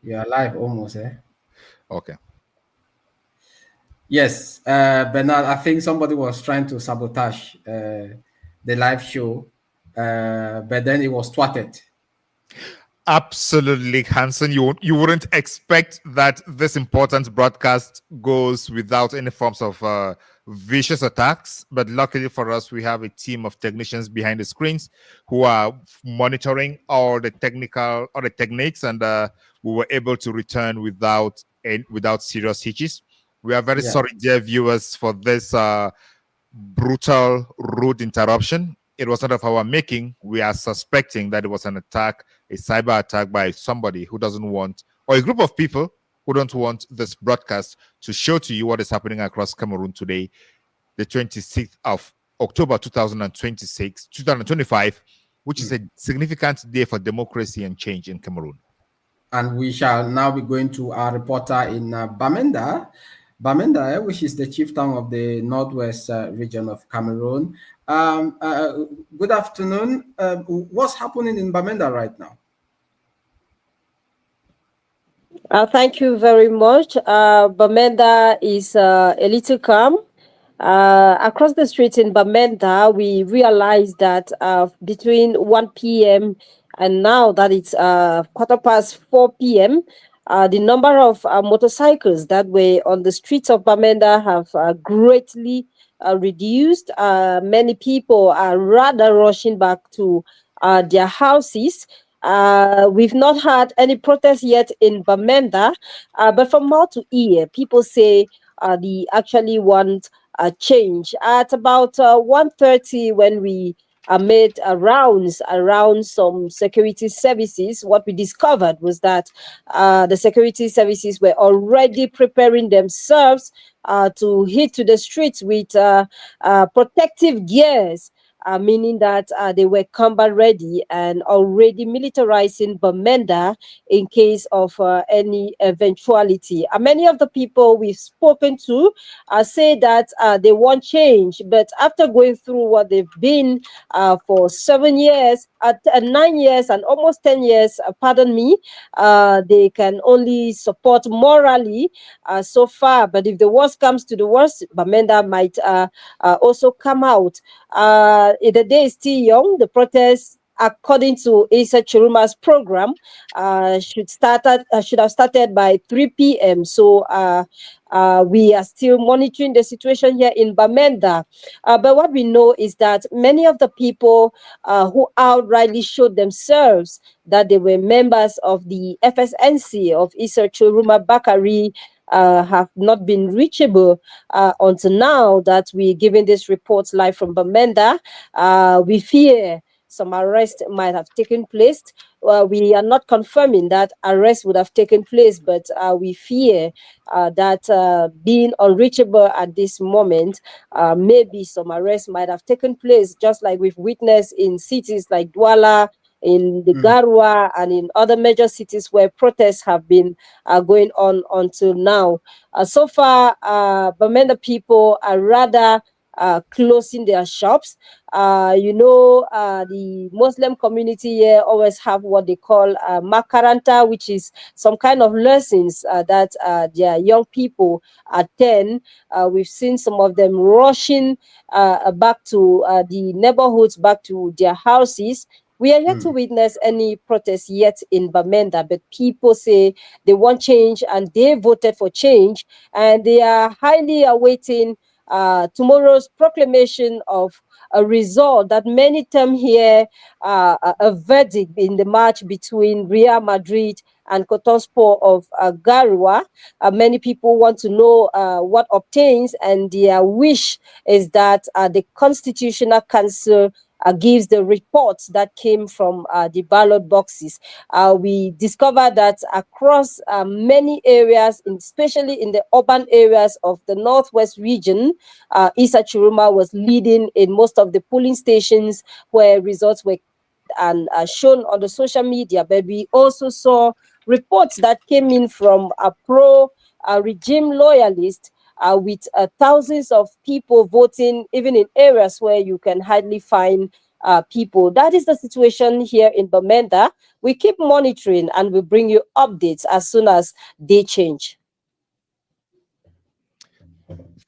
You're live almost, eh? Okay. Yes, Bernard, I think somebody was trying to sabotage the live show, but then it was thwarted. Absolutely, Hanson. You wouldn't expect that this important broadcast goes without any forms of vicious attacks, but luckily for us, we have a team of technicians behind the screens who are monitoring all the techniques, and we were able to return without serious hitches. We are very sorry, dear viewers, for this brutal, rude interruption. It was not of our making. We are suspecting that it was an attack, a cyber attack by somebody who doesn't want, or a group of people who don't want this broadcast to show to you what is happening across Cameroon today, the 26th of October 2025, which is a significant day for democracy and change in Cameroon. And we shall now be going to our reporter in Bamenda, which is the chieftain of the northwest region of Cameroon. Good afternoon. What's happening in Bamenda right now? Thank you very much. Bamenda is a little calm. Across the streets in Bamenda, we realized that between 1 p.m. and now that it's 4:15 p.m., the number of motorcycles that were on the streets of Bamenda have greatly reduced. Many people are rather rushing back to their houses. We've not had any protest yet in Bamenda, but from mouth to ear, people say they actually want a change. At about 1:30, when we made rounds around some security services, what we discovered was that the security services were already preparing themselves to hit to the streets with protective gears. Meaning that they were combat ready and already militarizing Bamenda in case of any eventuality. Many of the people we've spoken to say that they want change, but after going through what they've been for 7 years, 9 years, and almost 10 years, pardon me, they can only support morally so far. But if the worst comes to the worst, Bamenda might also come out. The day is still young. The protest, according to Issa Tchiroma's program, should have started by 3 p.m. So we are still monitoring the situation here in Bamenda. But what we know is that many of the people who outrightly showed themselves that they were members of the FSNC of Issa Tchiroma Bakary have not been reachable until now that we're giving this report live from Bamenda. We fear some arrests might have taken place. We are not confirming that arrests would have taken place, but we fear that being unreachable at this moment, maybe some arrests might have taken place, just like we've witnessed in cities like Douala, in the Garwa, and in other major cities where protests have been going on until now. So far, Bamenda people are rather closing their shops. The Muslim community here always have what they call makaranta, which is some kind of lessons that their young people attend. We've seen some of them rushing back to the neighborhoods, back to their houses. We are yet to witness any protest yet in Bamenda, but people say they want change and they voted for change, and they are highly awaiting tomorrow's proclamation of a result that many term here a verdict in the match between Real Madrid and Cotonspor of Garua. Many people want to know what obtains, and their wish is that the Constitutional Council gives the reports that came from the ballot boxes. We discovered that across many areas, especially in the urban areas of the Northwest region, Issa Tchiroma was leading in most of the polling stations where results were and shown on the social media. But we also saw reports that came in from a pro-regime loyalist with thousands of people voting, even in areas where you can hardly find people. That is the situation here in Bamenda. We keep monitoring and we bring you updates as soon as they change.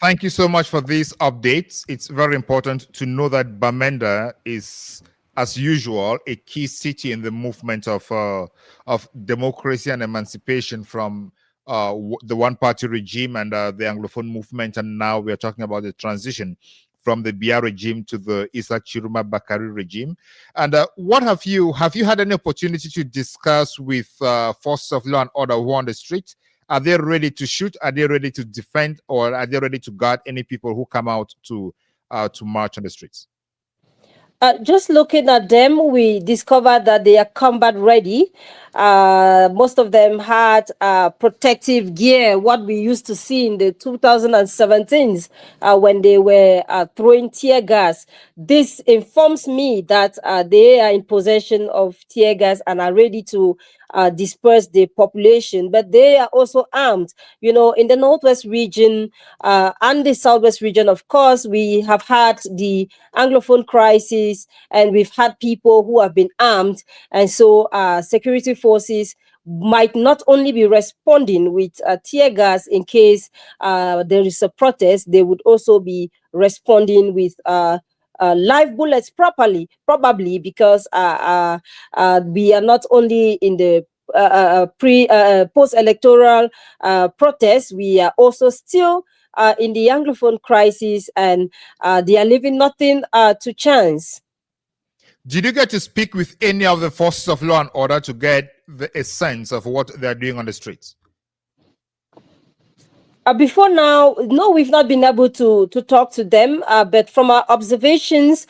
Thank you so much for these updates. It's very important to know that Bamenda is, as usual, a key city in the movement of democracy and emancipation from the one-party regime and the Anglophone movement. And now we are talking about the transition from the Biya regime to the Issa Tchiroma Bakary regime. And what have you had any opportunity to discuss with forces of law and order who are on the street? Are they ready to shoot? Are they ready to defend? Or are they ready to guard any people who come out to march on the streets? Just looking at them, we discovered that they are combat ready. Most of them had protective gear, what we used to see in the 2017s when they were throwing tear gas. This informs me that they are in possession of tear gas and are ready to disperse the population, but they are also armed. You know, in the Northwest region and the Southwest region, of course, we have had the Anglophone crisis and we've had people who have been armed. And so security forces might not only be responding with tear gas in case there is a protest, they would also be responding with live bullets probably because we are not only in the post-electoral protests, we are also still in the Anglophone crisis, and they are leaving nothing to chance. Did you get to speak with any of the forces of law and order to get a sense of what they're doing on the streets? Before now, no, we've not been able to talk to them, but from our observations,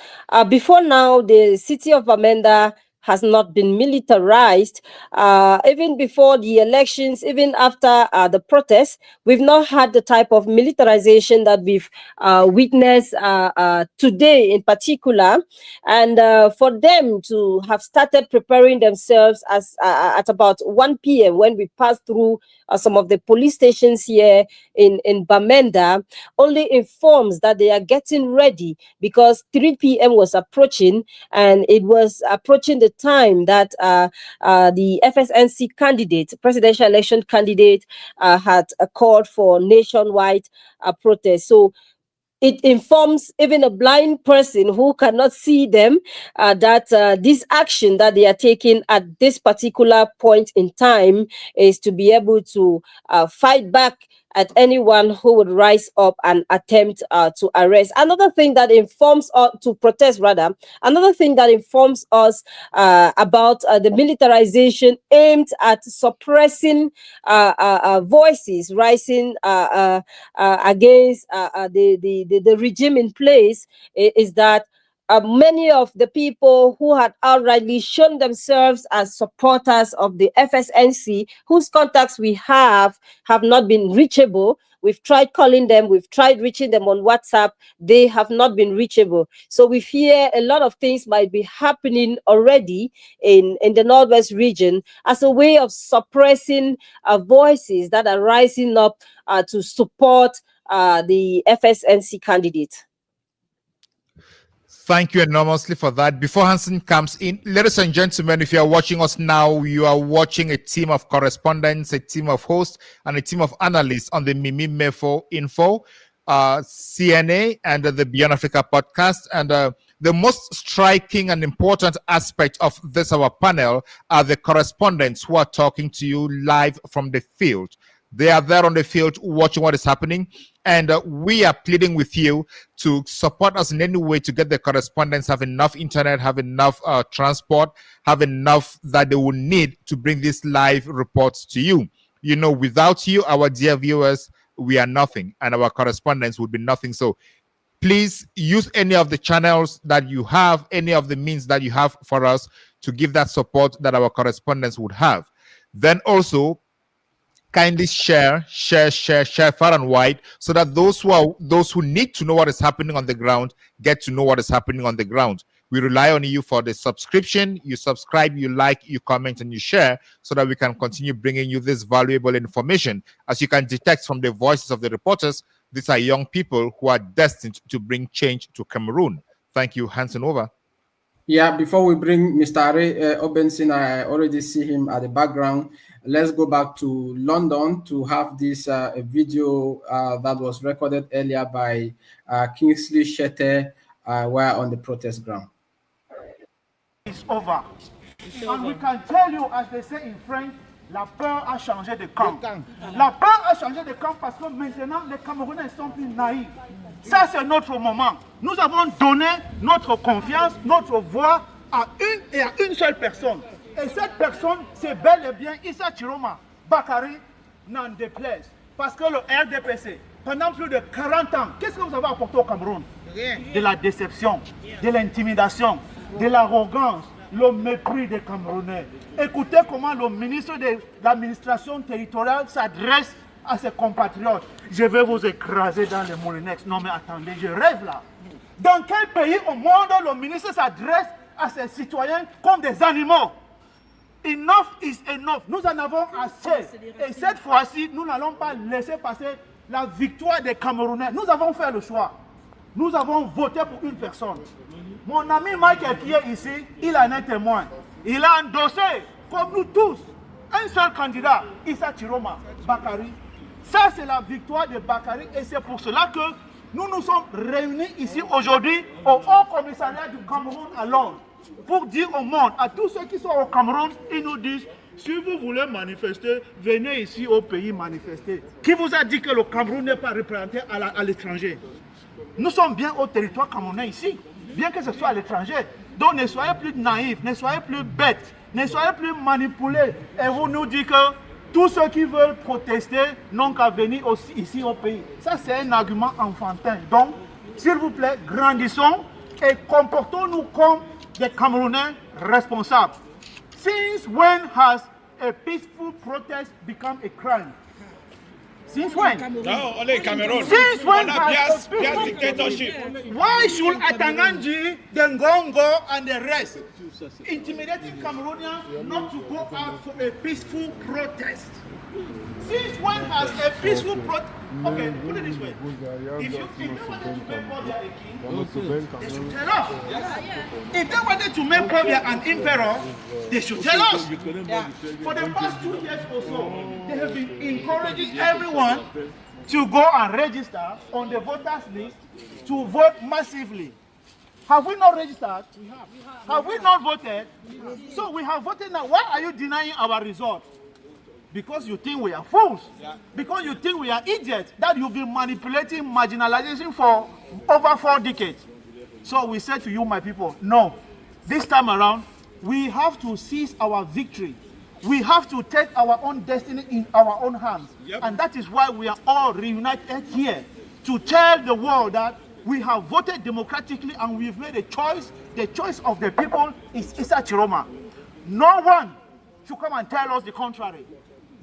before now, the city of Bamenda has not been militarized. Even before the elections, even after the protests, we've not had the type of militarization that we've witnessed today in particular. And for them to have started preparing themselves as at about 1 p.m. when we passed through some of the police stations here in Bamenda, only informs that they are getting ready, because 3 p.m. was approaching, and it was approaching the time that the FSNC candidate, presidential election candidate, had called for nationwide protest. So it informs even a blind person who cannot see them that this action that they are taking at this particular point in time is to be able to fight back at anyone who would rise up and attempt to arrest. Another thing that informs us to protest, rather, another thing that informs us about the militarization aimed at suppressing voices rising against the regime in place is that many of the people who had outrightly shown themselves as supporters of the FSNC, whose contacts we have not been reachable. We've tried calling them, we've tried reaching them on WhatsApp. They have not been reachable. So we fear a lot of things might be happening already in the Northwest region as a way of suppressing voices that are rising up to support the FSNC candidate. Thank you enormously for that. Before Hansen comes in, ladies and gentlemen, if you are watching us now, you are watching a team of correspondents, a team of hosts, and a team of analysts on the Mimi Mefo Info, CNA, and the Beyond Africa podcast. And the most striking and important aspect of this, our panel, are the correspondents who are talking to you live from the field. They are there on the field watching what is happening. And we are pleading with you to support us in any way to get the correspondents, have enough internet, have enough transport, have enough that they will need to bring these live reports to you. You know, without you, our dear viewers, we are nothing, and our correspondents would be nothing. So please use any of the channels that you have, any of the means that you have for us to give that support that our correspondents would have. Then also, kindly share far and wide, so that those who need to know what is happening on the ground get to know what is happening on the ground. We rely on you for the subscription. You subscribe, you like, you comment, and you share, so that we can continue bringing you this valuable information. As you can detect from the voices of the reporters, these are young people who are destined to bring change to Cameroon. Thank you. Hansen, over. Yeah, before we bring Mr. Are Obenson, I already see him at the background. Let's go back to London to have this video that was recorded earlier by Kingsley Shete while on the protest ground. It's over. And we can tell you, as they say in French, la peur a changé de camp. La peur a changé de camp parce que maintenant, les Camerounais sont plus naïfs. Ça, c'est notre moment. Nous avons donné notre confiance, notre voix à une et à une seule personne. Et cette personne, c'est bel et bien Issa Tchiroma Bakary, n'en déplaise. Parce que le RDPC, pendant plus de 40 ans, qu'est-ce que vous avez apporté au Cameroun? De la déception, de l'intimidation, de l'arrogance, le mépris des Camerounais. Écoutez comment le ministre de l'administration territoriale s'adresse à ses compatriotes. Je vais vous écraser dans les Moulinex. Non mais attendez, je rêve là. Dans quel pays au monde le ministre s'adresse à ses citoyens comme des animaux? Enough is enough. Nous en avons assez. Et cette fois-ci, nous n'allons pas laisser passer la victoire des Camerounais. Nous avons fait le choix. Nous avons voté pour une personne. Mon ami Michael qui est ici, il en est témoin. Il a endossé, comme nous tous, un seul candidat, Issa Tchiroma Bakary. Ça, c'est la victoire de Bakary et c'est pour cela que nous nous sommes réunis ici aujourd'hui au Haut Commissariat du Cameroun à Londres pour dire au monde, à tous ceux qui sont au Cameroun, ils nous disent, si vous voulez manifester, venez ici au pays manifester. Qui vous a dit que le Cameroun n'est pas représenté à l'étranger? Nous sommes bien au territoire camerounais ici, bien que ce soit à l'étranger. Donc ne soyez plus naïfs, ne soyez plus bêtes, ne soyez plus manipulés. Et vous nous dites que tous ceux qui veulent protester n'ont qu'à venir aussi ici au pays. Ça, c'est un argument enfantin. Donc, s'il vous plaît, grandissons et comportons-nous comme des Camerounais responsables. Since when has a peaceful protest become a crime? Since when? No, only Cameroon. Since when On a has Bias dictatorship. Why should Atanganji, the Ngongo, and the rest intimidating Cameroonians not to go out for a peaceful protest? Since when has a peaceful protest? Okay, put it this way. If you wanted to make Pobia a king, they should tell us. If they wanted to make Pobia an emperor, they should tell us. For the past 2 years or so, they have been encouraging everyone to go and register on the voters list to vote massively. Have we not registered? Have we not voted? So we have voted now. Why are you denying our result? Because you think we are fools. Because you think we are idiots. That you've been manipulating marginalization for over 4 decades. So we said to you, my people, no. This time around, we have to seize our victory. We have to take our own destiny in our own hands. And that is why we are all reunited here to tell the world that we have voted democratically and we've made a choice. The choice of the people is Issa Tchiroma. No one should come and tell us the contrary,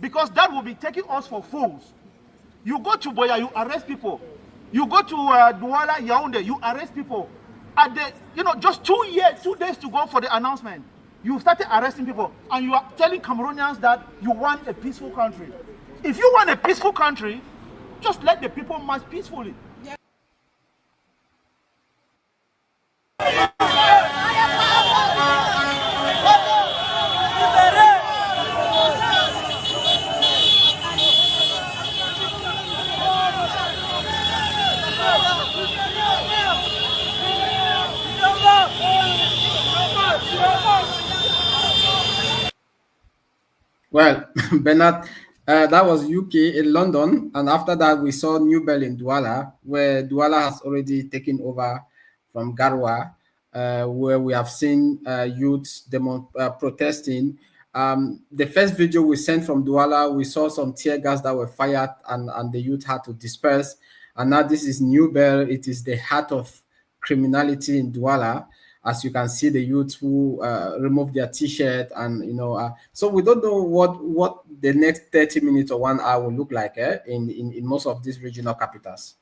because that will be taking us for fools. You go to Boya, you arrest people. You go to Douala, Yaoundé, you arrest people. At the, just 2 days to go for the announcement, you started arresting people, and you are telling Cameroonians that you want a peaceful country. If you want a peaceful country, just let the people march peacefully. Well, Bernard, that was UK in London, and after that we saw New Bell in Douala, where Douala has already taken over from Garwa, where we have seen youths protesting. The first video we sent from Douala, we saw some tear gas that were fired, and the youth had to disperse. And now this is New Bell. It is the heart of criminality in Douala. As you can see, the youth who remove their T-shirt, and so we don't know what the next 30 minutes or 1 hour will look like in most of these regional capitals.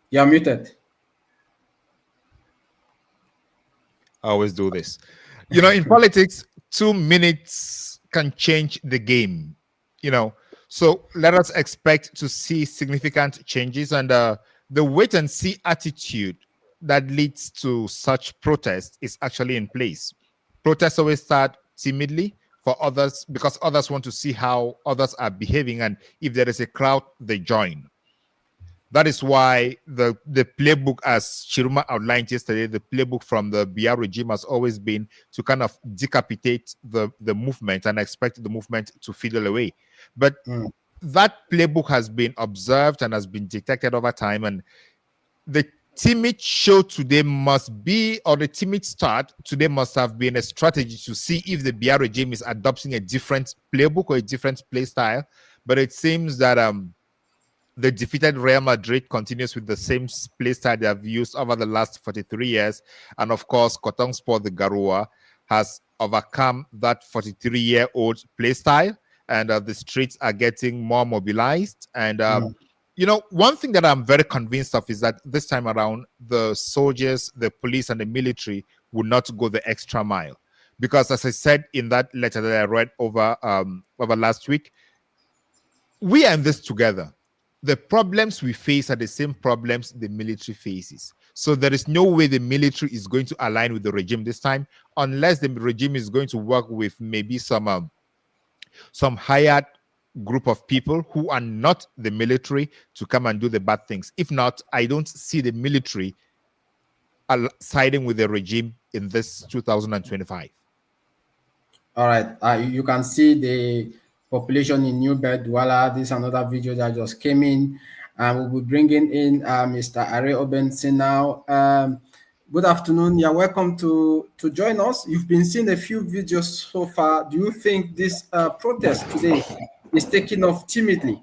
You're muted. I always do this. In politics, 2 minutes can change the game. So let us expect to see significant changes, and the wait and see attitude that leads to such protest is actually in place. Protests always start timidly for others because others want to see how others are behaving, and if there is a crowd, they join. That is why the playbook, as Tchiroma outlined yesterday, the playbook from the BR regime has always been to kind of decapitate the movement and expect the movement to fiddle away. But that playbook has been observed and has been detected over time, and the timid show today must be, or the timid start today must have been a strategy to see if the BR regime is adopting a different playbook or a different play style. But it seems that the defeated Real Madrid continues with the same play style they have used over the last 43 years. And of course, Cotton Sport, the Garoua, has overcome that 43-year-old play style. And the streets are getting more mobilized. And, you know, one thing that I'm very convinced of is that this time around, the soldiers, the police, and the military will not go the extra mile. Because as I said in that letter that I read over last week, we are in this together. The problems we face are the same problems the military faces. So there is no way the military is going to align with the regime this time, unless the regime is going to work with maybe some hired group of people who are not the military to come and do the bad things. If not, I don't see the military siding with the regime in this 2025. All right. You can see the population in New Bed, Douala. This is another video that just came in. We'll be bringing in Mr. Are Obensin now. Good afternoon. You're welcome to join us. You've been seeing a few videos so far. Do you think this protest today is taking off timidly?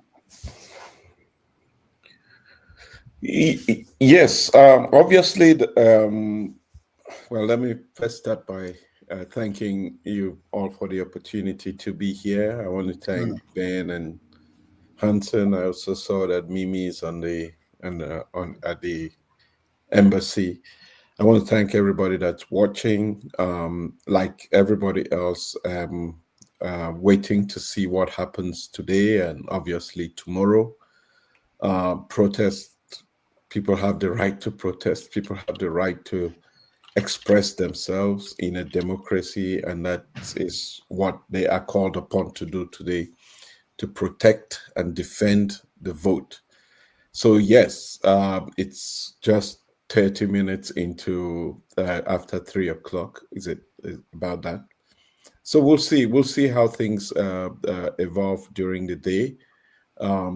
Yes. Obviously, well, let me first start by thanking you all for the opportunity to be here. I want to thank Ben and Hansen. I also saw that Mimi is at the embassy. I want to thank everybody that's watching. Like everybody else, waiting to see what happens today and obviously tomorrow. Protest. People have the right to protest. People have the right to express themselves in a democracy, and that is what they are called upon to do today, to protect and defend the vote. So yes, it's just 30 minutes into after 3 o'clock. Is it about that? So we'll see how things evolve during the day.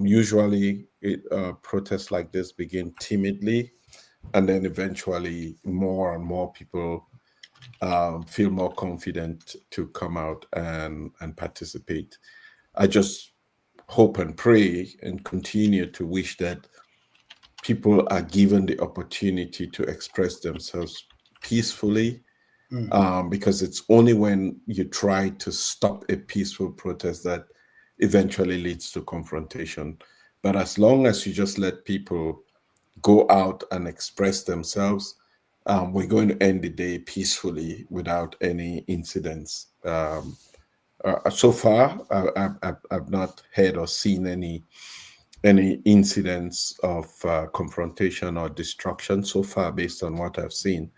Usually protests like this begin timidly, and then eventually more and more people feel more confident to come out and participate. I just hope and pray and continue to wish that people are given the opportunity to express themselves peacefully, because it's only when you try to stop a peaceful protest that eventually leads to confrontation. But as long as you just let people go out and express themselves, we're going to end the day peacefully without any incidents. So far, I've not heard or seen any incidents of confrontation or destruction so far, based on what I've seen.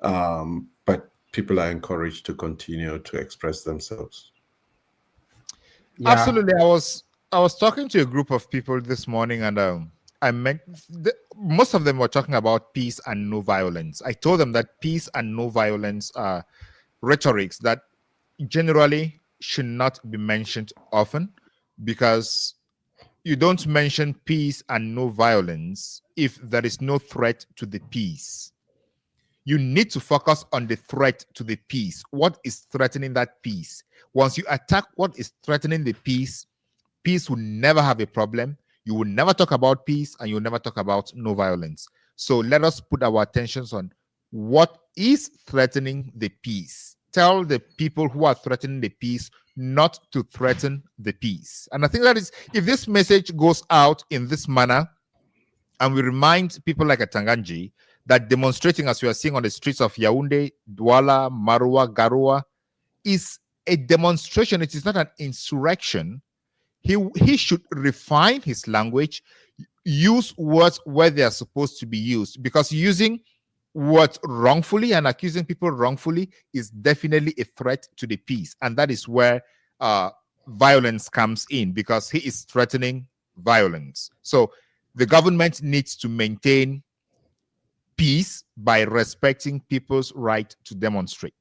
But people are encouraged to continue to express themselves. Yeah. Absolutely. I was talking to a group of people this morning, and I meant most of them were talking about peace and no violence. I told them that peace and no violence are rhetorics that generally should not be mentioned often, because you don't mention peace and no violence if there is no threat to the peace. You need to focus on the threat to the peace. What is threatening that peace? Once you attack what is threatening the peace, peace will never have a problem. You will never talk about peace, and you will never talk about no violence. So let us put our attentions on what is threatening the peace. Tell the people who are threatening the peace not to threaten the peace. And I think that is, if this message goes out in this manner, and we remind people like a Tanganji that demonstrating, as we are seeing on the streets of Yaoundé, Douala, Marua, Garoua, is a demonstration. It is not an insurrection. He should refine his language, use words where they are supposed to be used, because using what wrongfully and accusing people wrongfully is definitely a threat to the peace. And that is where violence comes in, because he is threatening violence. So the government needs to maintain peace by respecting people's right to demonstrate.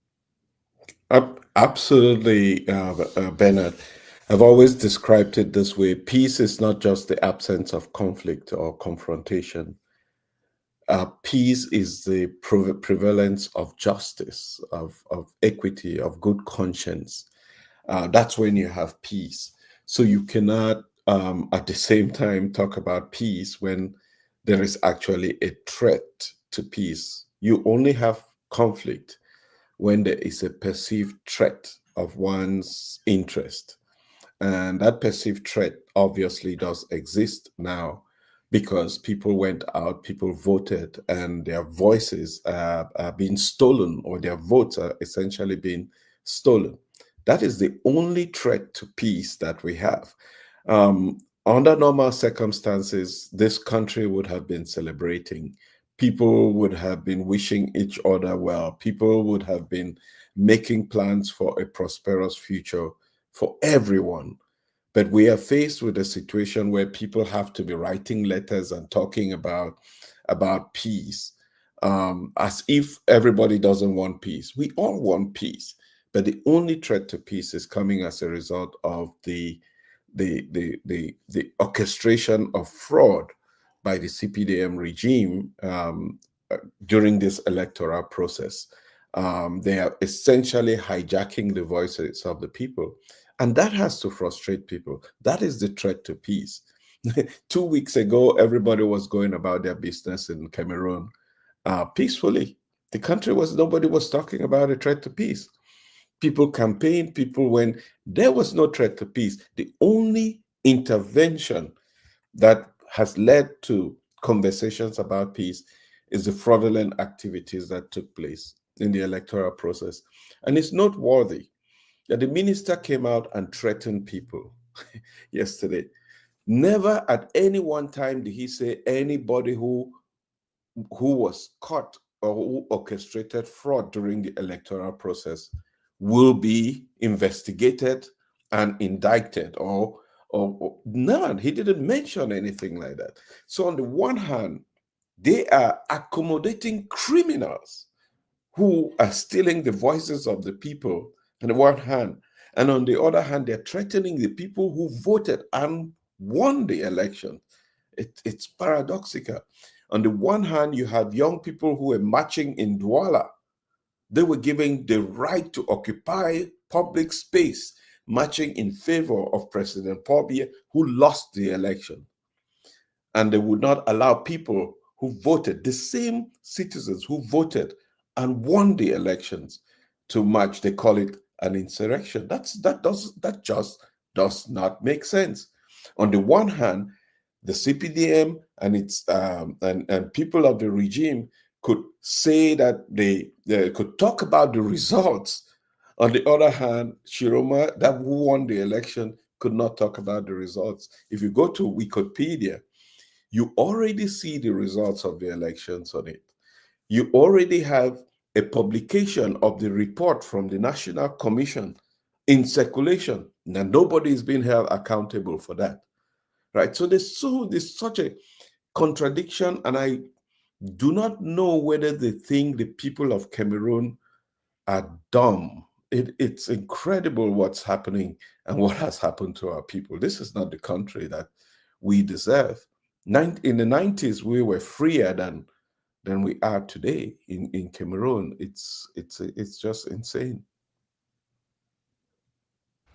Absolutely, Bernard. I've always described it this way. Peace is not just the absence of conflict or confrontation. Peace is the prevalence of justice, of equity, of good conscience. That's when you have peace. So you cannot, at the same time, talk about peace when there is actually a threat to peace. You only have conflict when there is a perceived threat of one's interest. And that perceived threat obviously does exist now, because people went out, people voted, and their voices are being stolen, or their votes are essentially being stolen. That is the only threat to peace that we have. Under normal circumstances, this country would have been celebrating. People would have been wishing each other well. People would have been making plans for a prosperous future for everyone. But we are faced with a situation where people have to be writing letters and talking about peace, as if everybody doesn't want peace. We all want peace, but the only threat to peace is coming as a result of the orchestration of fraud by the CPDM regime during this electoral process. They are essentially hijacking the voices of the people. And that has to frustrate people. That is the threat to peace. 2 weeks ago, everybody was going about their business in Cameroon peacefully. The country nobody was talking about a threat to peace. People campaigned, when there was no threat to peace. The only intervention that has led to conversations about peace is the fraudulent activities that took place in the electoral process. And it's noteworthy that the minister came out and threatened people yesterday. Never at any one time did he say anybody who was caught or who orchestrated fraud during the electoral process will be investigated and indicted, or none. He didn't mention anything like that. So on the one hand, they are accommodating criminals who are stealing the voices of the people on the one hand, and on the other hand, they're threatening the people who voted and won the election. It's paradoxical. On the one hand, you have young people who were marching in Douala. They were given the right to occupy public space, marching in favor of President Paul Biya, who lost the election. And they would not allow people who voted, the same citizens who voted and won the elections, to march. They call it an insurrection. That just does not make sense. On the one hand, the CPDM and its and people of the regime could say that they could talk about the results. On the other hand, Tchiroma, that who won the election, could not talk about the results. If you go to Wikipedia, you already see the results of the elections on it. You already have a publication of the report from the National Commission in circulation, and nobody is being held accountable for that, right? So there's such a contradiction, and I do not know whether they think the people of Cameroon are dumb. It's incredible what's happening and what has happened to our people. This is not the country that we deserve. In the 90s, we were freer than we are today in Cameroon. It's just insane.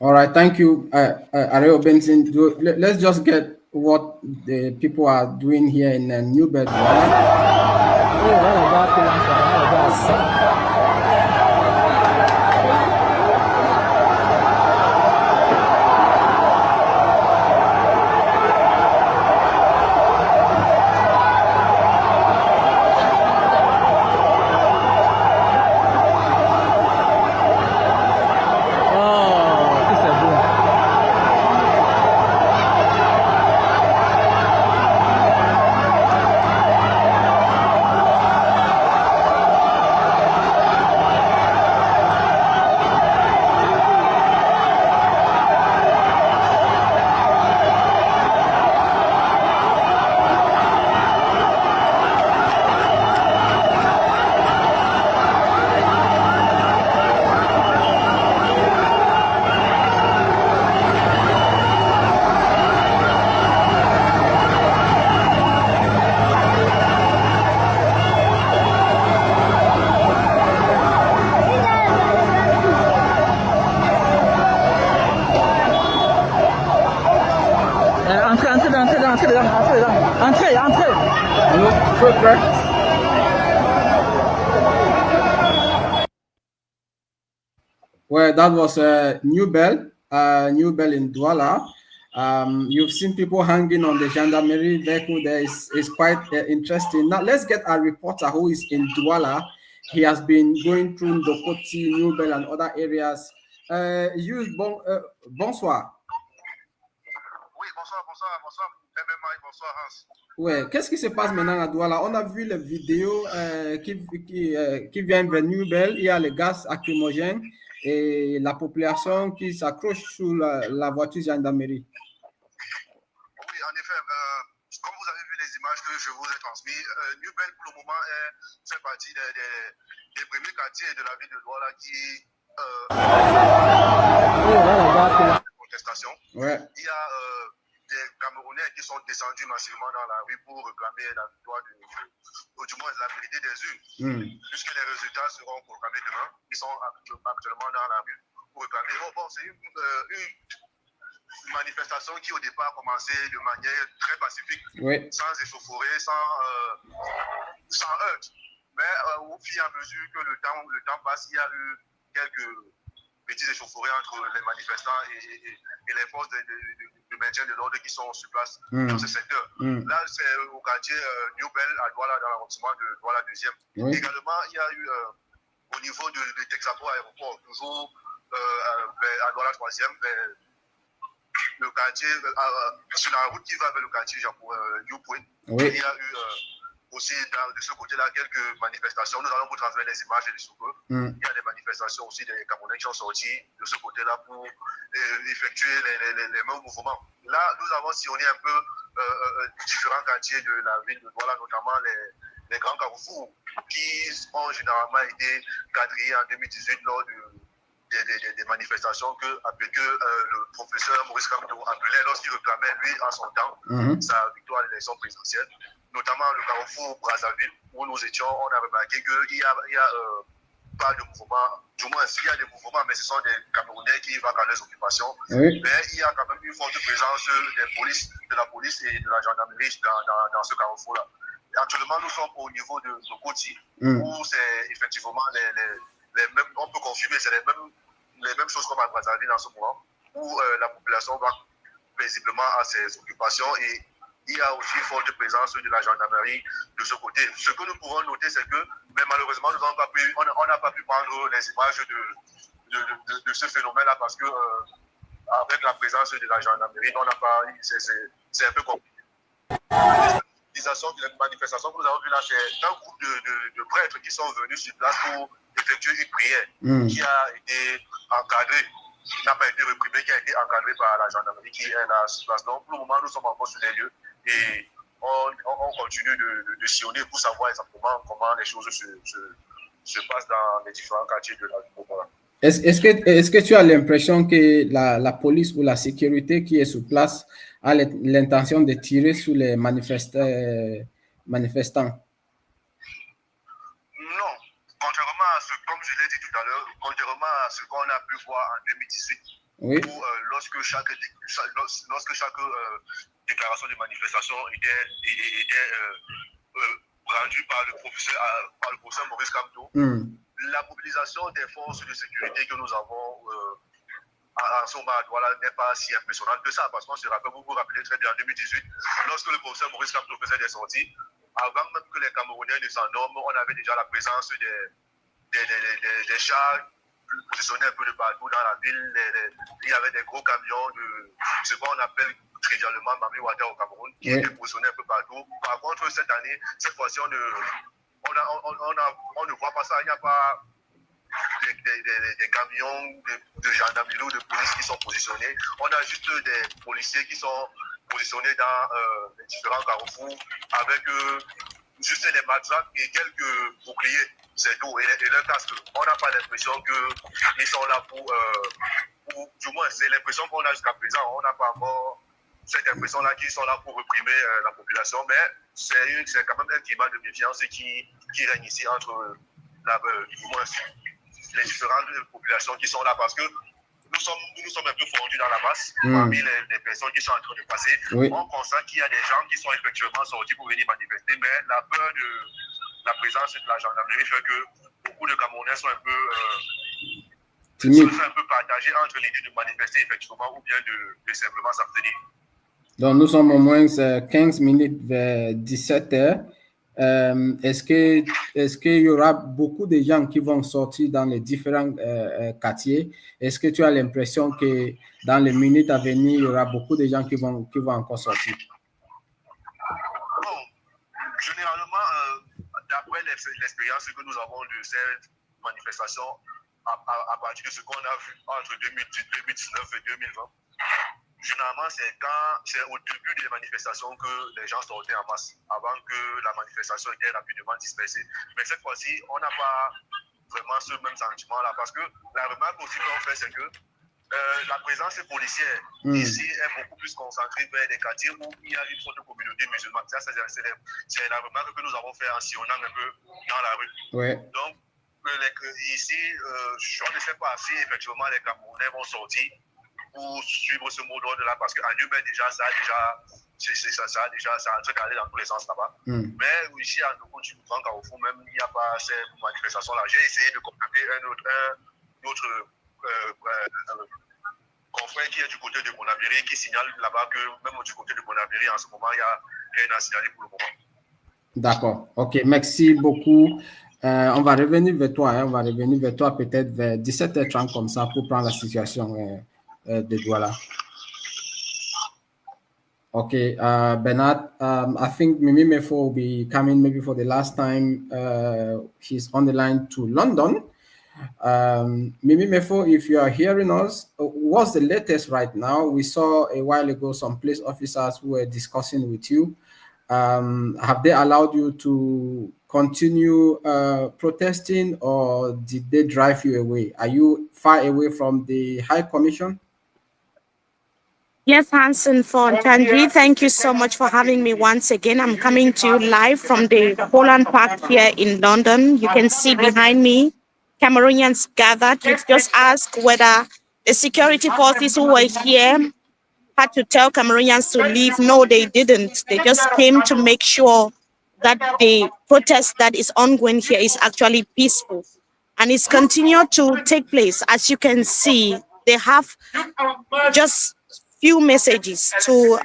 All right, thank you, Areo Benson. Let's just get what the people are doing here in New Bedouala. Well, that was a new bell in Douala. You've seen people hanging on the gendarmerie vehicle there. Is quite interesting. Now, let's get our reporter who is in Douala. He has been going through Ndokoti, New Bell, and other areas. Bonsoir. Oui, bonsoir, Hans. Ouais, qu'est-ce qui se passe maintenant à Douala? On a vu les vidéos qui viennent vers New Bell. Il y a les gaz lacrymogènes et la population qui s'accroche sous la voiture gendarmerie. Oui, en effet, comme vous avez vu les images que je vous ai transmises, New Bell pour le moment fait partie des premiers quartiers de la ville de Douala qui protestation. Ouais. Il y a des Camerounais qui sont descendus massivement dans la rue pour réclamer la victoire du moins la vérité des urnes. Puisque les résultats seront proclamés demain, ils sont actuellement dans la rue pour réclamer. Bon, c'est une manifestation qui au départ a commencé de manière très pacifique, ouais, sans échauffourée, sans heurts. Mais au fur et à mesure que le temps passe, il y a eu quelques petits échauffourées entre les manifestants et les forces de maintien de l'ordre qui sont sur place dans ce secteur. Là, c'est au quartier New Bell à Douala, dans l'arrondissement de Douala 2e. Oui. Également, il y a eu au niveau de Diaspora aéroport, toujours à Douala 3e, le quartier, sur la route qui va vers le quartier New Point. Oui. Il y a eu aussi de ce côté-là quelques manifestations. Nous allons vous transmettre les images et sous peu. Il y a des manifestations aussi des Camerounais qui sont sortis de ce côté-là pour effectuer les mêmes mouvements. Là, nous avons sillonné un peu différents quartiers de la ville de Douala, notamment les grands carrefours qui ont généralement été quadrillés en 2018 lors des manifestations que le professeur Maurice Kamto appelait lorsqu'il réclamait, lui, en son temps, sa victoire à l'élection présidentielle. Notamment le carrefour Brazzaville, où nous étions, on a remarqué qu'il y a pas de mouvement, du moins il y a des mouvements, mais ce sont des Camerounais qui vont à leurs occupations. Oui. Mais il y a quand même une forte présence de la police et de la gendarmerie dans ce carrefour-là. Actuellement, nous sommes au niveau de Koti, où c'est effectivement les mêmes, on peut confirmer, c'est les mêmes choses comme à Brazzaville en ce moment, où la population va paisiblement à ses occupations et il y a aussi une forte présence de la gendarmerie de ce côté. Ce que nous pouvons noter, c'est que, mais malheureusement, on n'a pas pu prendre les images de ce phénomène-là parce que, avec la présence de la gendarmerie, on n'a pas, c'est un peu compliqué. Les manifestations que nous avons vues là, c'est un groupe de prêtres qui sont venus sur place pour effectuer une prière qui a été encadrée, qui n'a pas été réprimée, qui a été encadrée par la gendarmerie qui est là sur place. Donc, pour le moment, nous sommes encore sur les lieux. Et on continue de sillonner pour savoir exactement comment les choses se passent dans les différents quartiers de la ville. Est-ce que tu as l'impression que la police ou la sécurité qui est sur place a l'intention de tirer sur les manifestants? Non. Contrairement à ce, comme je l'ai dit tout à l'heure, contrairement à ce qu'on a pu voir en 2018, oui, où lorsque chaque déclaration de manifestation était rendue par le professeur Maurice Kamto, la mobilisation des forces de sécurité que nous avons en ce moment à Douala n'est pas si impressionnante que ça, parce qu'on se rappelle, vous vous rappelez très bien en 2018, lorsque le professeur Maurice Kamto faisait des sorties, avant même que les Camerounais ne s'endorment, on avait déjà la présence des chars positionnés un peu de partout dans la ville. Il y avait des gros camions de ce qu'on appelle trivialement Mami Water au Cameroun, qui étaient positionnés un peu partout. Par contre, cette fois-ci, on ne voit pas ça. Il n'y a pas des camions de gendarmerie ou de police qui sont positionnés. On a juste des policiers qui sont positionnés dans les différents carrefours avec juste des matraques et quelques boucliers, c'est tout, et leurs casques. On n'a pas l'impression qu'ils sont là pour du moins, c'est l'impression qu'on a jusqu'à présent. On n'a pas encore cette impression-là qu'ils sont là pour réprimer la population, mais c'est quand même un climat de méfiance qui règne ici entre du moins, les différentes populations qui sont là, parce que nous sommes un un peu fondu dans la masse, parmi les personnes qui sont en train de passer. Oui. On constate qu'il y a des gens qui sont effectivement sortis pour venir manifester, mais la peur de la présence de la gendarmerie fait que beaucoup de Camerounais sont un peu partagés entre l'idée de manifester effectivement ou bien de simplement s'abstenir. Donc, nous sommes au moins 15 minutes vers 17h. Est-ce qu'il y aura beaucoup de gens qui vont sortir dans les différents quartiers? Est-ce que tu as l'impression que dans les minutes à venir, il y aura beaucoup de gens qui vont encore sortir? Bon, généralement, d'après l'expérience que nous avons de cette manifestation, à partir de ce qu'on a vu entre 2019 et 2020, généralement, c'est au début des manifestations que les gens sortaient en masse, avant que la manifestation était rapidement dispersée. Mais cette fois-ci, on n'a pas vraiment ce même sentiment-là, parce que la remarque aussi qu'on fait, c'est que la présence policière ici est beaucoup plus concentrée vers des quartiers où il y a une forte communauté musulmane. Ça, c'est la remarque que nous avons fait en sillonnant un peu dans la rue. Ouais. Donc, ici, je ne sais pas si effectivement les Camerounais vont sortir pour suivre ce mot d'ordre-là, parce qu'en Uber, déjà, ça a en train d'aller dans tous les sens là-bas. Mais ici, à nouveau, du Grand Carrefour, même, il n'y a pas ces manifestations-là. J'ai essayé de contacter un autre confrère qui est du côté de Bonaviri, qui signale là-bas que même du côté de Bonaviri, en ce moment, il y a rien à signaler pour le moment. D'accord. OK. Merci beaucoup. On va revenir vers toi. On va revenir vers toi peut-être vers 17h30 comme ça pour prendre la situation de Douala. Okay, Bernard, I think Mimi Mefo will be coming maybe for the last time. He's on the line to London. Mimi Mefo, if you are hearing us, what's the latest right now? We saw a while ago some police officers who were discussing with you. Have they allowed you to continue protesting, or did they drive you away? Are you far away from the High Commission? Yes, Hansen for Tanji, thank you so much for having me once again. I'm coming to you live from the Holland Park here in London. You can see behind me, Cameroonians gathered. You've just asked whether the security forces who were here had to tell Cameroonians to leave. No, they didn't. They just came to make sure that the protest that is ongoing here is actually peaceful. And it's continued to take place. As you can see, they have just few messages to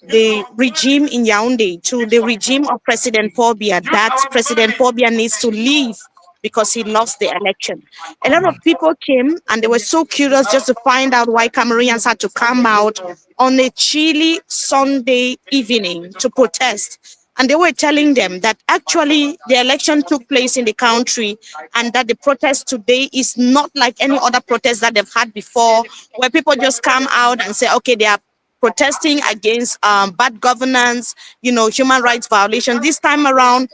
the regime in Yaoundé, to the regime of President Paul Biya, that President Paul Biya needs to leave because he lost the election. A lot of people came and they were so curious just to find out why Cameroonians had to come out on a chilly Sunday evening to protest. And they were telling them that actually the election took place in the country and that the protest today is not like any other protest that they've had before, where people just come out and say, okay, they are protesting against bad governance, you know, human rights violations. This time around,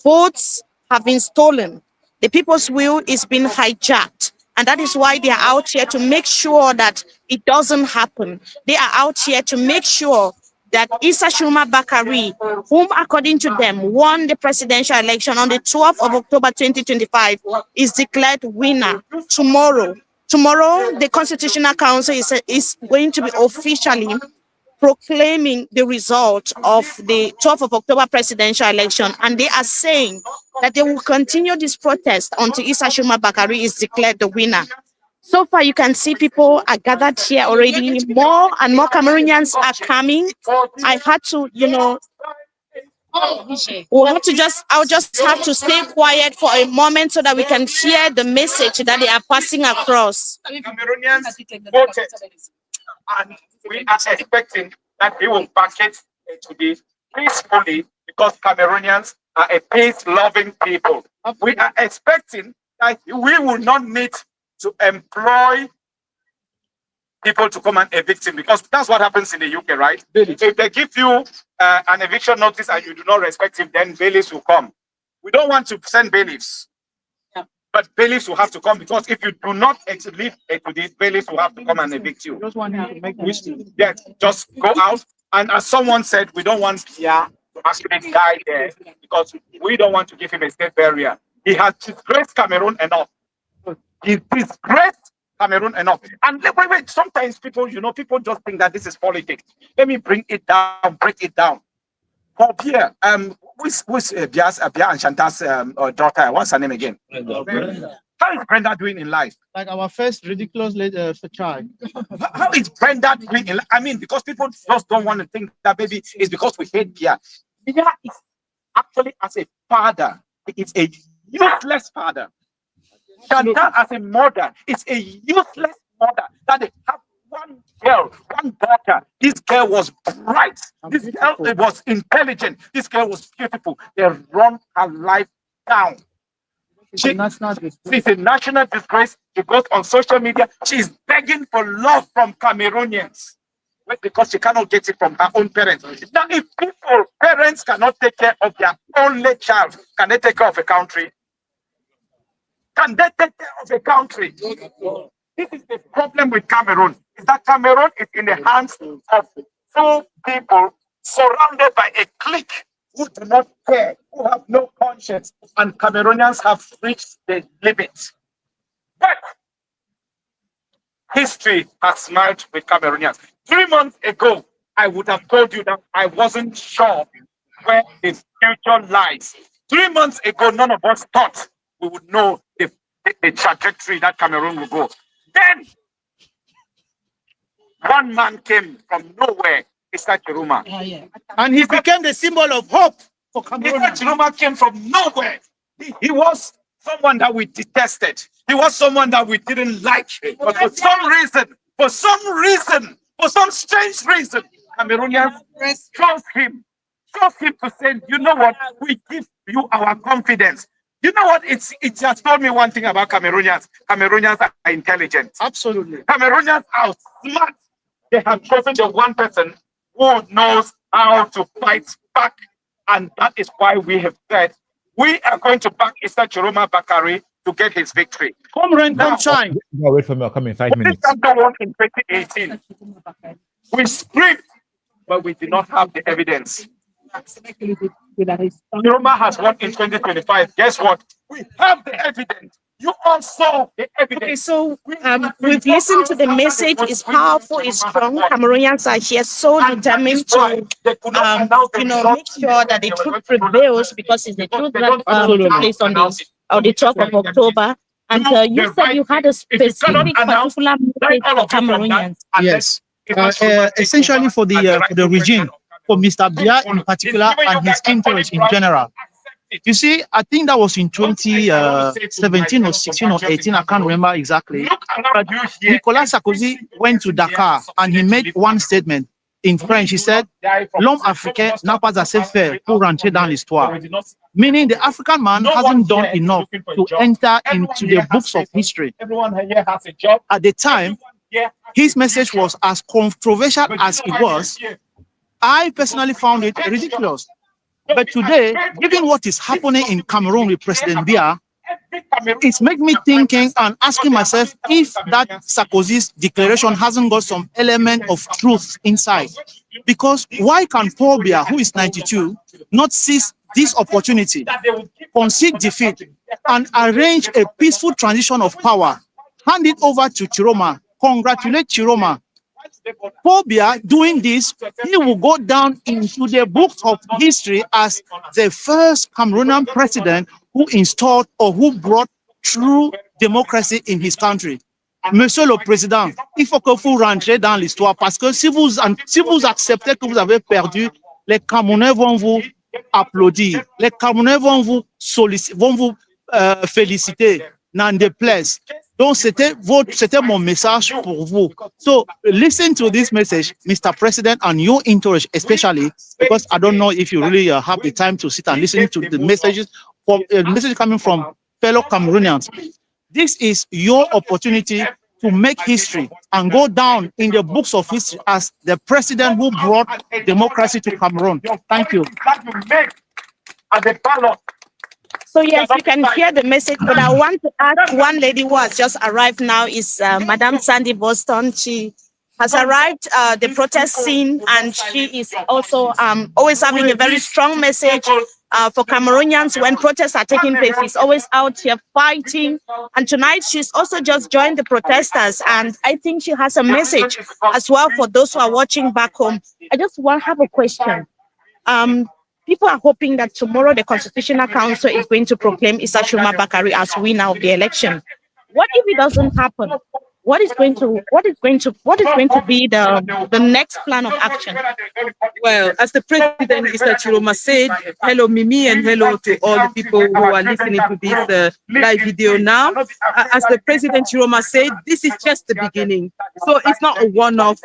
votes have been stolen. The people's will is being hijacked. And that is why they are out here to make sure that it doesn't happen. They are out here to make sure that Issa Tchiroma Bakary, whom according to them won the presidential election on the 12th of October 2025, is declared winner tomorrow. Tomorrow, the Constitutional Council is going to be officially proclaiming the result of the 12th of October presidential election. And they are saying that they will continue this protest until Issa Tchiroma Bakary is declared the winner. So far, you can see people are gathered here already. More and more Cameroonians are coming. I had to, you know, I'll just have to stay quiet for a moment so that we can hear the message that they are passing across. Cameroonians voted, and we are expecting that they will back it today peacefully because Cameroonians are a peace-loving people. We are expecting that we will not need to employ people to come and evict him, because that's what happens in the UK, right? If they give you an eviction notice and you do not respect him, then bailiffs will come. We don't want to send bailiffs, but bailiffs will have to come, because if you do not leave to this, bailiffs will have to come and evict you. Yes, just go out. And as someone said, we don't want Pierre to actually die there because we don't want to give him a state burial. He has disgraced Cameroon enough. He disgraced Cameroon enough. And wait, sometimes people, people just think that this is politics. Let me break it down. For Pierre, who's Bia and Chantal's daughter? What's her name again? How is Brenda doing in life? Like our first ridiculous child. How is Brenda doing in life? I mean, because people just don't want to think that maybe it's because we hate Bia. Bia is actually, as a father, it's a useless father. Chantal as a mother is a useless mother. That they have one girl, one daughter. This girl was bright. This girl was intelligent. This girl was beautiful. They run her life down. She's a national disgrace. She goes on social media. She's begging for love from Cameroonians because she cannot get it from her own parents. Now, if parents cannot take care of their only child, can they take care of a country? Can they take care of a country? This is the problem with Cameroon, is that Cameroon is in the hands of two people surrounded by a clique who do not care, who have no conscience, and Cameroonians have reached the limit. But history has smiled with Cameroonians. 3 months ago, I would have told you that I wasn't sure where the future lies. 3 months ago, none of us thought we would know the trajectory that Cameroon will go. Then, one man came from nowhere, Issa Tchiroma. And he became the symbol of hope for Cameroon. Issa Tchiroma came from nowhere. He was someone that we detested. He was someone that we didn't like. But for some strange reason, Cameroonians chose him to say, you know what, we give you our confidence. You know what? It just told me one thing about Cameroonians. Cameroonians are intelligent. Absolutely. Cameroonians are smart. They have chosen the one person who knows how to fight back. And that is why we have said we are going to back Issa Tchiroma Bakary to get his victory. Come rain, come shine. No, wait for me. I'll come in 5 minutes. This won in 2018. We screamed, but we did not have the evidence. Tchiroma has won in 2025. Guess what? We have the evidence. You all saw the evidence. Okay, so we've listened to the message. It's powerful, it's strong. Cameroonians are here so determined to, make sure that the truth prevails, because it's the truth that took place on the 12th of October. And you said you had a specific particular message for Cameroonians. Yes. Essentially for the regime, for Mr. Bia in particular and his entourage in general. You see, I think that was in 2017 or 16 or 18, I can't remember exactly. But Nicolas Sarkozy went to Dakar and he made one statement in French. He said, "L'homme africain n'a pas assez fait pour rentrer dans l'histoire." Meaning the African man hasn't done enough to enter into the books of history. At the time, his message was as controversial as it was. I personally found it ridiculous. But today, given what is happening in Cameroon with President Bia, it's made me thinking and asking myself if that Sarkozy's declaration hasn't got some element of truth inside. Because why can Paul Bia, who is 92, not seize this opportunity, concede defeat, and arrange a peaceful transition of power, hand it over to Tchiroma, congratulate Tchiroma? Paul Bia doing this, he will go down into the books of history as the first Cameroonian president who installed or who brought true democracy in his country. Monsieur le Président, il faut que vous rentrez dans l'histoire, parce que si vous acceptez que vous avez perdu, les Camerounais vont vous applaudir, les Camerounais vont vous féliciter, n'en déplaise. Donc, c'était mon message pour vous. So, listen to this message, Mr. President, and your entourage, especially, because I don't know if you really have the time to sit and listen to the messages coming from fellow Cameroonians. This is your opportunity to make history and go down in the books of history as the president who brought democracy to Cameroon. Thank you. So yes, you can hear the message, but I want to ask one lady who has just arrived now is Madame Sandy Boston. She has arrived the protest scene, and she is also always having a very strong message for Cameroonians when protests are taking place. She's always out here fighting. And tonight she's also just joined the protesters. And I think she has a message as well for those who are watching back home. I just want to have a question. People are hoping that tomorrow the Constitutional Council is going to proclaim Issa Tchiroma Bakary as winner of the election. What if it doesn't happen? What is going to be the next plan of action? Well, as the president Issa Tchiroma said, hello Mimi and hello to all the people who are listening to this live video now. As the president Tchiroma said, this is just the beginning. So it's not a one-off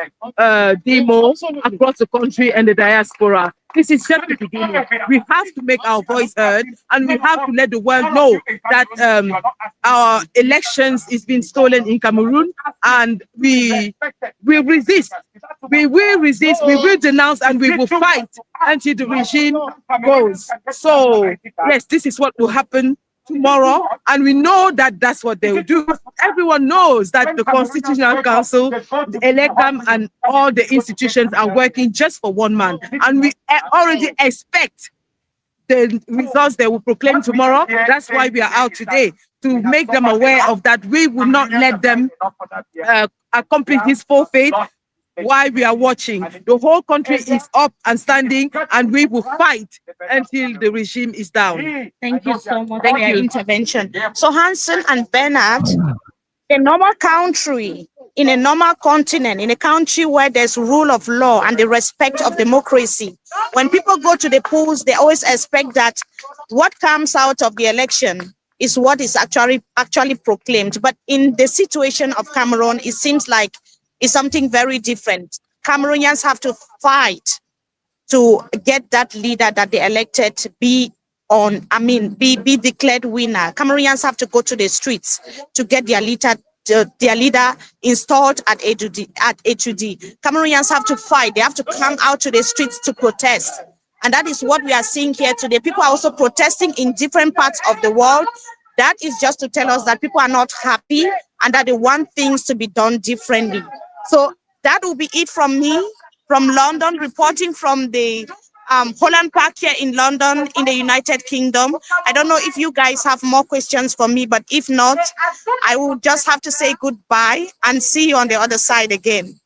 demo across the country and the diaspora. This is just the beginning. We have to make our voice heard, and we have to let the world know that our elections is being stolen in Cameroon, and we resist. We will resist, we will denounce, and we will fight until the regime goes. So, yes, this is what will happen tomorrow, and we know that that's what they will do. Everyone knows that the Constitutional Council, the ELECAM, and all the institutions are working just for one man, and we already expect the results they will proclaim tomorrow. That's why we are out today, to make them aware of that. We will not let them accomplish this full fate while we are watching. The whole country is up and standing, and we will fight until the regime is down. Thank you so much for your intervention. So Hansen and Bernard, a normal country, in a normal continent, in a country where there's rule of law and the respect of democracy, when people go to the polls, they always expect that what comes out of the election is what is actually proclaimed. But in the situation of Cameroon, it seems like it's something very different. Cameroonians have to fight to get that leader that they elected be declared winner. Cameroonians have to go to the streets to get their leader installed at A2D. Cameroonians have to fight. They have to come out to the streets to protest. And that is what we are seeing here today. People are also protesting in different parts of the world. That is just to tell us that people are not happy and that they want things to be done differently. So that will be it from me, from London, reporting from the Holland Park here in London, in the United Kingdom. I don't know if you guys have more questions for me, but if not, I will just have to say goodbye and see you on the other side again.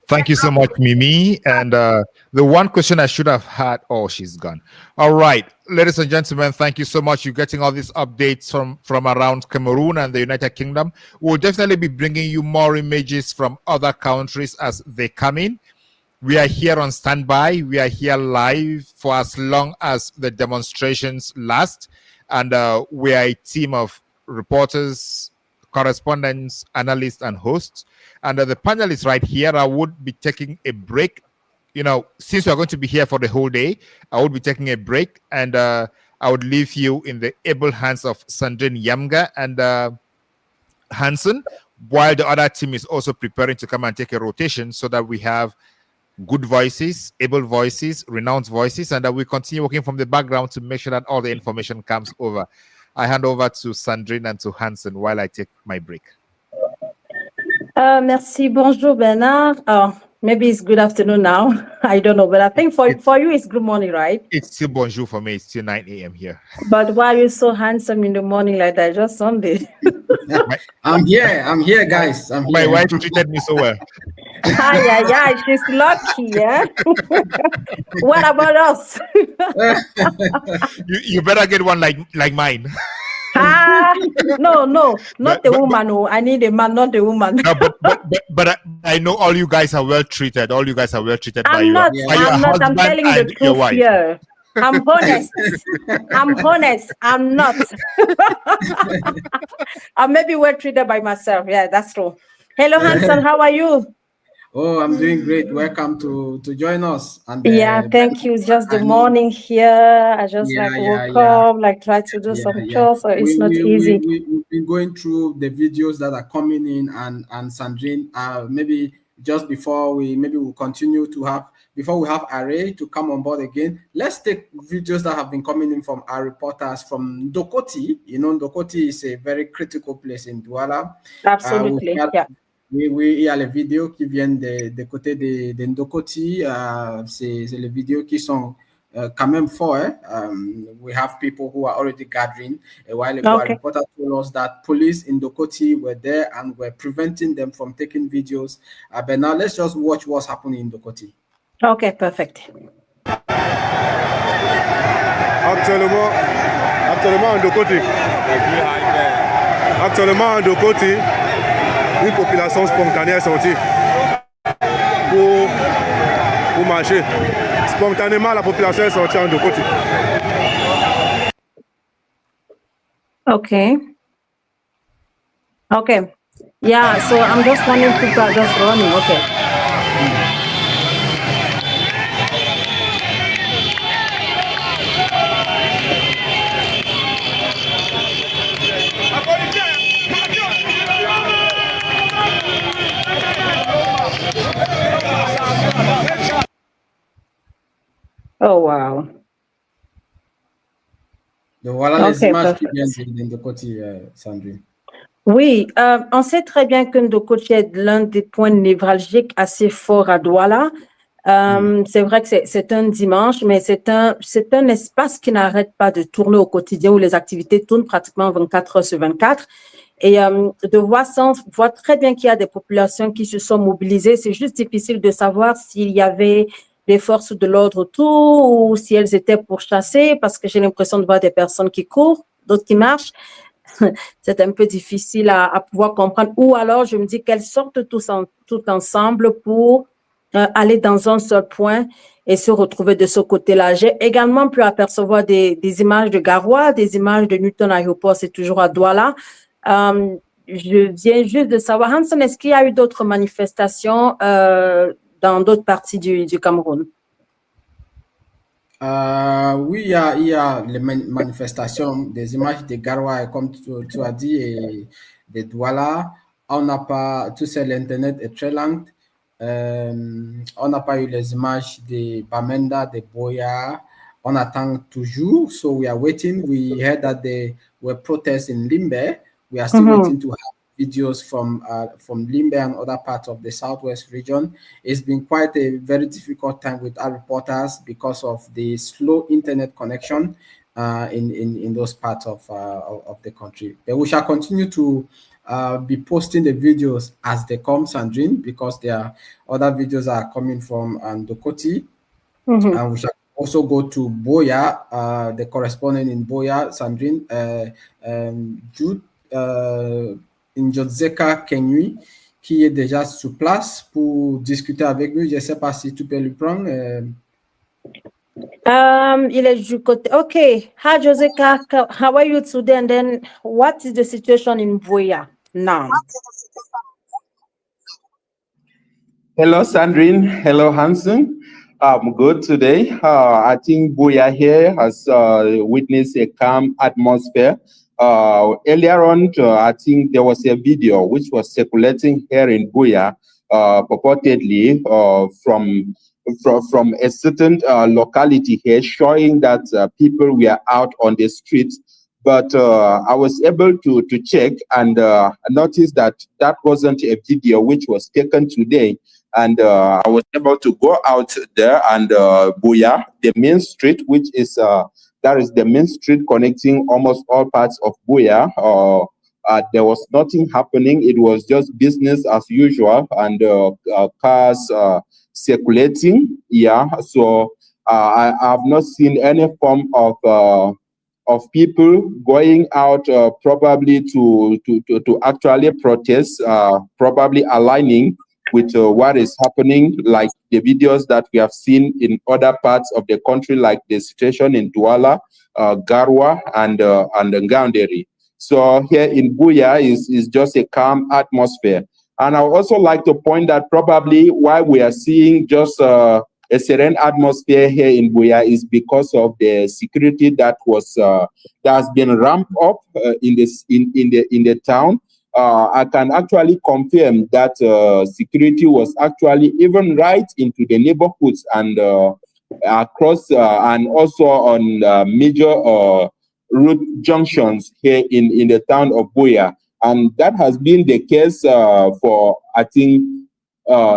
Thank you so much, Mimi. And the one question I should have had, oh, she's gone. All right, ladies and gentlemen, thank you so much. You're getting all these updates from around Cameroon and the United Kingdom. We'll definitely be bringing you more images from other countries as they come in. We are here on standby. We are here live for as long as the demonstrations last. And we are a team of reporters, correspondents, analysts, and hosts. And the panelists right here, I would be taking a break. You know, since we're going to be here for the whole day, I would be taking a break, and I would leave you in the able hands of Sandrine Yamga and Hansen, while the other team is also preparing to come and take a rotation so that we have good voices, able voices, renowned voices, and that we continue working from the background to make sure that all the information comes over. I hand over to Sandrine and to Hansen while I take my break. Merci. Bonjour, Bernard. Maybe it's good afternoon now. I don't know, but I think for you it's good morning, right? It's still bonjour for me. It's still 9 a.m. here. But why are you so handsome in the morning like that? Just Sunday. I'm here, guys. My wife treated me so well. Yeah, she's lucky, yeah? What about us? you better get one like mine. No, not the woman. Oh, I need a man, not the woman. No, but I know all you guys are well treated. All you guys are well treated by your husband. I'm telling you the truth here. I'm honest. I'm not. I may be well treated by myself. Yeah, that's true. Hello, Hansen. How are you? Oh, I'm doing great. Welcome to join us. And thank you. It's just the morning here. I just woke up, try to do some chores, so it's not easy. We've been going through the videos that are coming in, and Sandrine, maybe just before we'll continue to have, before we have Array to come on board again, let's take videos that have been coming in from our reporters from Ndokoti. You know, Ndokoti is a very critical place in Douala. Absolutely, il y a les vidéos qui viennent de côté de Ndokoti. C'est les vidéos qui sont quand même fort. We have people who are already gathering. A while ago, a reporter told us that police in Dokoti were there and were preventing them from taking videos. But now let's just watch what's happening in Dokoti. Okay, perfect. Actuellement en Dokoti. Actuellement en Dokoti, une population spontanée est sortie pour marcher. Spontanément, la population est sortie en Dokoti. Okay. Okay. Yeah, so I'm just wondering if people are just running. Okay. Oh, wow. Voilà les images qui viennent de Ndokoti, Sandrine. Oui, on sait très bien que Ndokoti est l'un des points névralgiques assez forts à Douala. C'est vrai que c'est un dimanche, mais c'est un espace qui n'arrête pas de tourner au quotidien, où les activités tournent pratiquement 24 heures sur 24. Et de voir ça, on voit très bien qu'il y a des populations qui se sont mobilisées. C'est juste difficile de savoir s'il y avait des forces de l'ordre autour ou si elles étaient pourchassées, parce que j'ai l'impression de voir des personnes qui courent, d'autres qui marchent. C'est un peu difficile à pouvoir comprendre. Ou alors, je me dis qu'elles sortent tout ensemble pour aller dans un seul point et se retrouver de ce côté-là. J'ai également pu apercevoir des images de Garoua, des images de Newton Aéroport, c'est toujours à Douala. Je viens juste de savoir, Hanson, est-ce qu'il y a eu d'autres manifestations dans d'autres parties du Cameroun? Oui, il y a les manifestations, des images de Garoua, comme tu as dit, et de Douala. On n'a pas, tu sais, l'Internet est très lent. On n'a pas eu les images de Bamenda, de Boya. On attend toujours, so we are waiting. We heard that there were protests in Limbe. We are still waiting to have videos from Limbe and other parts of the southwest region. It's been quite a very difficult time with our reporters because of the slow internet connection in those parts of the country. But we shall continue to be posting the videos as they come, Sandrine, because there are other videos are coming from Ndokoti. And we shall also go to Boya, the correspondent in Boya, Sandrine, Jude Njozeka Kenyui, qui est déjà sur place pour discuter avec nous. Je ne sais pas si tu peux le prendre. Il est du côté. Okay. Hi, Joseka. How are you today? And then what is the situation in Boya now? Hello, Sandrine. Hello, Hanson. I'm good today. I think Boya here has witnessed a calm atmosphere. Earlier on, I think there was a video which was circulating here in Boya, purportedly from a certain locality here, showing that people were out on the streets. But I was able to check and notice that that wasn't a video which was taken today. And I was able to go out there and Boya, the main street, which is that is the main street connecting almost all parts of Boya. There was nothing happening. It was just business as usual, and cars circulating. Yeah, so I have not seen any form of people going out probably to actually protest, probably aligning with what is happening, like the videos that we have seen in other parts of the country, like the situation in Douala, Garoua, and Ngaoundéré. So here in Boya is just a calm atmosphere. And I would also like to point that probably why we are seeing just a serene atmosphere here in Boya is because of the security that has been ramped up in the town. I can actually confirm that security was actually even right into the neighborhoods and across and also on major route junctions here in the town of Boya. And that has been the case for, I think,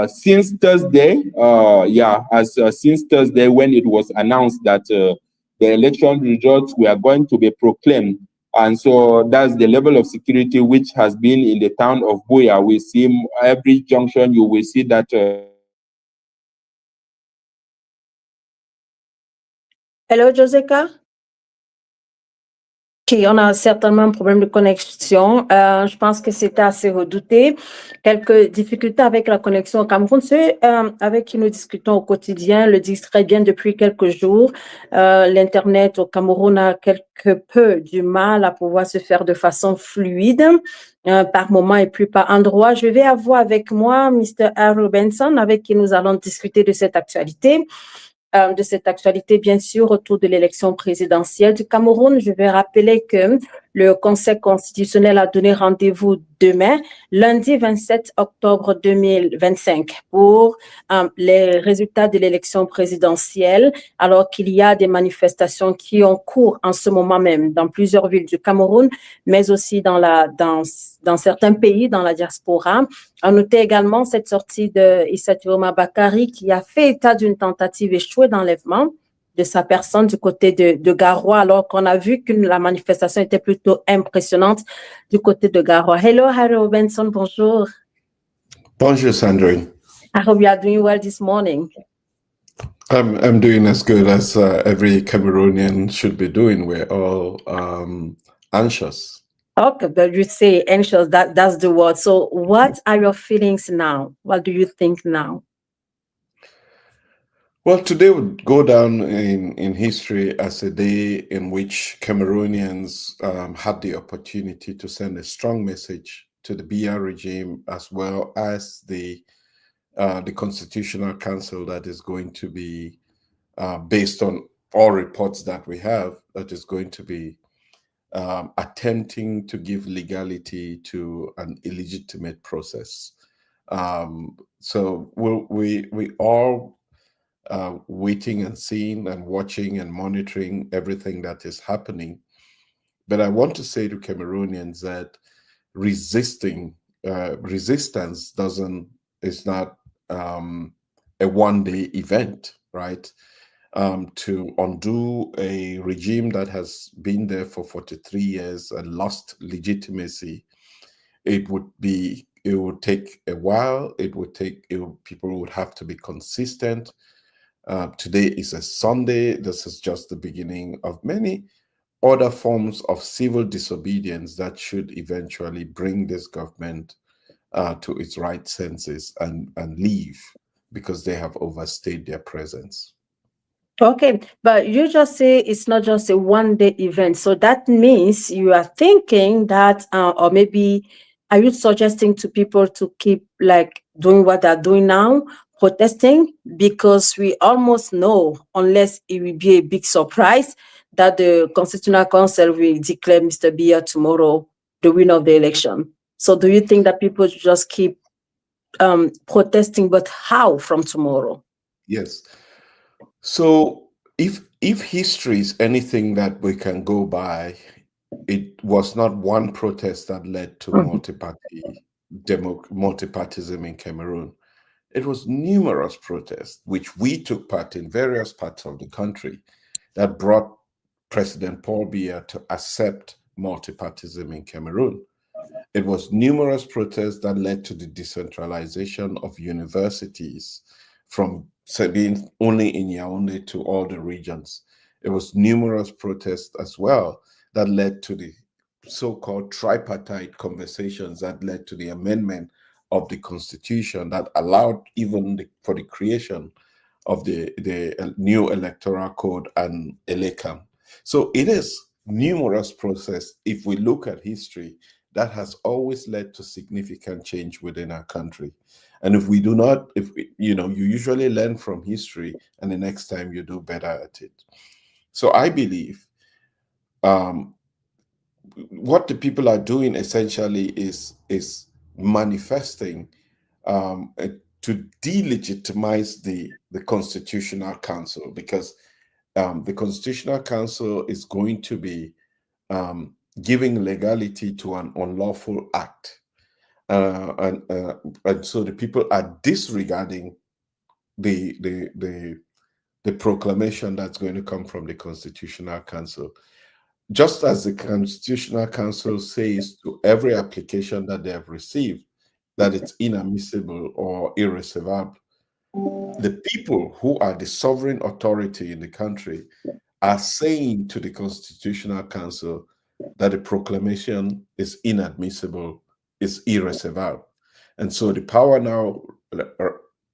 since Thursday, since Thursday when it was announced that the election results were going to be proclaimed, and so that's the level of security which has been in the town of Buea. We see every junction, you will see that. Hello, Josica. OK, on a certainement un problème de connexion. Je pense que c'était assez redouté. Quelques difficultés avec la connexion au Cameroun. Ceux avec qui nous discutons au quotidien le disent très bien depuis quelques jours. L'Internet au Cameroun a quelque peu du mal à pouvoir se faire de façon fluide par moment et puis par endroit. Je vais avoir avec moi Mr. Harold Benson avec qui nous allons discuter de cette actualité. Bien sûr, autour de l'élection présidentielle du Cameroun. Je vais rappeler que le Conseil constitutionnel a donné rendez-vous demain, lundi 27 octobre 2025, pour les résultats de l'élection présidentielle, alors qu'il y a des manifestations qui ont cours en ce moment même dans plusieurs villes du Cameroun, mais aussi dans certains pays, dans la diaspora. On notait également cette sortie de Issa Tchiroma Bakary qui a fait état d'une tentative échouée d'enlèvement de sa personne du côté de Garoua, alors qu'on a vu que la manifestation était plutôt impressionnante du côté de Garoua. Hello, Harold Benson, bonjour. Bonjour, Sandrine. I hope you are doing well this morning. I'm doing as good as every Cameroonian should be doing. We're all anxious. Okay, but you say anxious, that's the word. So what are your feelings now? What do you think now? Well, today would go down in history as a day in which Cameroonians had the opportunity to send a strong message to the BR regime, as well as the Constitutional Council that is going to be, based on all reports that we have, that is going to be attempting to give legality to an illegitimate process. So we all waiting and seeing and watching and monitoring everything that is happening. But I want to say to Cameroonians that resistance is not a one-day event, right? To undo a regime that has been there for 43 years and lost legitimacy, it would take a while. People would have to be consistent. Today is a Sunday. This is just the beginning of many other forms of civil disobedience that should eventually bring this government to its right senses and leave, because they have overstayed their presence. Okay, but you just say it's not just a one-day event. So that means you are thinking that, or maybe are you suggesting to people to keep like doing what they're doing now, protesting? Because we almost know, unless it will be a big surprise, that the Constitutional Council will declare Mr. Biya tomorrow the winner of the election. So do you think that people should just keep protesting, but how from tomorrow? Yes. So if history is anything that we can go by, it was not one protest that led to multipartism in Cameroon. It was numerous protests, which we took part in various parts of the country, that brought President Paul Biya to accept multipartism in Cameroon. It was numerous protests that led to the decentralization of universities from being only in Yaoundé to all the regions. It was numerous protests as well that led to the so-called tripartite conversations that led to the amendment of the constitution that allowed even for the creation of the new electoral code and elecam. So it is numerous process. If we look at history, that has always led to significant change within our country. And if we do not, you usually learn from history, and the next time you do better at it. So I believe what the people are doing essentially is manifesting to delegitimize the Constitutional Council, because the Constitutional Council is going to be giving legality to an unlawful act. And so the people are disregarding the proclamation that's going to come from the Constitutional Council. Just as the Constitutional Council says to every application that they have received that it's inadmissible or irrecoverable, the people who are the sovereign authority in the country are saying to the Constitutional Council that the proclamation is inadmissible, is irrecoverable. And so the power now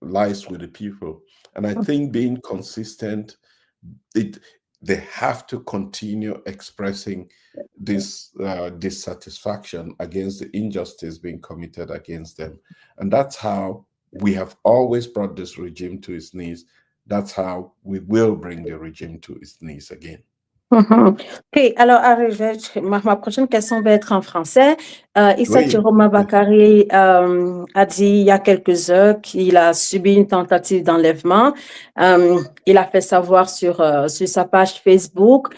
lies with the people. And I think being consistent, they have to continue expressing this dissatisfaction against the injustice being committed against them. And that's how we have always brought this regime to its knees. That's how we will bring the regime to its knees again. OK, alors ma prochaine question va être en français. Issa Tchiroma Bakary a dit il y a quelques heures qu'il a subi une tentative d'enlèvement. Il a fait savoir sur sa page Facebook,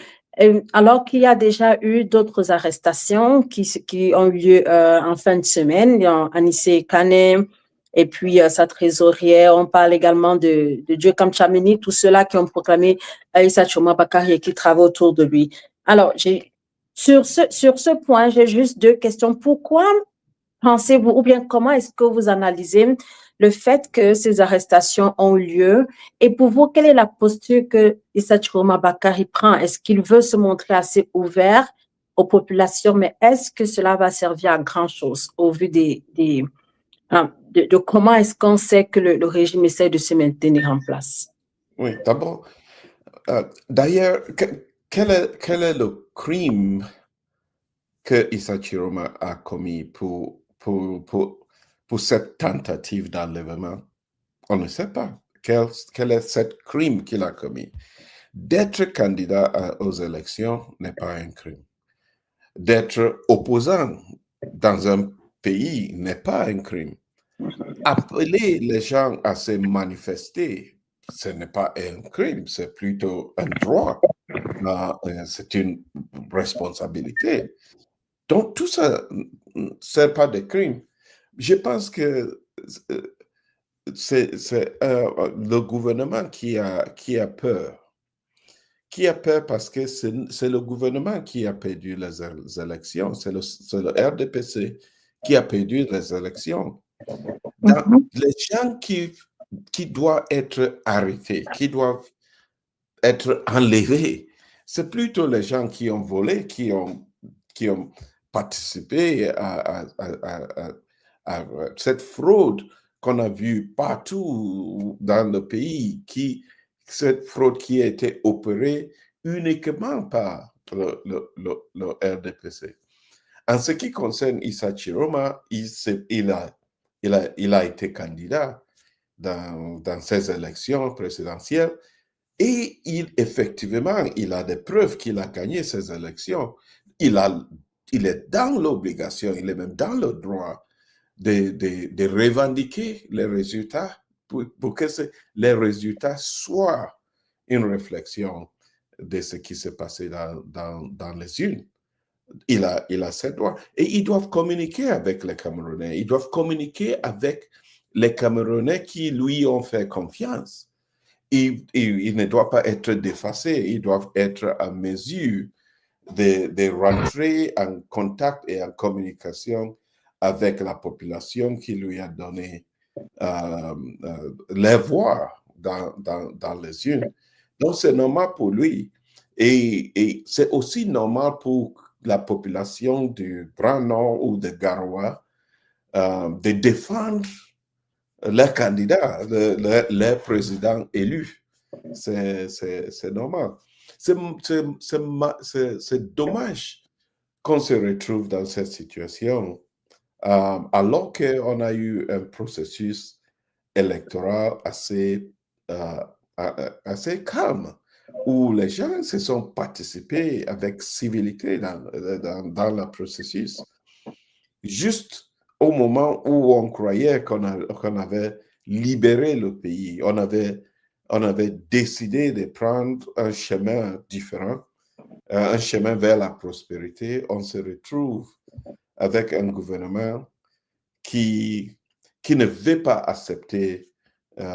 alors qu'il y a déjà eu d'autres arrestations qui ont eu lieu en fin de semaine. Il y a Anissé Kane, et puis sa trésorière. On parle également de Dieu comme Chamini, tous ceux-là qui ont proclamé Issa Tchiroma Bakary et qui travaillent autour de lui. Alors, sur ce point, j'ai juste deux questions. Pourquoi pensez-vous, ou bien comment est-ce que vous analysez le fait que ces arrestations ont lieu? Et pour vous, quelle est la posture que Issa Tchiroma Bakary prend? Est-ce qu'il veut se montrer assez ouvert aux populations, mais est-ce que cela va servir à grand-chose au vu de comment est-ce qu'on sait que le régime essaie de se maintenir en place? Oui, d'abord, d'ailleurs, quel est le crime que Issa Tchiroma a commis pour cette tentative d'enlèvement? On ne sait pas. Quel est ce crime qu'il a commis? D'être candidat aux élections n'est pas un crime. D'être opposant dans un pays n'est pas un crime. Appeler les gens à se manifester, ce n'est pas un crime, c'est plutôt un droit. C'est une responsabilité. Donc, tout ça, ce n'est pas des crimes. Je pense que c'est le gouvernement qui a peur. Qui a peur parce que c'est le gouvernement qui a perdu les élections. C'est le RDPC qui a perdu les élections. Les gens qui doivent être arrêtés, qui doivent être enlevés, c'est plutôt les gens qui ont volé, qui ont participé à cette fraude qu'on a vue partout dans le pays, cette fraude qui a été opérée uniquement par le RDPC. En ce qui concerne Issa Tchiroma, il a été candidat dans ces élections présidentielles et effectivement, il a des preuves qu'il a gagné ces élections. Il est dans l'obligation, il est même dans le droit de revendiquer les résultats pour que les résultats soient une réflexion de ce qui s'est passé dans les urnes. Il a ses droits. Et ils doivent communiquer avec les Camerounais. Ils doivent communiquer avec les Camerounais qui lui ont fait confiance. Il ne doit pas être défacé. Ils doivent être en mesure de rentrer en contact et en communication avec la population qui lui a donné les voix dans les urnes. Donc, c'est normal pour lui. Et c'est aussi normal pour la population du Grand Nord ou de Garoua de défendre leurs candidats, leurs présidents élus. C'est normal. C'est dommage qu'on se retrouve dans cette situation alors qu'on a eu un processus électoral assez calme, où les gens se sont participés avec civilité dans le processus. Juste au moment où on croyait qu'on avait libéré le pays, on avait décidé de prendre un chemin différent, un chemin vers la prospérité, on se retrouve avec un gouvernement qui ne veut pas accepter les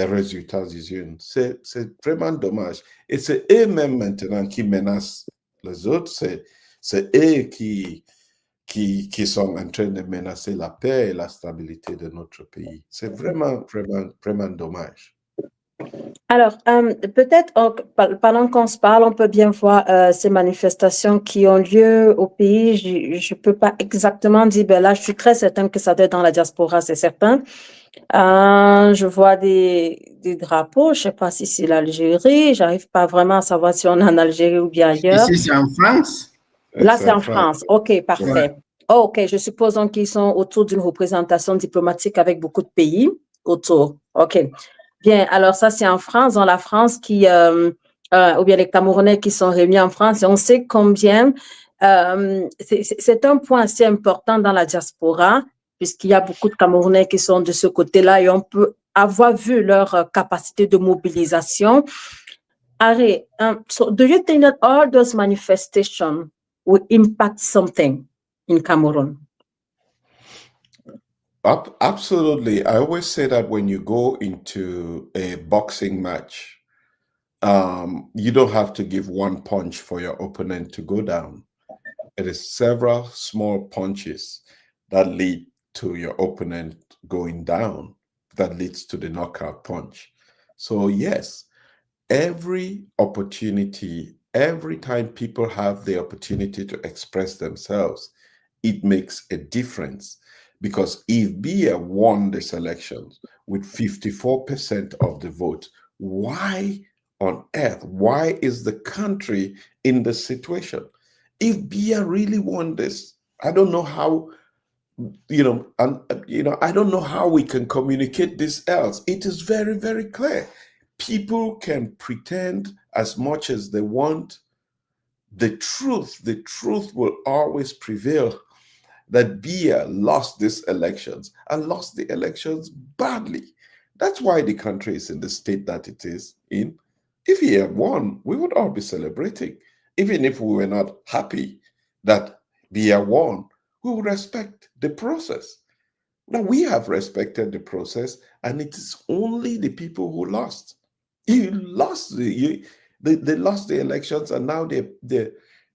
résultats des urnes. C'est vraiment dommage. Et c'est eux-mêmes maintenant qui menacent les autres. C'est eux qui sont en train de menacer la paix et la stabilité de notre pays. C'est vraiment, vraiment, vraiment dommage. Alors, peut-être, pendant qu'on se parle, on peut bien voir ces manifestations qui ont lieu au pays. Je ne peux pas exactement dire, ben là, je suis très certaine que ça doit être dans la diaspora, c'est certain. Je vois des drapeaux, je ne sais pas si c'est l'Algérie, j'arrive pas vraiment à savoir si on est en Algérie ou bien ailleurs. Ici, c'est en France. Là, c'est en France. OK, parfait. Ouais. Oh, OK, je suppose donc qu'ils sont autour d'une représentation diplomatique avec beaucoup de pays autour. OK. Bien, alors ça, c'est en France, dans la France ou bien les Camerounais qui sont réunis en France. Et on sait combien, c'est un point assez important dans la diaspora, puisqu'il y a beaucoup de Camerounais qui sont de ce côté-là et on peut avoir vu leur capacité de mobilisation. Ari, so do you think that all those manifestations will impact something in Cameroon? Absolutely. I always say that when you go into a boxing match, you don't have to give one punch for your opponent to go down. It is several small punches that lead to your opponent going down, that leads to the knockout punch. So yes, every opportunity, every time people have the opportunity to express themselves, it makes a difference. Because if Biya won this election with 54% of the vote, why on earth, why is the country in this situation? If Biya really won this, I don't know how, I don't know how we can communicate this else. It is very, very clear. People can pretend as much as they want. The truth will always prevail. That Biya lost these elections and lost the elections badly. That's why the country is in the state that it is in. If he had won, we would all be celebrating. Even if we were not happy that Biya won, we would respect the process. Now, we have respected the process, and it is only the people who lost. They lost the elections, and now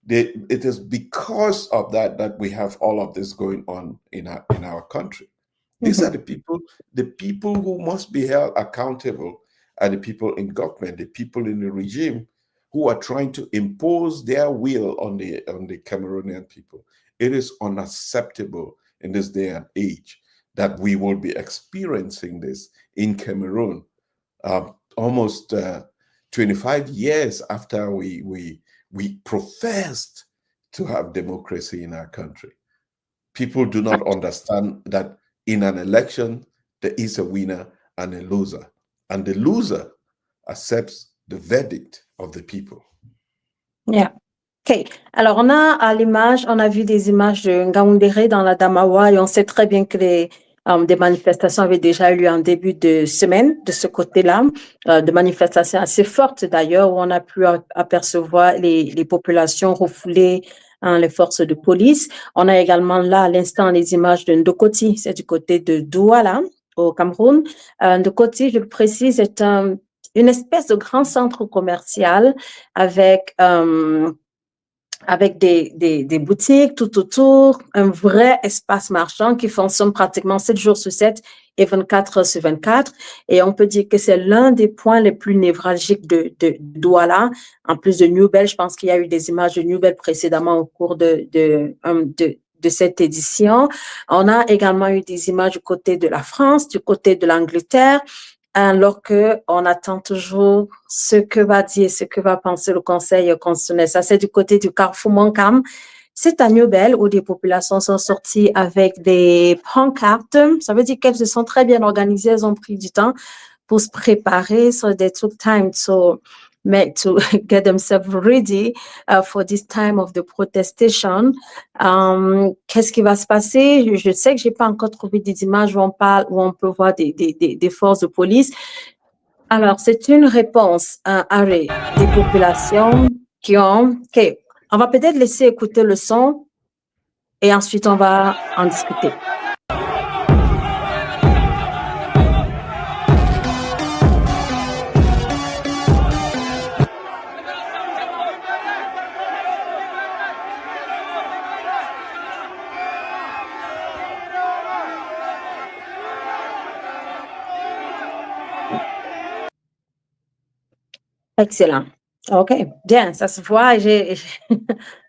it is because of that we have all of this going on in our country. These are the people who must be held accountable are the people in government, the people in the regime who are trying to impose their will on the Cameroonian people. It is unacceptable in this day and age that we will be experiencing this in Cameroon, almost 25 years after we professed to have democracy in our country. People do not understand that in an election, there is a winner and a loser. And the loser accepts the verdict of the people. Yeah. OK. Alors, on a à l'image, on a vu des images de Ngaoundéré dans la Damawa et on sait très bien que des manifestations avaient déjà eu lieu en début de semaine de ce côté-là, de manifestations assez fortes d'ailleurs, où on a pu apercevoir les populations refoulées, les forces de police. On a également là, à l'instant, les images de Ndokoti, c'est du côté de Douala, au Cameroun. Ndokoti, je le précise, est une espèce de grand centre commercial avec des boutiques tout autour, un vrai espace marchand qui fonctionne pratiquement 7 jours sur 7 et 24 heures sur 24. Et on peut dire que c'est l'un des points les plus névralgiques de Douala. En plus de Newbell, je pense qu'il y a eu des images de Newbell précédemment au cours de cette édition. On a également eu des images du côté de la France, du côté de l'Angleterre, alors qu'on attend toujours ce que va dire, ce que va penser le Conseil constitutionnel. Ça, c'est du côté du Carrefour Moncam. C'est à Newbell où des populations sont sorties avec des pancartes. Ça veut dire qu'elles se sont très bien organisées, elles ont pris du temps pour se préparer. So they took time to get themselves ready for this time of the protestation. Qu'est-ce qui va se passer? Je sais que j'ai pas encore trouvé des images où on peut voir des forces de police. Alors, c'est une réponse à arrêt des populations qui ont... OK, on va peut-être laisser écouter le son et ensuite on va en discuter. Excellent. OK, bien, ça se voit.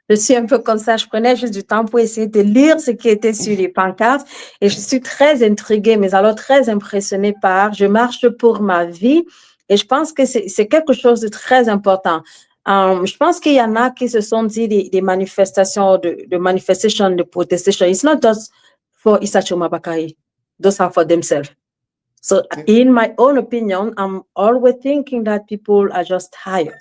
Je suis un peu comme ça. Je prenais juste du temps pour essayer de lire ce qui était sur les pancartes et je suis très intriguée, mais alors très impressionnée par « Je marche pour ma vie ». Et je pense que c'est quelque chose de très important. Je pense qu'il y en a qui se sont dit des manifestations, de manifestations, de protestations. It's not just for Issa Tchiroma Bakary. Those are for themselves. So in my own opinion, I'm always thinking that people are just tired.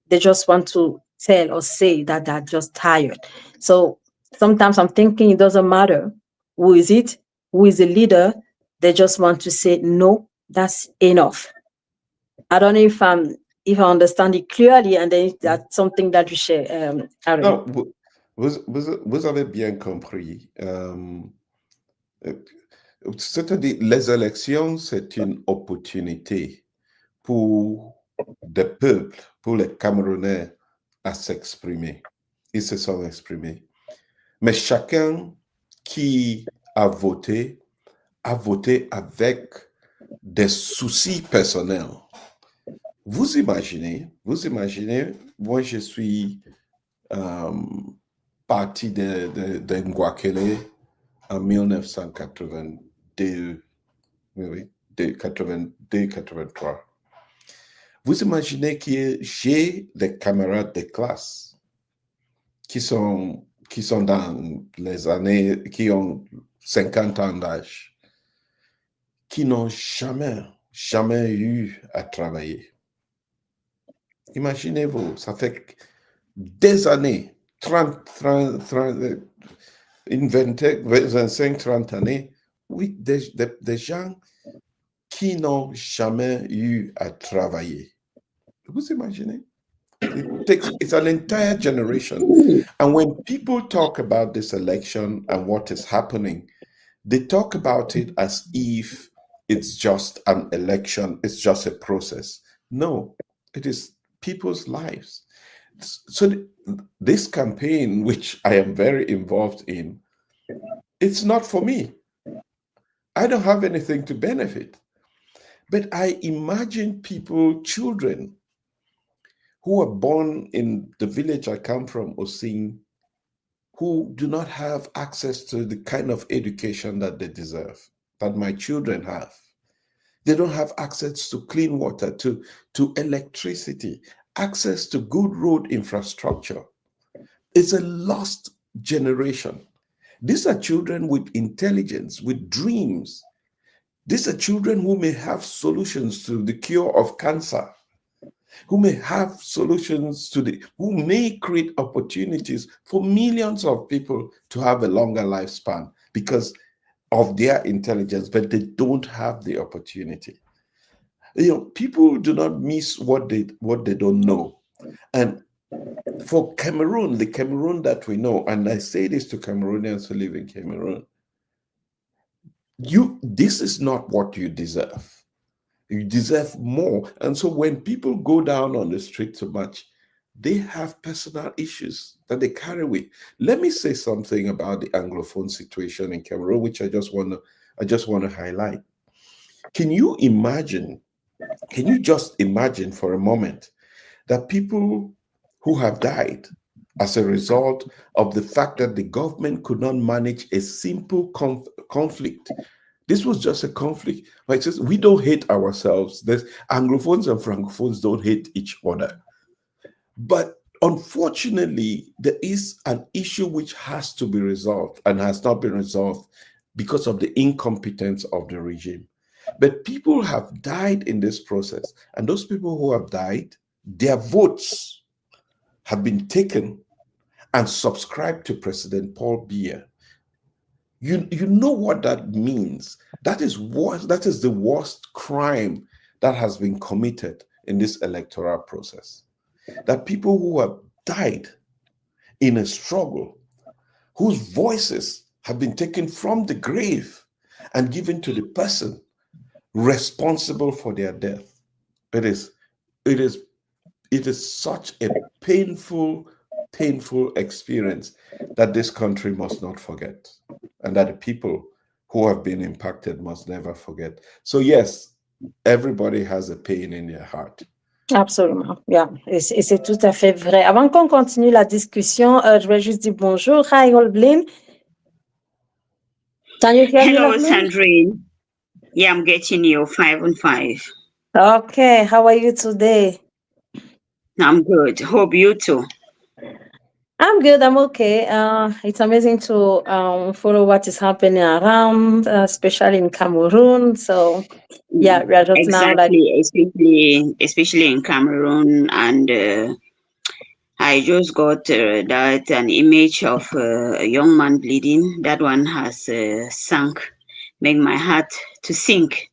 They just want to tell or say that they're just tired. So sometimes I'm thinking it doesn't matter who is it, who is the leader. They just want to say, no, that's enough. I don't know if I understand it clearly, and then that's something that you share. Non, vous avez bien compris. C'est-à-dire, les élections, c'est une opportunité pour des peuples, pour les Camerounais à s'exprimer. Ils se sont exprimés. Mais chacun qui a voté avec des soucis personnels. Vous imaginez, moi je suis parti de Ngouakele en 1982, oui, 82-83. Vous imaginez que j'ai des camarades de classe qui sont dans les années, qui ont 50 ans d'âge, qui n'ont jamais eu à travailler. Imaginez-vous, ça fait des années, 25, 30 années, oui, des gens qui n'ont jamais eu à travailler. Vous imaginez? It's an entire generation. And when people talk about this election and what is happening, they talk about it as if it's just an election, it's just a process. No, it is people's lives. So this campaign, which I am very involved in, it's not for me. I don't have anything to benefit. But I imagine people, children, who are born in the village I come from, Osing, who do not have access to the kind of education that they deserve, that my children have. They don't have access to clean water, to electricity, access to good road infrastructure. It's a lost generation. These are children with intelligence, with dreams. These are children who may have solutions to the cure of cancer, who may have solutions who may create opportunities for millions of people to have a longer lifespan because of their intelligence, but they don't have the opportunity. People do not miss what they don't know. And for Cameroon, the Cameroon that we know, and I say this to Cameroonians who live in Cameroon, this is not what you deserve. You deserve more. And so when people go down on the street too much, they have personal issues that they carry with. Let me say something about the Anglophone situation in Cameroon, which I just want to highlight. Can you just imagine for a moment that people who have died as a result of the fact that the government could not manage a simple conflict? This was just a conflict. Right? It's just, we don't hate ourselves. There's Anglophones and Francophones don't hate each other. But unfortunately, there is an issue which has to be resolved and has not been resolved because of the incompetence of the regime. But people have died in this process. And those people who have died, their votes have been taken and subscribed to President Paul Biya. You know what that means. That is the worst crime that has been committed in this electoral process. That people who have died in a struggle whose voices have been taken from the grave and given to the person responsible for their death. It is such a painful experience that this country must not forget, and that the people who have been impacted must never forget. So yes, everybody has a pain in their heart. Absolument, yeah. Et c'est tout à fait vrai. Avant qu'on continue la discussion, je voulais juste dire bonjour. Hi, Olblin. Can you hear me, Hello, Olblin? Sandrine. Yeah, I'm getting you 5 on 5. Okay, how are you today? I'm good. Hope you too. I'm good. I'm okay. It's amazing to follow what is happening around, especially in Cameroon. So, yeah, we are just now like especially in Cameroon, and I just got that an image of a young man bleeding. That one has sunk, make my heart to sink,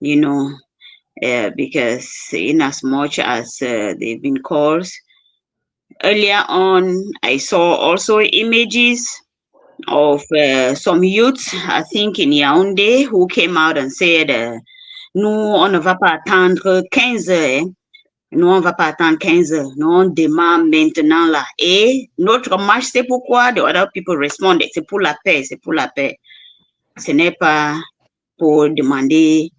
you know, because in as much as they've been calls. Earlier on, I saw also images of some youths, I think in Yaoundé, who came out and said, nous, on ne va pas attendre 15 heures. Nous, on ne va pas attendre 15 heures. Nous, on demande maintenant là. Et notre marche, c'est pourquoi the other people responded. C'est pour la paix, c'est pour la paix. Ce n'est pas pour demander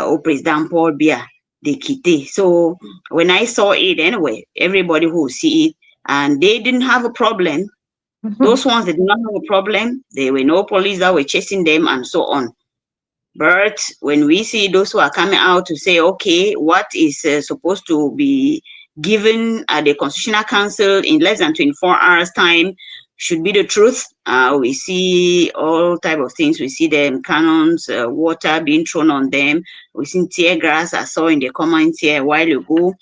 au président Paul Biya de quitter. So when I saw it anyway, everybody who see it, and they didn't have a problem. Those ones that did not have a problem, there were no police that were chasing them and so on. But when we see those who are coming out to say, okay, what is supposed to be given at the Constitutional Council in less than 24 hours time should be the truth. We see all type of things. We see them cannons, water being thrown on them. We see tear gas. I saw in the comments here a while ago,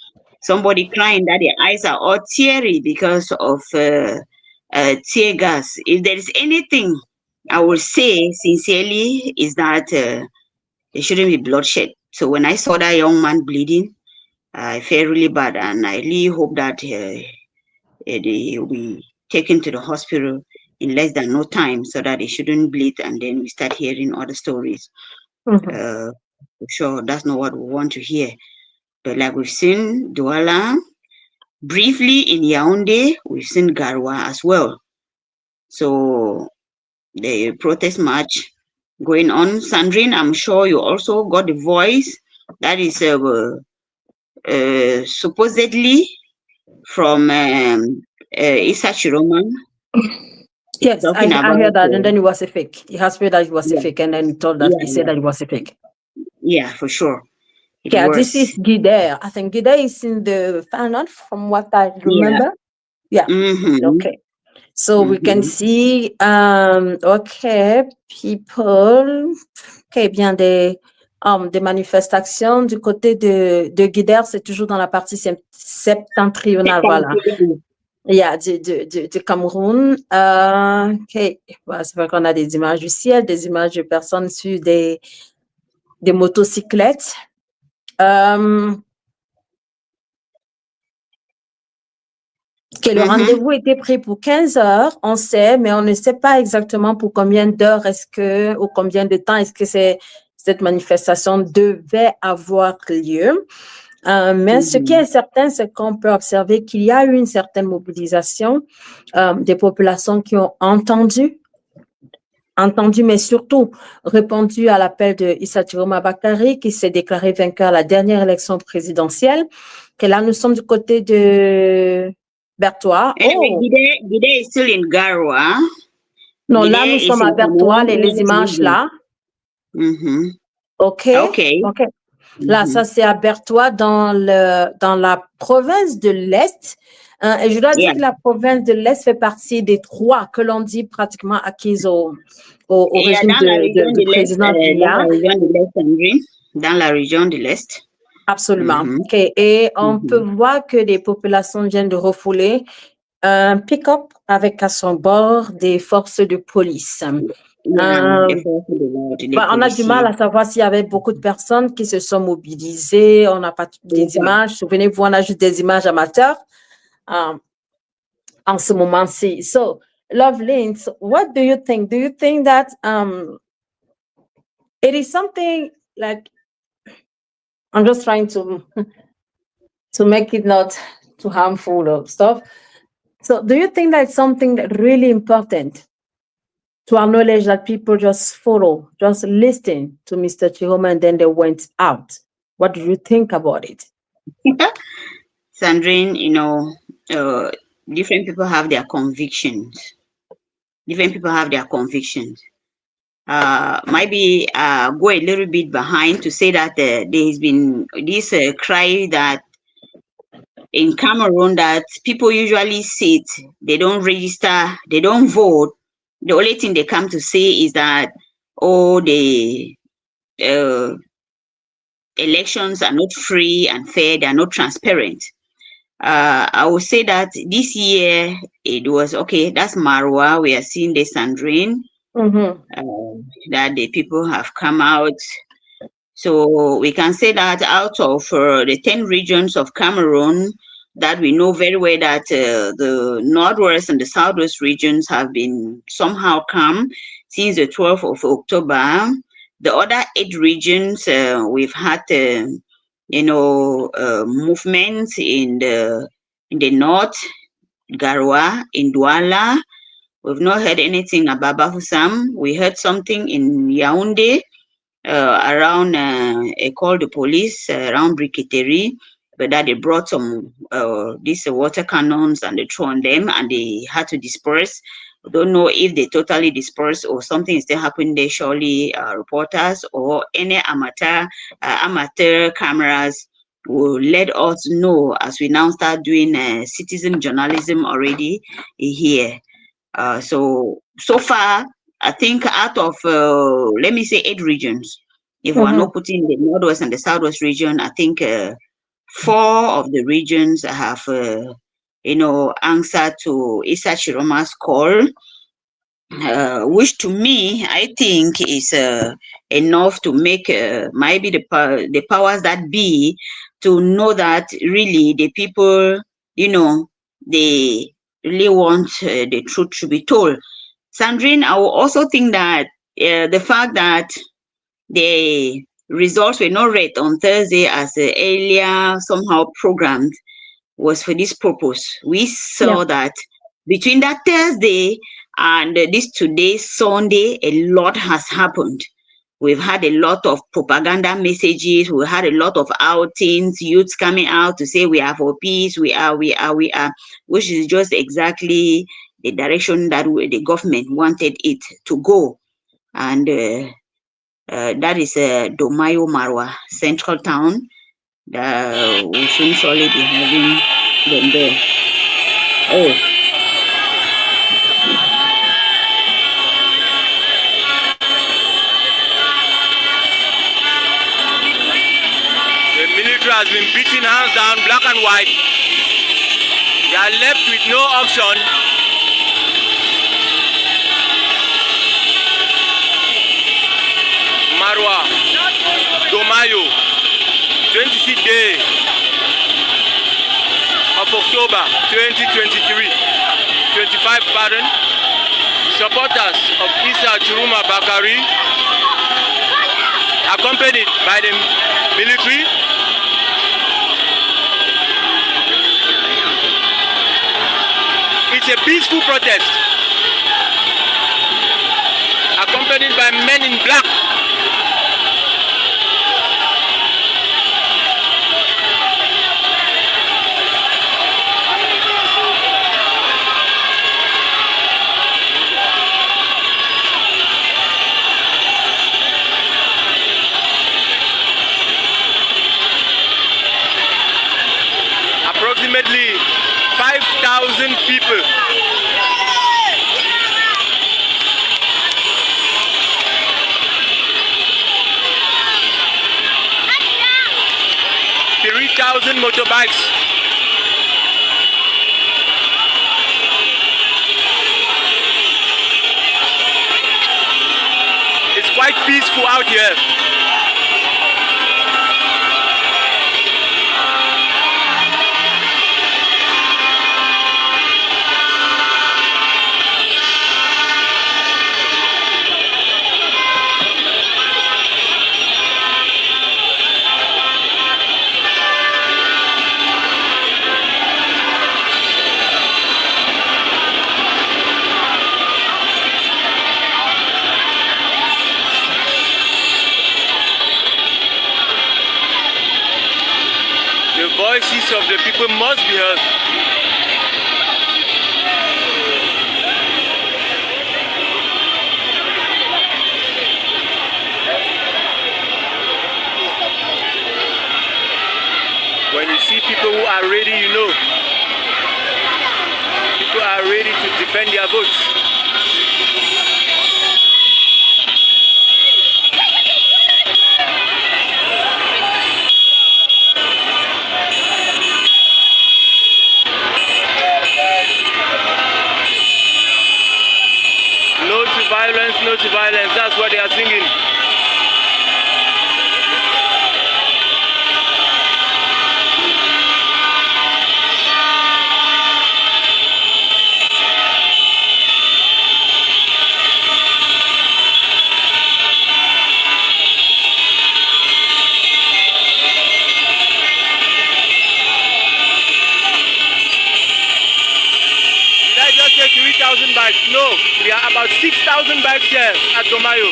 somebody crying that their eyes are all teary because of tear gas. If there is anything I would say sincerely is that there shouldn't be bloodshed. So when I saw that young man bleeding, I felt really bad, and I really hope that he will be taken to the hospital in less than no time so that he shouldn't bleed, and then we start hearing other stories. For sure, that's not what we want to hear. But like we've seen Douala, briefly in Yaoundé, we've seen Garwa as well. So the protest march going on. Sandrine, I'm sure you also got the voice that is supposedly from Issa Tchiroma. Yes, I heard that, and then it was a fake. He has said that it was a fake, and then he told that he said that it was a fake. Yeah, for sure. Yeah, this is Guider. I think Guider is in the final, from what I remember. Yeah. Okay. So we can see, okay, people, okay, bien des manifestations du côté de Guider, c'est toujours dans la partie septentrionale, voilà. Yeah, du Cameroun. Okay, voilà, c'est vrai qu'on a des images du ciel, des images de personnes sur des motocyclettes. Que le rendez-vous était pris pour 15 heures, on sait, mais on ne sait pas exactement pour combien d'heures ou combien de temps est-ce que cette manifestation devait avoir lieu. Mais ce qui est certain, c'est qu'on peut observer qu'il y a eu une certaine mobilisation des populations qui ont entendu, mais surtout répondu à l'appel de Issa Tchiroma Bakary, qui s'est déclaré vainqueur à la dernière élection présidentielle. Que là, nous sommes du côté de Bertois. Anyway, Guider is still in Garwa. Non, là, nous sommes à Bertois, les images là. OK. Là, ça, c'est à Bertois dans la province de l'Est. Et je dois dire que la province de l'Est fait partie des 3 que l'on dit pratiquement acquises au régime du président Biya. Dans la région de l'Est. Absolument. Okay. Et on peut voir que des populations viennent de refouler un pick-up avec à son bord des forces de police. On a du mal à savoir s'il y avait beaucoup de personnes qui se sont mobilisées. On n'a pas des images. Souvenez-vous, on a juste des images amateurs en ce moment-ci. So, Lovely. So what do you think? Do you think that it is something like, I'm just trying to to make it not too harmful or stuff. So do you think that it's something that really important to acknowledge that people just follow, just listen to Mr. Tchiroma and then they went out? What do you think about it? Sandrine, different people have their convictions. Different people have their convictions. Maybe go a little bit behind to say that there has been this cry that in Cameroon that people usually sit, they don't register, they don't vote. The only thing they come to say is that, oh, the elections are not free and fair, they are not transparent. I would say that this year it was okay. That's Marwa. We are seeing the Sandrine, that the people have come out. So we can say that out of the 10 regions of Cameroon, that we know very well that the northwest and the southwest regions have been somehow calm since the 12th of October. The other 8 regions, we've had movements in the north, Garwa, in Douala. We've not heard anything about Bafoussam. We heard something in Yaoundé, around called the police around Briqueterie, but that they brought some these water cannons and they threw on them and they had to disperse. I don't know if they totally dispersed or something is still happening there. Surely reporters or any amateur cameras will let us know as we now start doing citizen journalism already here. So far, I think out of let me say 8 regions, if we're not putting the northwest and the southwest region, I think 4 of the regions have answered to Issa Tchiroma's call, which to me I think is enough to make maybe the powers that be to know that really the people, they really want the truth to be told. Sandrine, I will also think that the fact that the results were not read on Thursday as earlier somehow programmed was for this purpose. We saw that between that Thursday and this today, Sunday, a lot has happened. We've had a lot of propaganda messages. We had a lot of outings, youths coming out to say we are for peace, we are, which is just exactly the direction that the government wanted it to go. And that is Domayo Marwa, central town. We'll soon surely be having them there. Oh. The military has been beaten hands down, black and white. They are left with no option. Marwa, Domayo, 26th day of October 2023, 25, pardon. Supporters of Issa Tchiroma Bakary, accompanied by the military, it's a peaceful protest, accompanied by men in black. Approximately 5,000 people. Thousand motorbikes. It's quite peaceful out here. voices of the people must be heard. When you see people who are ready, you know, people are ready to defend their votes. No to violence, no to violence, that's what they are singing. Did I just say 3,000 bikes? No, we are about 6,000 bikes here at Domayo.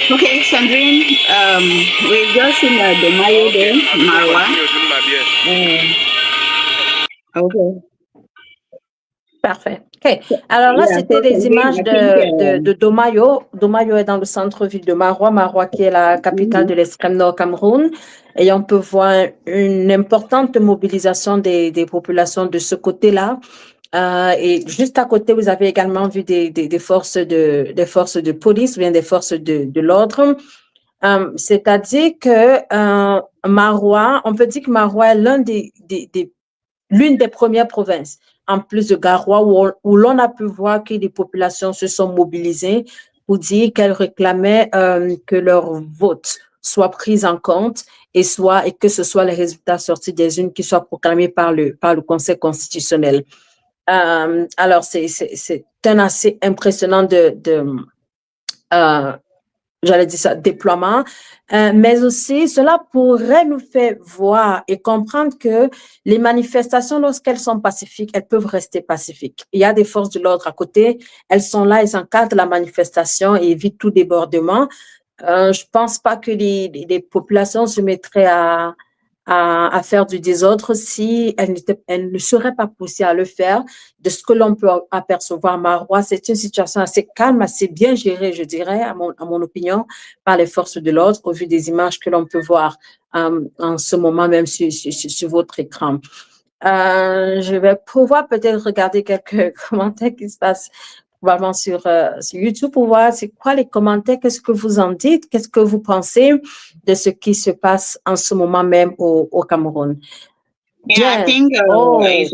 Okay, Sandrine, we've just seen the Mayo there, Marwa. Okay. Parfait. OK. Alors là, Yeah, c'était so les Sandrine, images I think, de Domayo. Domayo est dans le centre-ville de Maroua. Maroua qui est la capitale de l'extrême nord Cameroun. Et on peut voir une importante mobilisation des populations de ce côté-là. Et juste à côté, vous avez également vu des forces de police, ou bien des forces de l'ordre. C'est-à-dire que Maroua, on peut dire que Maroua est l'une des premières provinces, en plus de Garoua, où l'on a pu voir que les populations se sont mobilisées pour dire qu'elles réclamaient que leur vote soit pris en compte et que ce soit les résultats sortis des urnes qui soient proclamés par le Conseil constitutionnel. Alors, c'est un assez impressionnant j'allais dire ça, déploiement, mais aussi cela pourrait nous faire voir et comprendre que les manifestations, lorsqu'elles sont pacifiques, elles peuvent rester pacifiques. Il y a des forces de l'ordre à côté, elles sont là, elles encadrent la manifestation et évitent tout débordement. Je pense pas que les populations se mettraient à faire du désordre si elles ne seraient pas poussées à le faire. De ce que l'on peut apercevoir à Maroua, c'est une situation assez calme, assez bien gérée, je dirais, à mon opinion, par les forces de l'ordre, au vu des images que l'on peut voir en ce moment même sur votre écran. Je vais pouvoir peut-être regarder quelques commentaires qui se passent probablement sur YouTube pour voir c'est quoi les commentaires, qu'est-ce que vous en dites, qu'est-ce que vous pensez de ce qui se passe en ce moment même au Cameroun. Yeah, I think it's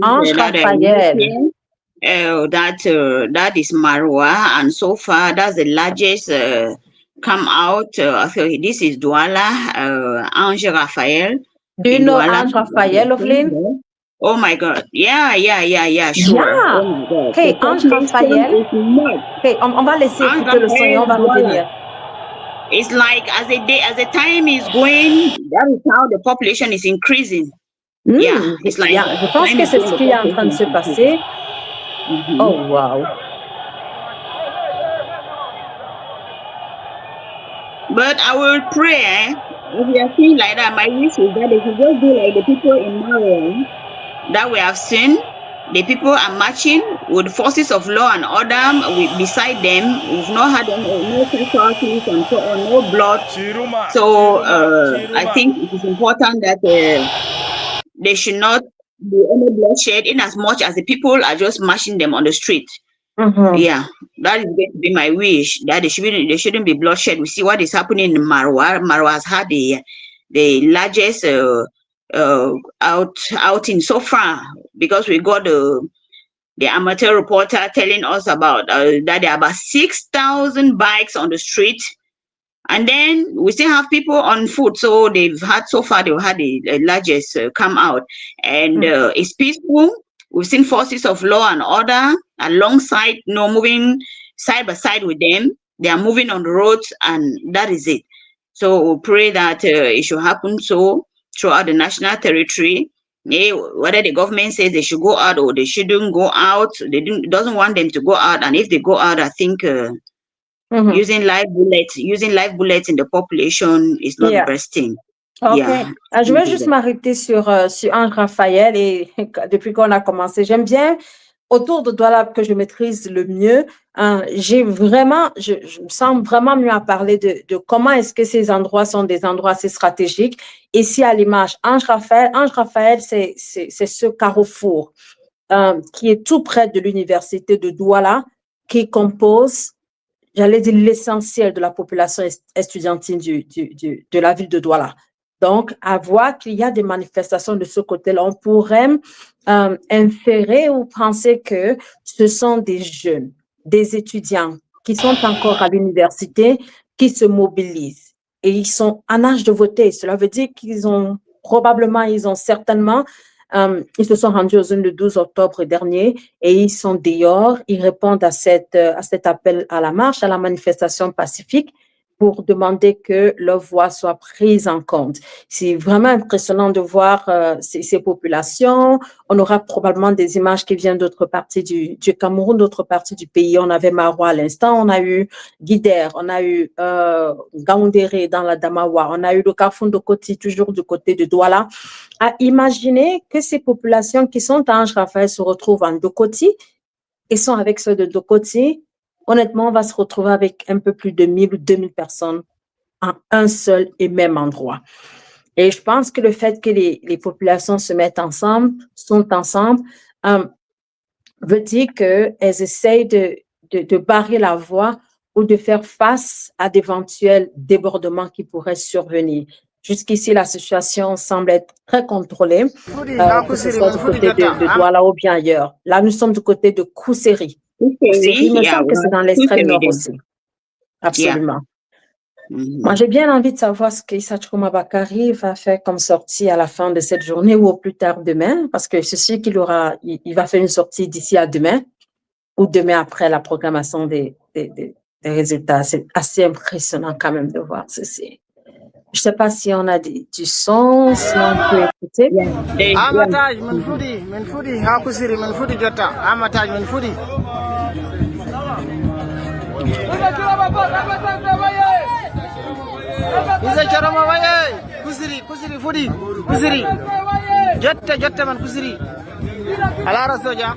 also important that is Marwa, and so far that's the largest come out. This is Douala, Ange Raphael. Do you know Ange Raphael, Loveline? Oh my God! Yeah, sure. Yeah. Oh my God. Okay, Ange Raphael. Okay, on va laisser écouter le son et on va revenir. It's like as the time is going, that is how the population is increasing. Yeah, it's like. Yeah, je pense que c'est ce qui est en train de se passer. Oh wow. But I will pray. If you are seeing like that, my wish is that they should just do like the people in Maryland that we have seen. The people are marching with forces of law and order beside them. We've not had no casualties and so on, no blood. So I think it is important that there should not be any bloodshed in as much as the people are just marching them on the street. Yeah, that is going to be my wish, that there shouldn't be bloodshed. We see what is happening in Marwa. Marwa has had the largest outing so far, because we got the amateur reporter telling us about that there are about 6,000 bikes on the street, and then we still have people on foot. So they've had the largest come out, and it's peaceful. we've seen forces of law and order alongside, moving side by side with them. They are moving on the roads, and that is it. So we pray that it should happen so throughout the national territory. Whether the government says they should go out or they shouldn't go out, doesn't want them to go out. And if they go out, I think using live bullets in the population is not the best thing. Ok. Yeah. Je vais juste m'arrêter sur Ange Raphaël et depuis qu'on a commencé, j'aime bien autour de Douala que je maîtrise le mieux. Je me sens vraiment mieux à parler de comment est-ce que ces endroits sont des endroits assez stratégiques. Ici à l'image, Ange Raphaël, c'est ce carrefour qui est tout près de l'université de Douala, qui compose, j'allais dire, l'essentiel de la population estudiantine de la ville de Douala. Donc, à voir qu'il y a des manifestations de ce côté-là, on pourrait inférer ou penser que ce sont des jeunes, des étudiants qui sont encore à l'université, qui se mobilisent et ils sont en âge de voter. Cela veut dire qu'ils certainement, ils se sont rendus aux urnes le 12 octobre dernier et ils sont dehors, ils répondent à cet appel à la marche, à la manifestation pacifique, pour demander que leur voix soit prise en compte. C'est vraiment impressionnant de voir ces populations. On aura probablement des images qui viennent d'autres parties du Cameroun, d'autres parties du pays. On avait Marois à l'instant, on a eu Guider, on a eu Gaoundéré dans la Damawa, on a eu le Carrefour de Koti, toujours du côté de Douala. À imaginer que ces populations qui sont à Ange Raphaël se retrouvent en Dokoti et sont avec ceux de Dokoti. Honnêtement, on va se retrouver avec un peu plus de 1000 ou 2000 personnes en un seul et même endroit. Et je pense que le fait que les populations se mettent ensemble, veut dire qu'elles essayent de barrer la voie ou de faire face à d'éventuels débordements qui pourraient survenir. Jusqu'ici, la situation semble être très contrôlée, que ce soit du côté de Douala ou bien ailleurs. Là, nous sommes du côté de Kousséri. Il me semble que c'est dans l'extrême nord aussi. Absolument. Moi, j'ai bien envie de savoir ce qu'Issa Tchiroma Bakary va faire comme sortie à la fin de cette journée ou au plus tard demain, parce que je suis sûr il va faire une sortie d'ici à demain ou demain après la programmation des résultats. C'est assez impressionnant quand même de voir ceci. Je ne sais pas si on a du son, si on peut écouter. Amataj Menfoudi, Hakusiri Menfoudi Jota, Amataj Menfoudi. Issa Tchiroma Bakary, Kusiri Fudi, Kusiri. Jota man Kusiri. Alara Soja.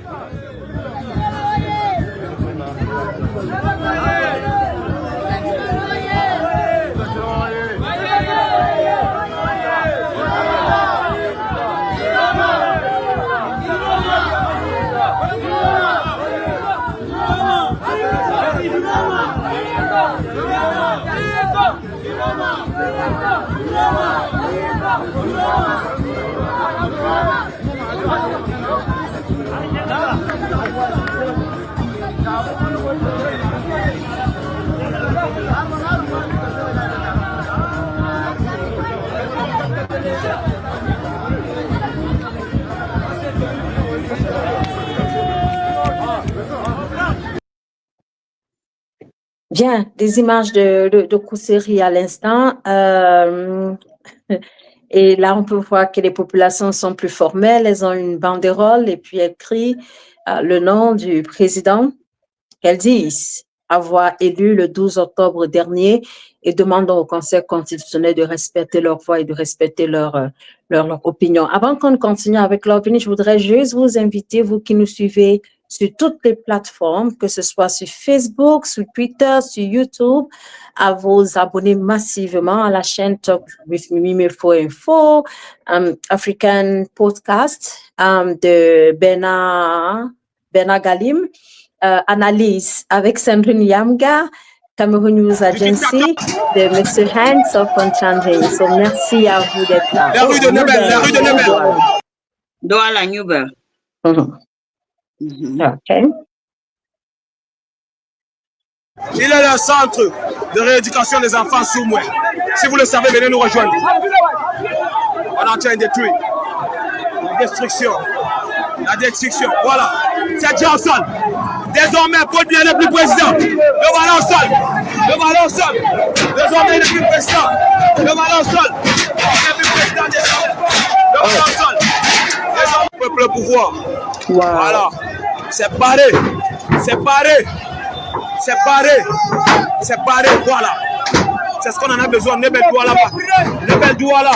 Bien, des images de Kousséri à l'instant. Et là, on peut voir que les populations sont plus formelles. Elles ont une banderole et puis elles crient le nom du président qu'elles disent avoir élu le 12 octobre dernier et demandant au Conseil constitutionnel de respecter leur voix et de respecter leur opinion. Avant qu'on continue avec l'opinion, je voudrais juste vous inviter, vous qui nous suivez sur toutes les plateformes, que ce soit sur Facebook, sur Twitter, sur YouTube, à vous abonner massivement à la chaîne Talk with Mimi Info, African Podcast de Bena Galim, Analyse avec Sandrine Yamga, Cameroon News Agency de M. Hans of Conchandé. So, merci à vous d'être là. La rue de Nebel. Douala Newbel. Okay. Il est le centre de rééducation des enfants Soumoué. Si vous le savez, venez nous rejoindre. On est en train de détruire. La destruction. La destruction, voilà. C'est déjà au sol. Désormais, Paul Biya n'est plus président. Le ballon au sol. Le ballon au sol. Désormais, il n'est plus président. Le ballon au sol. Il n'est plus président désormais. Le ballon au sol. Désormais, le peuple le pouvoir. Voilà. C'est barré. C'est barré. C'est barré. C'est barré. Voilà. C'est ce qu'on en a besoin. Le bel doigt là-bas. Le bel doigt là.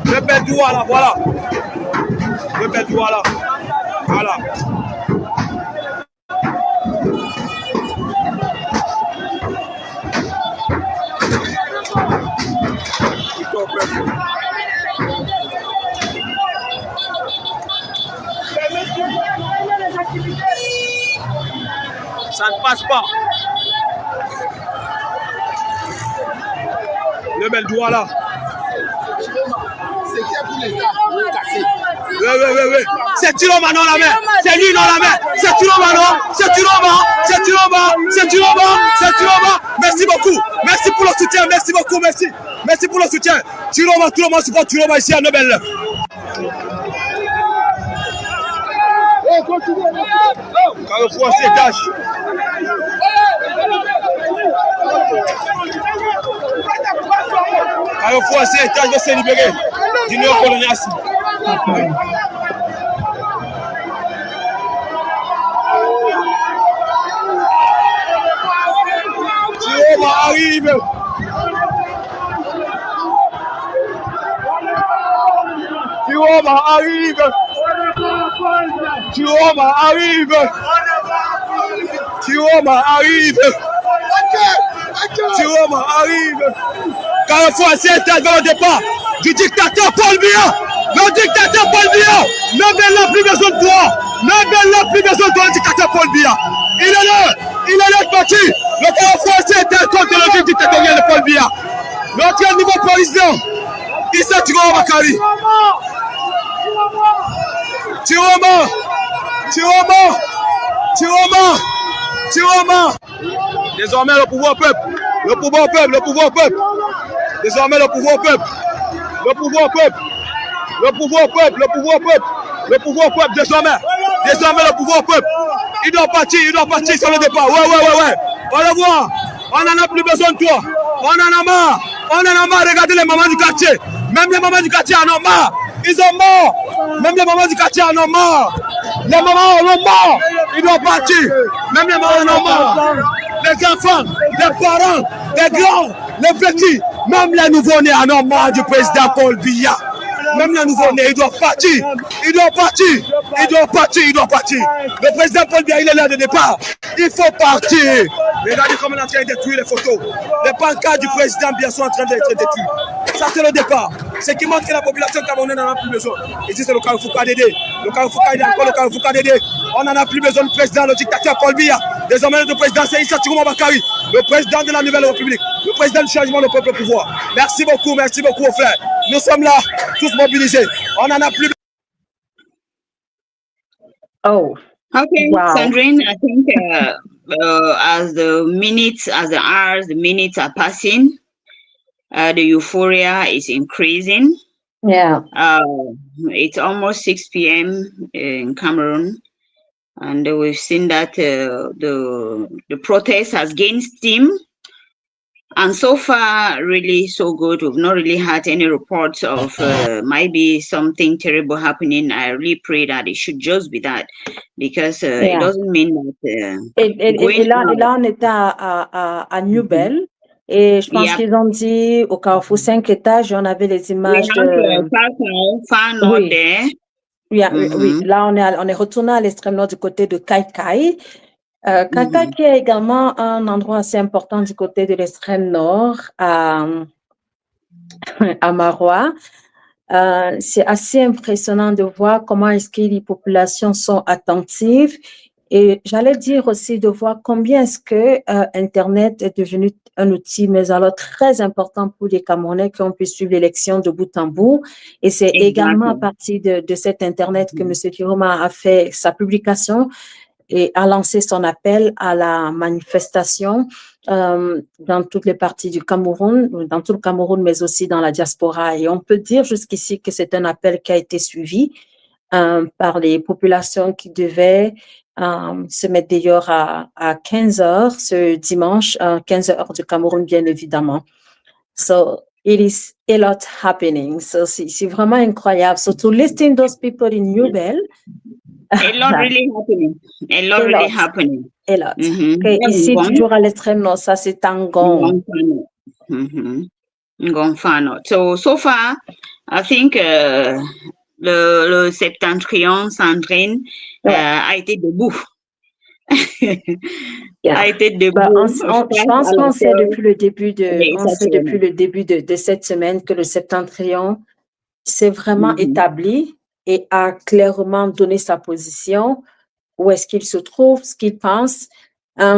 Le bel doigt là. Voilà. Le bel doigt là. Voilà. Ça ne passe pas. Le bel doigt là. Oui. C'est Tchiroma dans la main. C'est lui dans la main. C'est Tchiroma, non? C'est Tchiroma. C'est Tchiroma. C'est Tchiroma. C'est Tchiroma. Merci beaucoup. Merci pour le soutien. Merci beaucoup. Merci. Merci pour le soutien. Tchiroma, tout le monde supporte Tchiroma ici à Nobel. Carrefour c'est cash. Carrefour c'est cash de se libérer du néocolonialisme. Tchiroma arrive. Tchiroma arrive. Tchiroma arrive. Tchiroma arrive. Tchiroma arrive. Carrefour c'est dans le départ du dictateur Paul Biya. Le dictateur Paul Biya. Nobel n'a plus besoin de toi. Nobel n'a plus besoin de toi, le dictateur Paul Biya. Il est là. Il est là parti. Le Carrefour c'est contre le régime dictatorial de Paul Biya. Notre nouveau président, Issa Tchiroma Bakary. Tchiroma. Tchiroma. Tchiroma. Tchiroma. Désormais le pouvoir au peuple. Le pouvoir au peuple. Le pouvoir au peuple. Désormais le pouvoir au peuple. Le pouvoir au peuple. Le pouvoir au peuple. Le pouvoir au peuple. Le pouvoir au peuple. Désormais. Désormais le pouvoir au peuple. Il doit partir. Il doit partir sur le départ. Ouais. On le voit. On n'en a plus besoin de toi. On en a marre. On en a marre. Regardez les mamans du quartier. Même les mamans du quartier en ont marre. Ils ont marre. Même les mamans du quartier en ont marre. Les mamans en ont marre. Ils doivent partir. Même les mamans en ont marre. Les enfants, les parents, les grands, les petits, même les nouveau-nés en ont marre du président Paul Biya. Même les nouveau-nés, ils doivent partir. Ils doivent partir. Ils doivent partir. Ils doivent partir. Le président Paul Biya, il est là de départ. Il faut partir. Regardez comment on est en train de détruire les photos. Les pancartes du président Biya sont en train d'être détruites. Ça, c'est le départ. Ce qui montre que la population camerounaise n'en a plus besoin. Ici, c'est le Carrefour KDD. Le Carrefour KDD, encore le Carrefour KDD. On n'en a plus besoin du président, le dictateur Paul Biya. Désormais, le président, c'est Issa Tchiroma Bakary, le président de la nouvelle République, le président du changement, le peuple au pouvoir. Merci beaucoup, aux frères. Nous sommes là, tous mobilisés. On n'en a plus. Oh. Okay, Wow. Sandrine, I think as the hours, the minutes are passing, the euphoria is increasing. Yeah. It's almost 6 p.m. in Cameroon, and we've seen that the protest has gained steam. And so far, really so good. We've not really had any reports of maybe something terrible happening. I really pray that it should just be that, because it doesn't mean that. Et là, on était à Newbel. Et je pense qu'ils ont dit au Carrefour 5 étages, on avait les images de... Oui, là, on est retourné à l'extrême nord du côté de Kaikai. Kaikai qui est également un endroit assez important du côté de l'extrême nord, à Marois. C'est assez impressionnant de voir comment est-ce que les populations sont attentives. Et j'allais dire aussi de voir combien est-ce que Internet est devenu un outil, mais alors très important pour les Camerounais qui ont pu suivre l'élection de bout en bout. Et c'est également à partir de cet Internet que M. Tchiroma a fait sa publication et a lancé son appel à la manifestation dans toutes les parties du Cameroun, dans tout le Cameroun, mais aussi dans la diaspora. Et on peut dire jusqu'ici que c'est un appel qui a été suivi. par les populations qui devaient se mettre dehors à 15h ce dimanche, 15h du Cameroun, bien évidemment. So it is a lot happening. So c'est vraiment incroyable. So to listen those people in New Bell. A lot really happening. A lot really happening. A lot. Mm-hmm. Okay, ici, toujours à l'extrême nord, ça c'est Tangon. Ngonfano. So far, I think le septentrion Sandrine a été debout. Yeah. A été debout. Je pense qu'on sait depuis le début de cette semaine que le septentrion s'est vraiment établi et a clairement donné sa position, où est-ce qu'il se trouve, ce qu'il pense.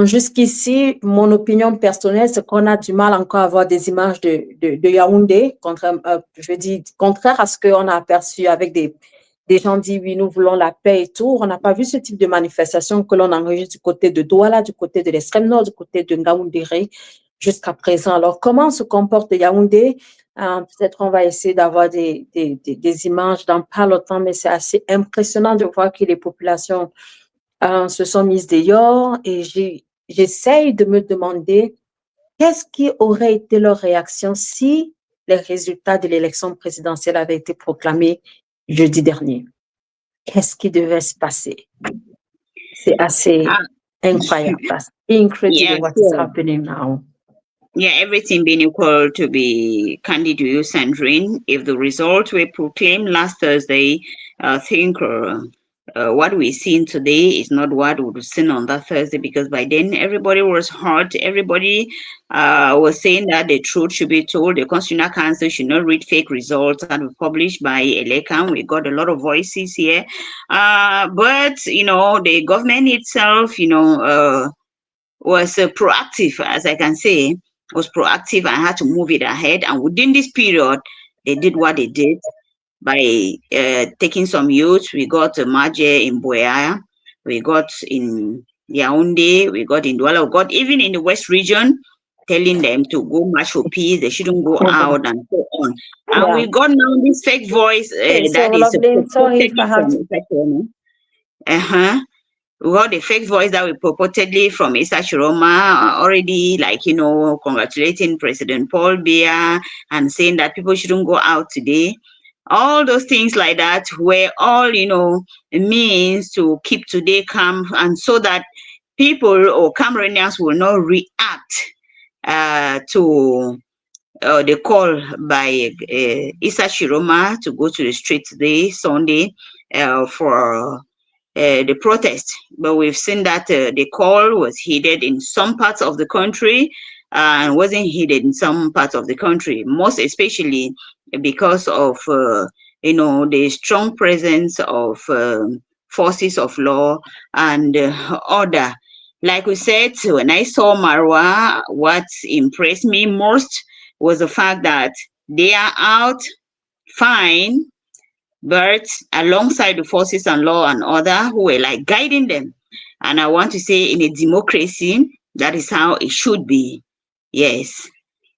Jusqu'ici, mon opinion personnelle, c'est qu'on a du mal encore à avoir des images de Yaoundé, contraire à ce qu'on a aperçu avec des gens disent oui, nous voulons la paix et tout. On n'a pas vu ce type de manifestation que l'on enregistre du côté de Douala, du côté de l'extrême nord, du côté de Ngaoundéré jusqu'à présent. Alors, comment se comporte Yaoundé? Peut-être on va essayer d'avoir des images dans pas longtemps, mais c'est assez impressionnant de voir que les populations se sont mises dehors et j'essaye de me demander qu'est-ce qui aurait été leur réaction si les résultats de l'élection présidentielle avaient été proclamés jeudi dernier. Qu'est-ce qui devait se passer? C'est assez incroyable. That's incredible what is happening now. Yeah, everything being equal to be candid to you, Sandrine. If the results were proclaimed last Thursday, I think what we've seen today is not what we would have seen on that Thursday, because by then everybody was hurt. Everybody was saying that the truth should be told. The Constitutional Council should not read fake results that were published by Elekan. We got a lot of voices here. But, you know, the government itself, you know, was proactive, as I can say, was proactive and had to move it ahead. And within this period, they did what they did by taking some youth. We got Maje in Boya, we got in Yaoundé, we got in Douala, we got even in the West region, telling them to go march for peace, they shouldn't go out and so on. And we got now this fake voice that is we got the fake voice that we purportedly from Issa Tchiroma already, like, you know, congratulating President Paul Biya and saying that people shouldn't go out today. All those things like that were all, you know, means to keep today calm, and so that people or Cameroonians will not react to the call by Issa Tchiroma to go to the street today, Sunday, for the protest. But we've seen that the call was heeded in some parts of the country and wasn't heeded in some parts of the country, most especially because of you know, the strong presence of forces of law and order. Like we said, when I saw Marwa, what impressed me most was the fact that they are out fine, but alongside the forces and law and order who were like guiding them. And I want to say, in a democracy, that is how it should be. Yes.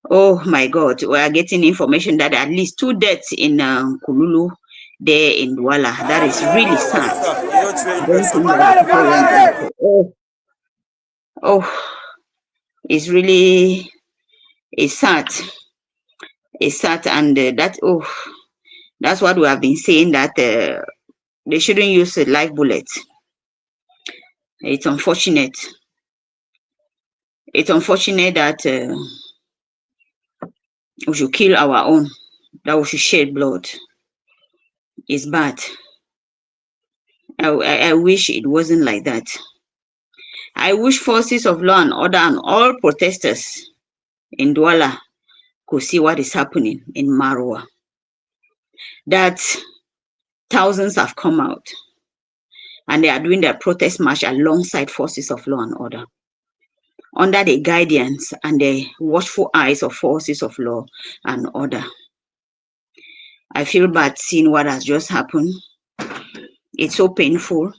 Oh my God, we are getting information that at least 2 deaths in Kululu, there in Douala. That is really sad. It's really, it's sad. It's sad, and that's what we have been saying, that they shouldn't use a live bullet. It's unfortunate. It's unfortunate that we should kill our own, that we should shed blood. It's bad. I wish it wasn't like that. I wish forces of law and order and all protesters in Douala could see what is happening in Marwa. That thousands have come out and they are doing their protest march alongside forces of law and order, under the guidance and the watchful eyes of forces of law and order. I feel bad seeing what has just happened. It's so painful.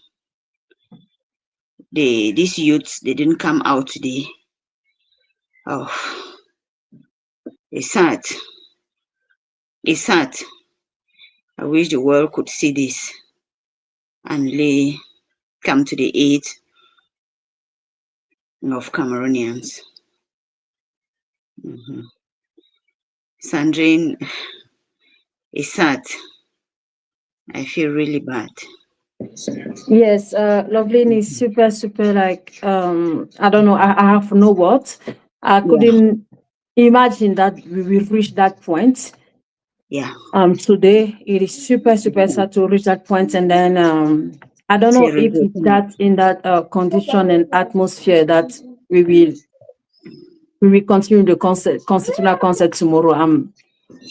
These youths, they didn't come out today. Oh, it's sad. It's sad. I wish the world could see this. and come to the aid of Cameroonians. Sandrine, it's sad. I feel really bad. Yes, Loveline is super like I don't know, I have no words. I couldn't imagine that we will reach that point. Yeah. Today it is super sad to reach that point, and then I don't know if it's that in that condition and atmosphere that we will continue the constitutional concert tomorrow.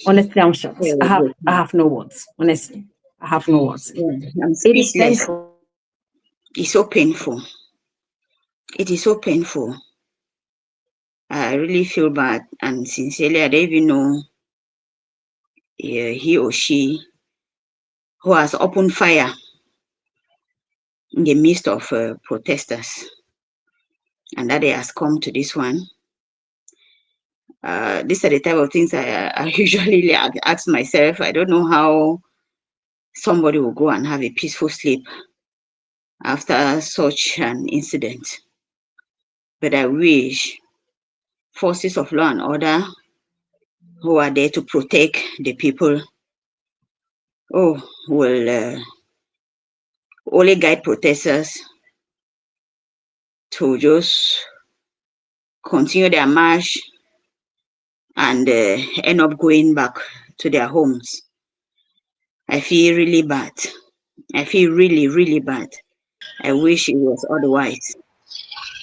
Honestly, I'm shocked. I have no words. Honestly, I have no words. It is painful. It's so painful. It is so painful. I really feel bad, and sincerely, I don't even know he or she who has opened fire in the midst of protesters, and that it has come to this one. These are the type of things I usually ask myself. I don't know how somebody will go and have a peaceful sleep after such an incident. But I wish forces of law and order who are there to protect the people will only guide protesters to just continue their march and end up going back to their homes. I feel really bad. I feel really bad. I wish it was otherwise.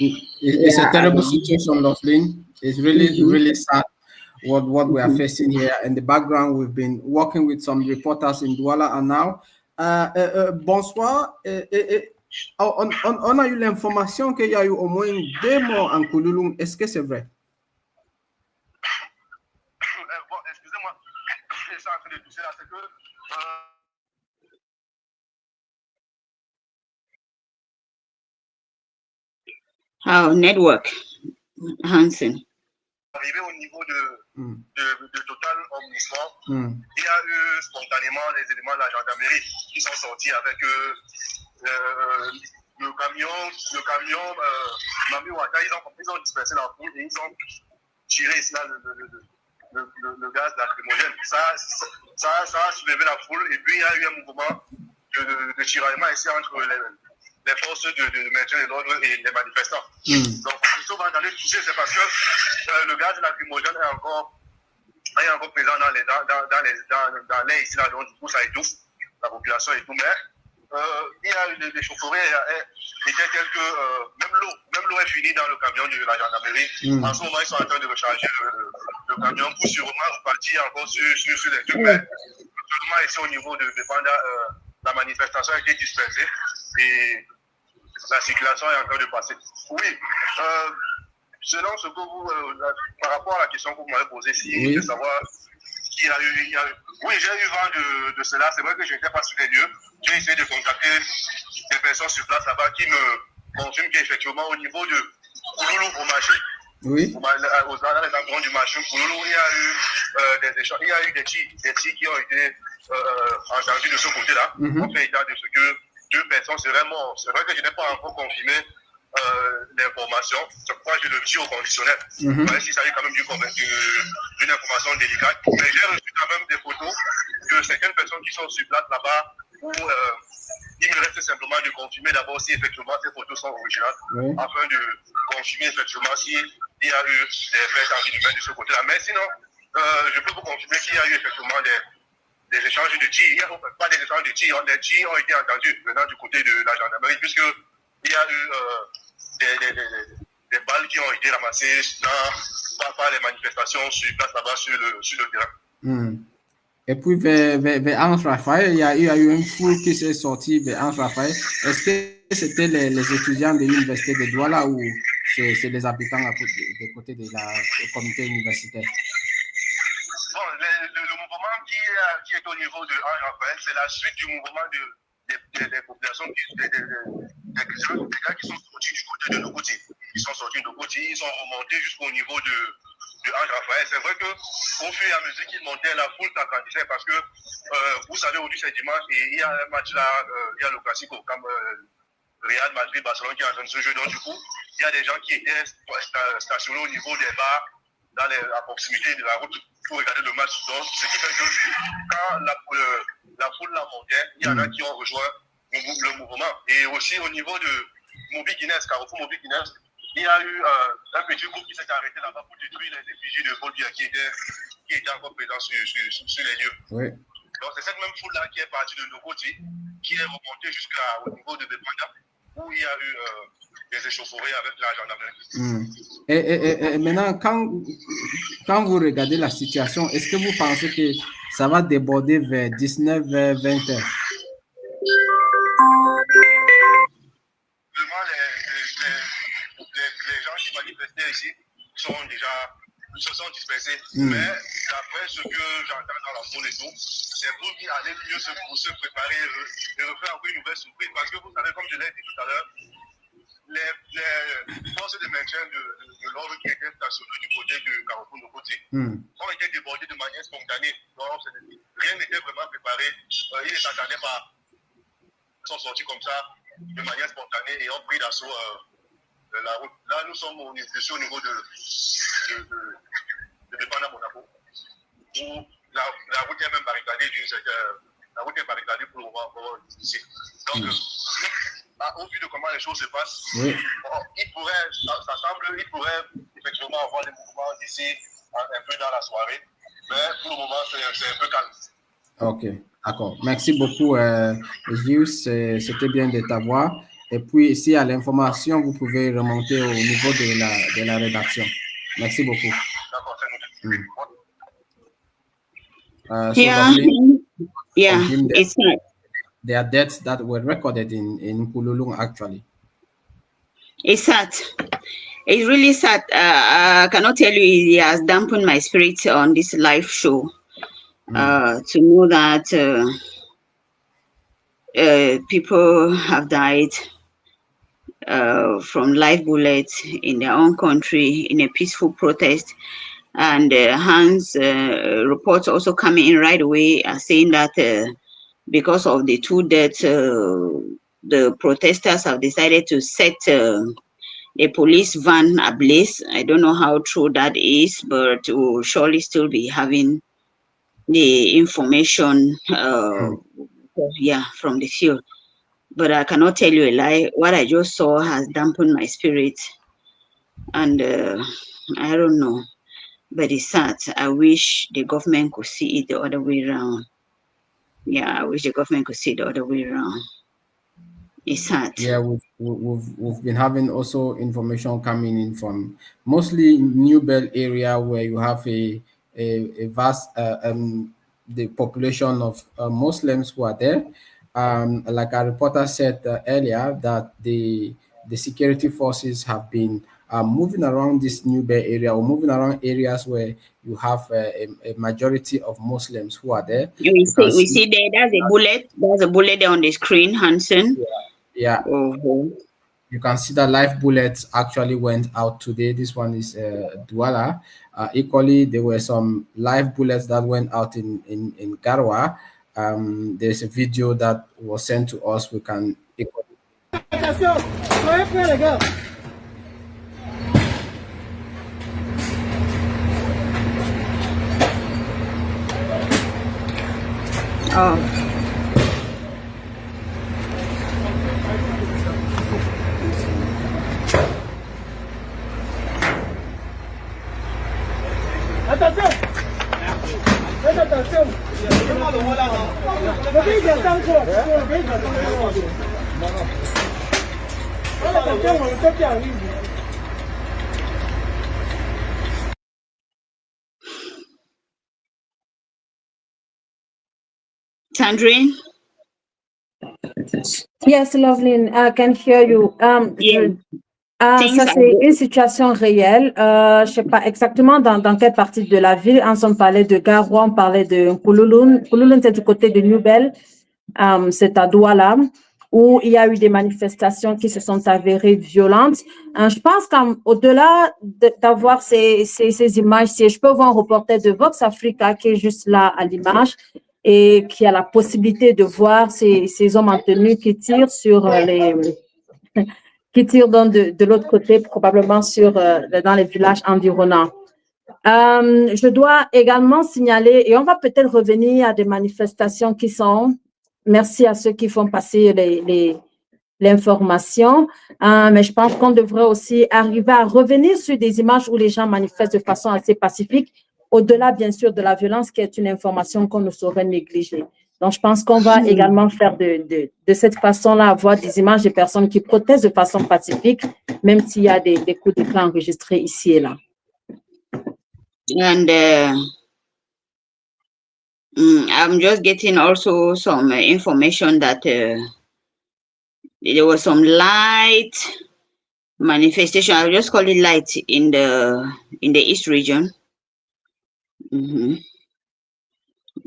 It's a terrible situation, Loveline. It's really sad what we are facing here. In the background, we've been working with some reporters in Douala, and now, bonsoir. On a eu l'information qu'il y a eu au moins 2 morts en Koulouloum. Est-ce que c'est vrai? Bon, excusez-moi, je suis en train de toucher là, c'est que network, Hansen. Arrivé au niveau de total omniscient, il y a eu spontanément les éléments de la gendarmerie qui sont sortis avec le camion Mami Ouatta. Ils ont dispersé la foule et ils ont tiré ici là le gaz lacrymogène. Ça a soulevé la foule, et puis il y a eu un mouvement de tiraillement ici entre les forces de maintien de l'ordre et les manifestants. Donc, si on va dans les toucher, c'est parce que le gaz lacrymogène est encore présent dans l'air ici, là, donc du coup ça étouffe la population et tout. Mais il y a eu des chaufferets, il y a quelques. Même l'eau est finie dans le camion de la gendarmerie. En ce moment, ils sont en train de recharger le camion pour sûrement repartir encore sur les trucs. Mais seulement ici au niveau de Banda, la manifestation a été dispersée et la circulation est en train de passer. Oui, selon ce que vous, par rapport à la question que vous m'avez posée, si de savoir qu'il y a eu. Oui, j'ai eu vent de cela. C'est vrai que je n'étais pas sur les lieux. J'ai essayé de contacter des personnes sur place là-bas qui me confirment qu'effectivement, au niveau de Kouloulou au marché, dans les environs du marché Kouloulou, il y a eu des échanges, il y a eu des tirs qui ont été entendus de ce côté-là. On fait état de ce que 2 personnes seraient mortes. C'est vrai que je n'ai pas encore confirmé l'information. Je crois que je le dis au conditionnel. Même s'il s'agit quand même d'une information délicate. Mais j'ai reçu quand même des photos de certaines personnes qui sont sur place là-bas où il me reste simplement de confirmer d'abord si effectivement ces photos sont originales, afin de confirmer effectivement s'il y a eu des faits inhumains de ce côté-là. Mais sinon, je peux vous confirmer qu'il y a eu effectivement des échanges de tirs. Il n'y a pas des échanges de tirs. Les tirs ont été entendus venant du côté de la gendarmerie, puisqu'il y a eu des balles qui ont été ramassées par les manifestations sur place là-bas sur le terrain. Et puis vers Anse-Raphaël, il y a eu une foule qui s'est sortie vers Anse-Raphaël. Est-ce que c'était les étudiants de l'université de Douala ou c'est les habitants des côtés du comité universitaire? Bon, le mouvement qui est au niveau de Anse-Raphaël, c'est la suite du mouvement des populations, des gars qui sont sortis du côté de Nogoti. Ils sont sortis de Nogoti, ils sont remontés jusqu'au niveau de Anse-Raphaël. C'est vrai qu'au fur et à mesure qu'ils montaient, la foule s'agrandissait parce que vous savez, aujourd'hui c'est dimanche et il y a un match là, il y a le classico comme Real Madrid, Barcelone qui est en train de se jouer. Donc du coup, il y a des gens qui étaient stationnés au niveau des bars, à proximité de la route pour regarder le match. Donc ce qui fait que quand la foule la montait, il y en a qui ont rejoint le mouvement. Et aussi au niveau de Moby Guinness, Carrefour Moby Guinness, il y a eu un petit groupe qui s'est arrêté là-bas pour détruire les effigies de Paul Biya qui étaient encore présents sur les lieux. Oui. Donc c'est cette même foule-là qui est partie de nos côtés, qui est remontée jusqu'au niveau de Bepanda, où il y a eu des échauffourées avec la gendarmerie. Et maintenant, quand vous regardez la situation, est-ce que vous pensez que ça va déborder vers 19, vers 20 heures? Les gens qui manifestaient ici se sont dispersés. Mais d'après ce que j'entends dans la foule et tout, c'est pour qu'il allait mieux se préparer et refaire encore une nouvelle surprise. Parce que vous savez, comme je l'ai dit tout à l'heure, les forces de maintien de l'ordre qui étaient stationnées du côté de Carrefour de côté ont été débordées de manière spontanée. Donc, rien n'était vraiment préparé. Ils ne s'attendaient pas. Ils sont sortis comme ça, de manière spontanée, et ont pris d'assaut la route. Là, nous sommes au niveau de Dépendant Monaco, où la route est même barricadée la route est barricadée pour le moment ici. Donc, au vu de comment les choses se passent, il pourrait effectivement avoir des mouvements d'ici un peu dans la soirée, mais pour le moment, c'est un peu calme. Ok, d'accord. Merci beaucoup, Gilles. C'était bien de t'avoir. Et puis, s'il y a l'information, vous pouvez remonter au niveau de la rédaction. Merci beaucoup. D'accord, c'est noté. It's not. There are deaths that were recorded in Kululung, actually. It's sad. It's really sad. I cannot tell you, it has dampened my spirit on this live show. To know that people have died from live bullets in their own country in a peaceful protest. And Hans reports also coming in right away are saying that because of the two deaths, the protesters have decided to set a police van ablaze. I don't know how true that is, but we'll surely still be having the information from the field. But I cannot tell you a lie. What I just saw has dampened my spirit. And I don't know, but it's sad. I wish the government could see it the other way around. Yeah, I wish the government could see it the other way around. It's sad. Yeah, we've been having also information coming in from mostly New Bell area, where you have a vast the population of Muslims who are there. Like our reporter said earlier, that the security forces have been moving around this New Bay area, or moving around areas where you have a majority of Muslims who are there. We see there, there's a bullet. There's a bullet there on the screen, Hansen. Yeah. You can see that live bullets actually went out today. This one is Douala. Equally, there were some live bullets that went out in Garwa. There's a video that was sent to us. We can Attention! Faites attention! Sandrine? Yes, Loveline, I can hear you. Ça, c'est une situation réelle. Je ne sais pas exactement dans quelle partie de la ville. On parlait de Garoua, on parlait de Koulouloun. Koulouloun, c'est du côté de New Bell. C'est à Douala, où il y a eu des manifestations qui se sont avérées violentes. Je pense qu'au-delà d'avoir ces images, je peux voir un reporter de Vox Africa qui est juste là à l'image. et qui a la possibilité de voir ces hommes en tenue qui tirent sur qui tirent de l'autre côté, probablement dans les villages environnants. Je dois également signaler, et on va peut-être revenir à des manifestations qui sont, merci à ceux qui font passer l'information, mais je pense qu'on devrait aussi arriver à revenir sur des images où les gens manifestent de façon assez pacifique, au-delà bien sûr de la violence qui est une information qu'on ne saurait négliger. Donc, je pense qu'on va également faire de cette façon-là, avoir des images de personnes qui protestent de façon pacifique, même s'il y a des coups d'éclat enregistrés ici et là. And I'm just getting also some information that there was some light manifestation. I'll just call it light in the East region.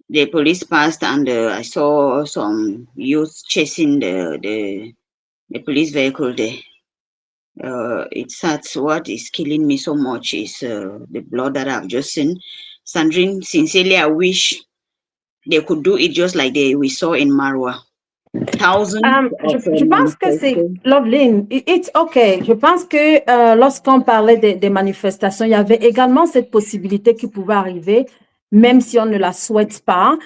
The police passed, and I saw some youth chasing the police vehicle there. It's that's what is killing me so much is the blood that I've just seen. Sandrine, sincerely, I wish they could do it just like we saw in Marwa. Je pense que c'est Loveline, it's okay. Je pense que lorsqu'on parlait des manifestations, il y avait également cette possibilité qui pouvait arriver, même si on ne la souhaite pas,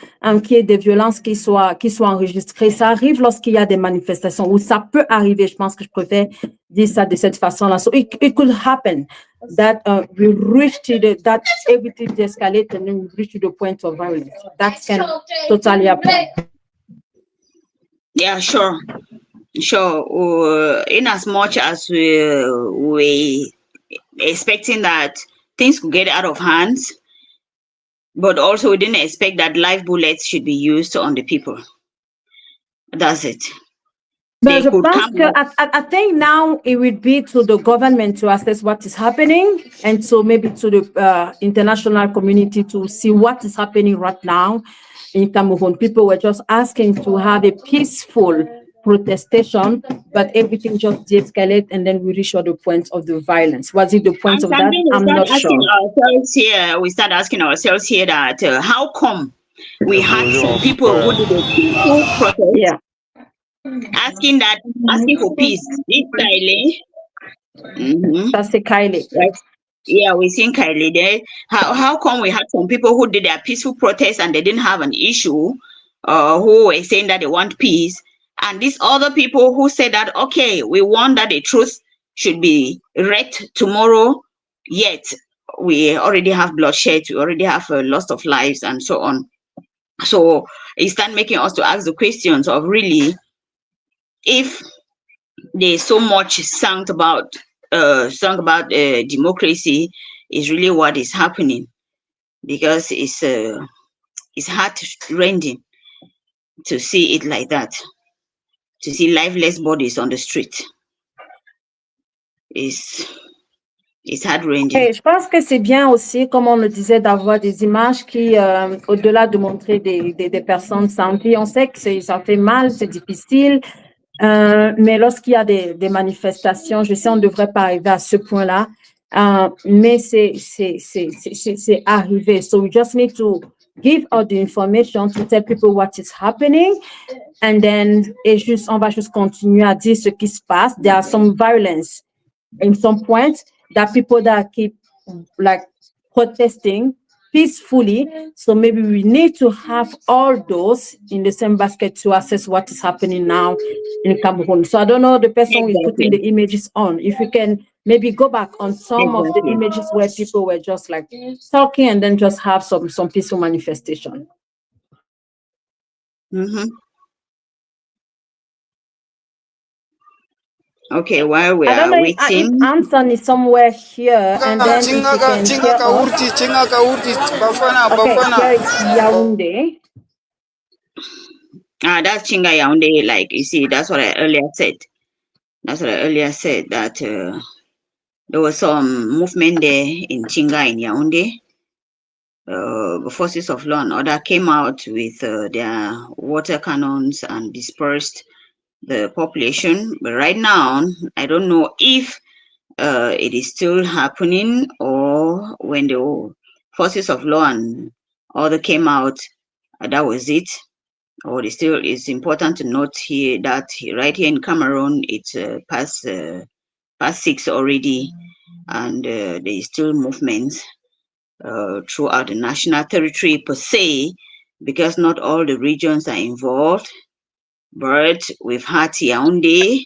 qu'il y ait des violences qui soient enregistrées. Ça arrive lorsqu'il y a des manifestations, ou ça peut arriver. Je pense que je préfère dire ça de cette façon-là. So it could happen that we reach that everything escalate and then we reach to the point of violence. That can totally happen. Yeah, sure. In as much as we expecting that things could get out of hands, but also we didn't expect that live bullets should be used on the people. That's it. But I think now it would be to the government to assess what is happening, and so maybe to the international community to see what is happening right now in Cameroon. People were just asking to have a peaceful protestation, but everything just de-escalate, and then we reach the point of the violence. Was it the point of that? I'm not sure. We start asking ourselves here that how come we had some people who did a peaceful protest, asking for peace. This Kylie. That's the Kylie. Right. Yeah, we've seen Kylie there. How come we had some people who did their peaceful protest and they didn't have an issue, who were saying that they want peace, and these other people who said that, okay, we want that the truth should be read tomorrow, yet we already have bloodshed, we already have a loss of lives and so on. So it starts making us to ask the questions of really, if there's so much sung about democracy, is really what is happening, because it's heart-rending to see it like that, to see lifeless bodies on the street. It's heart-rending. Et je pense que c'est bien aussi, comme on le disait, d'avoir des images qui, au-delà de montrer des personnes sans vie, on sait que ça fait mal, c'est difficile, mais lorsqu'il y a des manifestations, je sais on ne devrait pas arriver à ce point-là, mais c'est arrivé. So we just need to give out the information to tell people what is happening, and then on va juste continuer à dire ce qui se passe. There are some violence in some points that people that keep like protesting peacefully. So maybe we need to have all those in the same basket to assess what is happening now in Cameroon. So I don't know the person who is putting the images on. If you can maybe go back on some of the images where people were just like talking, and then just have some peaceful manifestation. Okay, while we are waiting, Anson is somewhere here, and then if you can hear here is Yaoundé. That's Chinga Yaoundé. Like you see, that's what I earlier said. That there was some movement there in Chinga in Yaoundé. The forces of law and order came out with their water cannons and dispersed the population. But right now, I don't know if it is still happening, or when the forces of law and order came out, That was it. Or it's important to note here that right here in Cameroon, it's past 6 already, and there is still movements throughout the national territory per se, because not all the regions are involved. But we've had Yaoundé,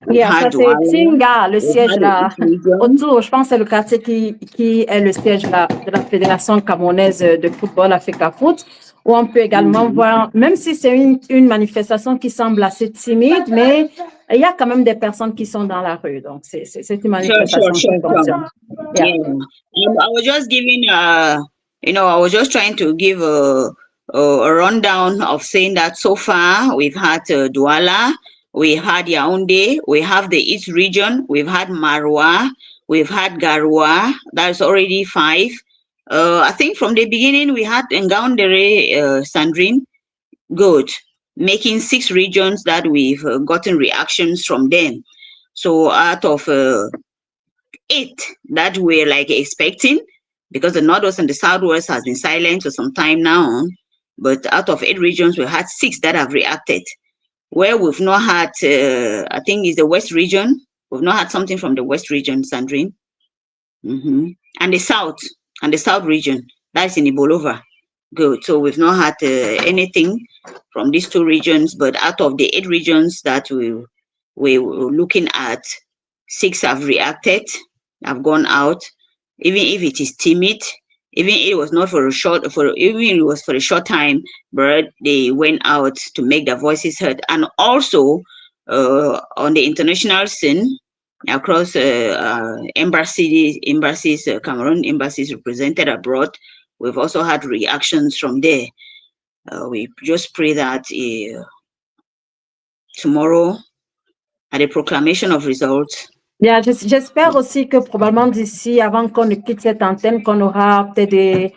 we've Yeah, ça had c'est Douala, Tinga, le we've siège had the là. East region. Autour, je pense que c'est le quartier qui est le siège là, de la Fédération camerounaise de football, Africa Foot, où on peut également voir, même si c'est une manifestation qui semble assez timide, mais il y a quand même des personnes qui sont dans la rue. Donc, c'est une manifestation qui fonctionne. Yeah. I was just giving, you know, I was just trying to give a rundown of saying that so far we've had Douala, we had Yaoundé, we have the East region, we've had Marwa, we've had Garoua, that's already 5. I think from the beginning we had Ngaoundéré, Sandrine, good, making 6 regions that we've gotten reactions from them. So out of 8 that we're like expecting, because the Northwest and the Southwest has been silent for some time now, but out of 8 regions, we had 6 that have reacted. Where we've not had, I think is the West region. We've not had something from the West region, Sandrine. And the South region, that's in Ibolova. Good. So we've not had anything from these 2 regions, but out of the 8 regions that we were looking at, 6 have reacted, have gone out, even if it is timid, even if it was not for a short, even if it was for a short time, but they went out to make their voices heard. And also on the international scene, across embassies, Cameroon embassies represented abroad, we've also had reactions from there. We just pray that tomorrow, at the proclamation of results, Yeah, j'espère aussi que probablement d'ici, avant qu'on ne quitte cette antenne, qu'on aura peut-être des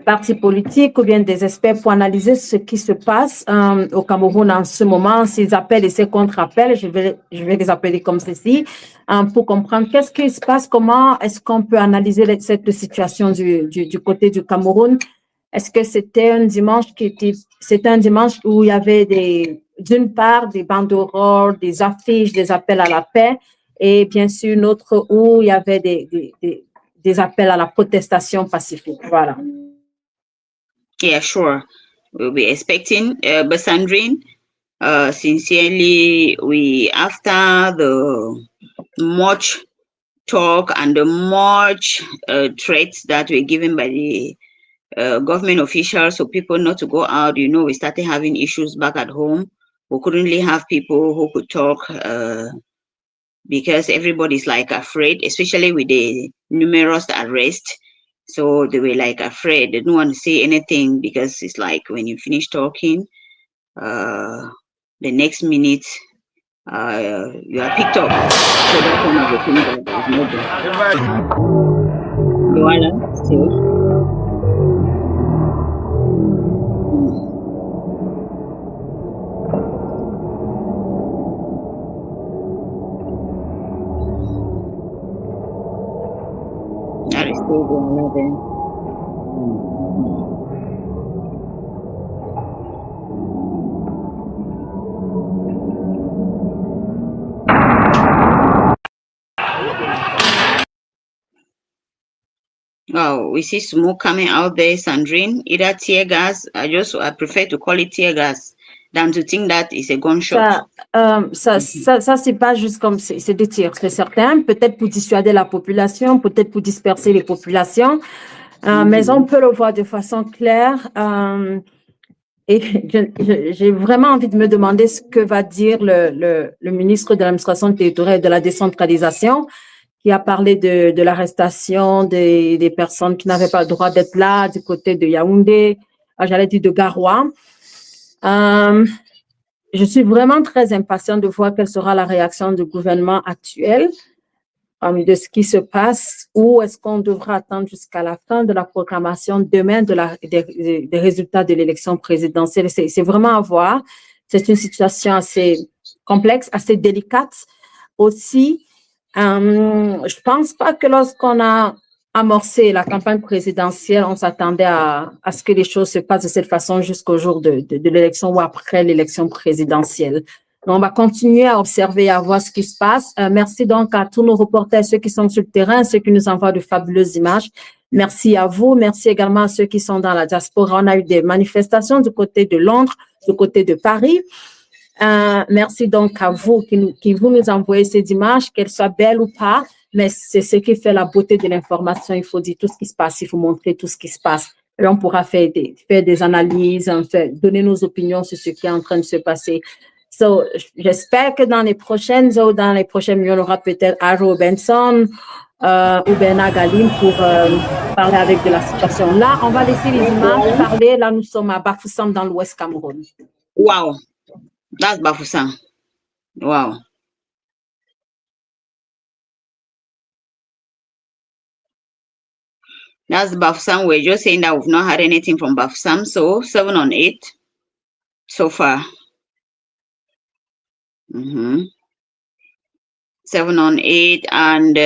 partis politiques ou bien des experts pour analyser ce qui se passe au Cameroun en ce moment, ces appels et ces contre-appels, je vais les appeler comme ceci, pour comprendre qu'est-ce qui se passe, comment est-ce qu'on peut analyser cette situation du côté du Cameroun. Est-ce que c'était un dimanche où il y avait d'une part des banderoles, des affiches, des appels à la paix, et bien sûr une autre où il y avait des appels à la protestation pacifique. Voilà. Yeah, sure. We'll be expecting, but Sandrine, sincerely, after the much talk and the much threats that were given by the government officials, so people not to go out, you know, we started having issues back at home. We couldn't really have people who could talk because everybody's like afraid, especially with the numerous arrests. So they were like afraid. They didn't want to say anything because it's like when you finish talking, the next minute you are picked up. So that's one of the things that is not there. Douala, still. That is still Douala there. Oh, we see smoke coming out there, Sandrine. Either tear gas. I prefer to call it tear gas than to think that it's a gunshot. Ça c'est pas juste comme c'est des tirs, c'est certain. Peut-être pour dissuader la population, peut-être pour disperser les populations, mais on peut le voir de façon claire. Et j'ai vraiment envie de me demander ce que va dire le ministre de l'administration territoriale et de la décentralisation, qui a parlé de l'arrestation des personnes qui n'avaient pas le droit d'être là du côté de Yaoundé, j'allais dire de Garoua. Je suis vraiment très impatiente de voir quelle sera la réaction du gouvernement actuel de ce qui se passe, ou est-ce qu'on devra attendre jusqu'à la fin de la proclamation demain des résultats de l'élection présidentielle. C'est vraiment à voir. C'est une situation assez complexe, assez délicate aussi. Je pense pas que lorsqu'on a amorcé la campagne présidentielle, on s'attendait à ce que les choses se passent de cette façon jusqu'au jour de l'élection ou après l'élection présidentielle. Donc, on va continuer à observer et à voir ce qui se passe. Merci donc à tous nos reporters, ceux qui sont sur le terrain, ceux qui nous envoient de fabuleuses images. Merci à vous. Merci également à ceux qui sont dans la diaspora. On a eu des manifestations du côté de Londres, du côté de Paris. Merci donc à vous qui vous nous envoyez ces images, qu'elles soient belles ou pas, mais c'est ce qui fait la beauté de l'information. Il faut dire tout ce qui se passe, il faut montrer tout ce qui se passe. Et on pourra faire des analyses, donner nos opinions sur ce qui est en train de se passer. So, j'espère que dans les prochaines minutes, on aura peut-être Aro Benson ou Bernard Galim pour parler avec de la situation. Là, on va laisser les images parler. Là, nous sommes à Bafoussam dans l'Ouest Cameroun. Wow, that's Bafoussam. Wow. That's Bafoussam. We're just saying that we've not had anything from Bafoussam. So 7 on 8 so far. 7 on 8, and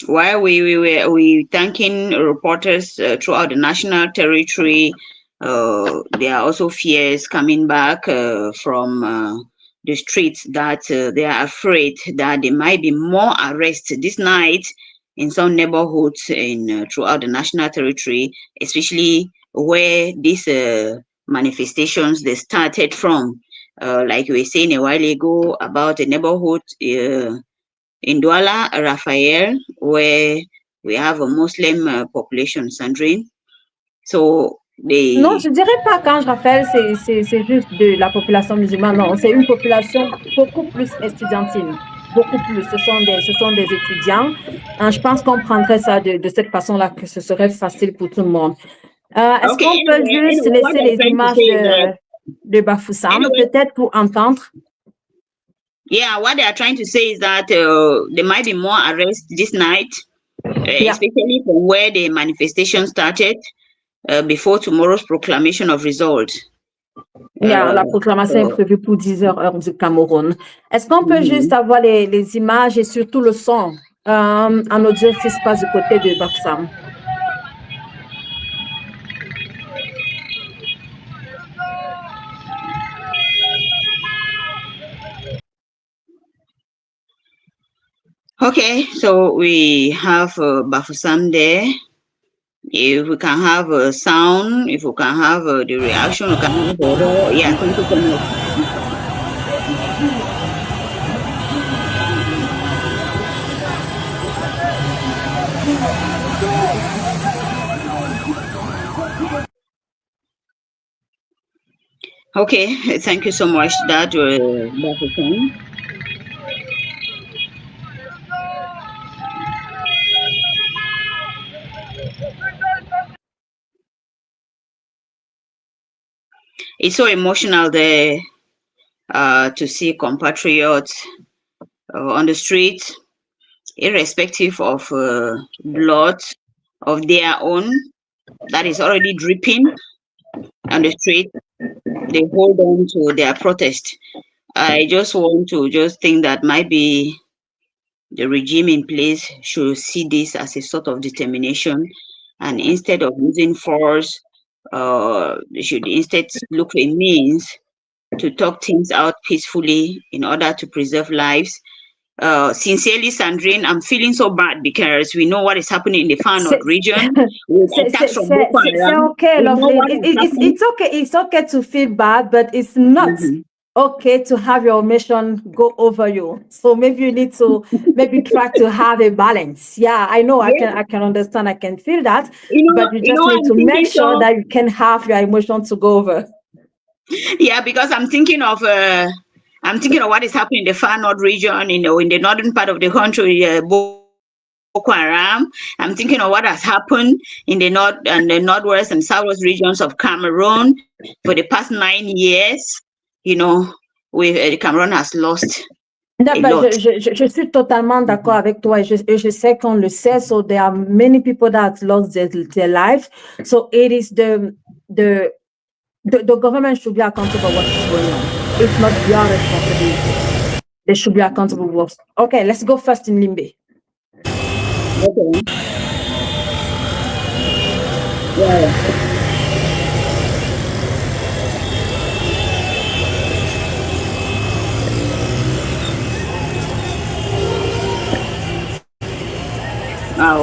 while we thanking reporters throughout the national territory, there are also fears coming back from the streets that they are afraid that there might be more arrests this night in some neighborhoods in throughout the national territory, especially where these manifestations they started from. Like we were saying a while ago about a neighborhood in Douala, Raphael, where we have a Muslim population, Sandrine. So they... Non, je dirais pas quand je rappelle, c'est juste de la population musulmane. Non, c'est une population beaucoup plus estudiantine. Beaucoup plus. Ce sont des étudiants. Je pense qu'on prendrait ça de cette façon-là, que ce serait facile pour tout le monde. Est-ce qu'on peut juste laisser les images de Bafoussam, peut-être pour entendre? Yeah, what they are trying to say is that there might be more arrests this night, especially from where the manifestation started before tomorrow's proclamation of results. Yeah, la proclamation est prévue pour 10h heure du Cameroun. Est-ce qu'on peut juste avoir les images et surtout le son en audio qui se passe du côté de Bafoussam? Okay, so we have Bafoussam there. If we can have a sound, if we can have the reaction, we can have the yeah, thank you so much. Okay, thank you so much. That Bafoussam. It's so emotional there to see compatriots on the street, irrespective of blood of their own that is already dripping on the street. They hold on to their protest. I just want to think that maybe the regime in place should see this as a sort of determination, and instead of using force, they should instead look for a means to talk things out peacefully in order to preserve lives. Sincerely, Sandrine, I'm feeling so bad because we know what is happening in the Far North region. It's okay, lovely. It's okay. It's okay to feel bad, but it's not okay to have your mission go over you. So maybe you need to try to have a balance. Yeah, I know. Yeah. I can understand. I can feel that. But you just need to make sure that you can have your emotion to go over. Yeah, because I'm thinking of what is happening in the Far North region, in the northern part of the country, Boko Haram. I'm thinking of what has happened in the north and the northwest and southwest regions of Cameroon for the past 9 years. Cameroon has lost. Je suis totalement d'accord avec toi. Je sais qu'on le sait. So there are many people that lost their life. So it is the government should be accountable for what is going on. It's not your responsibility. They should be accountable for what. Okay, let's go first in Limbe. Okay. Yeah.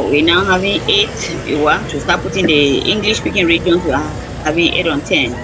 We're now having 8. You want to start putting the English speaking regions, we're having 8 on 10.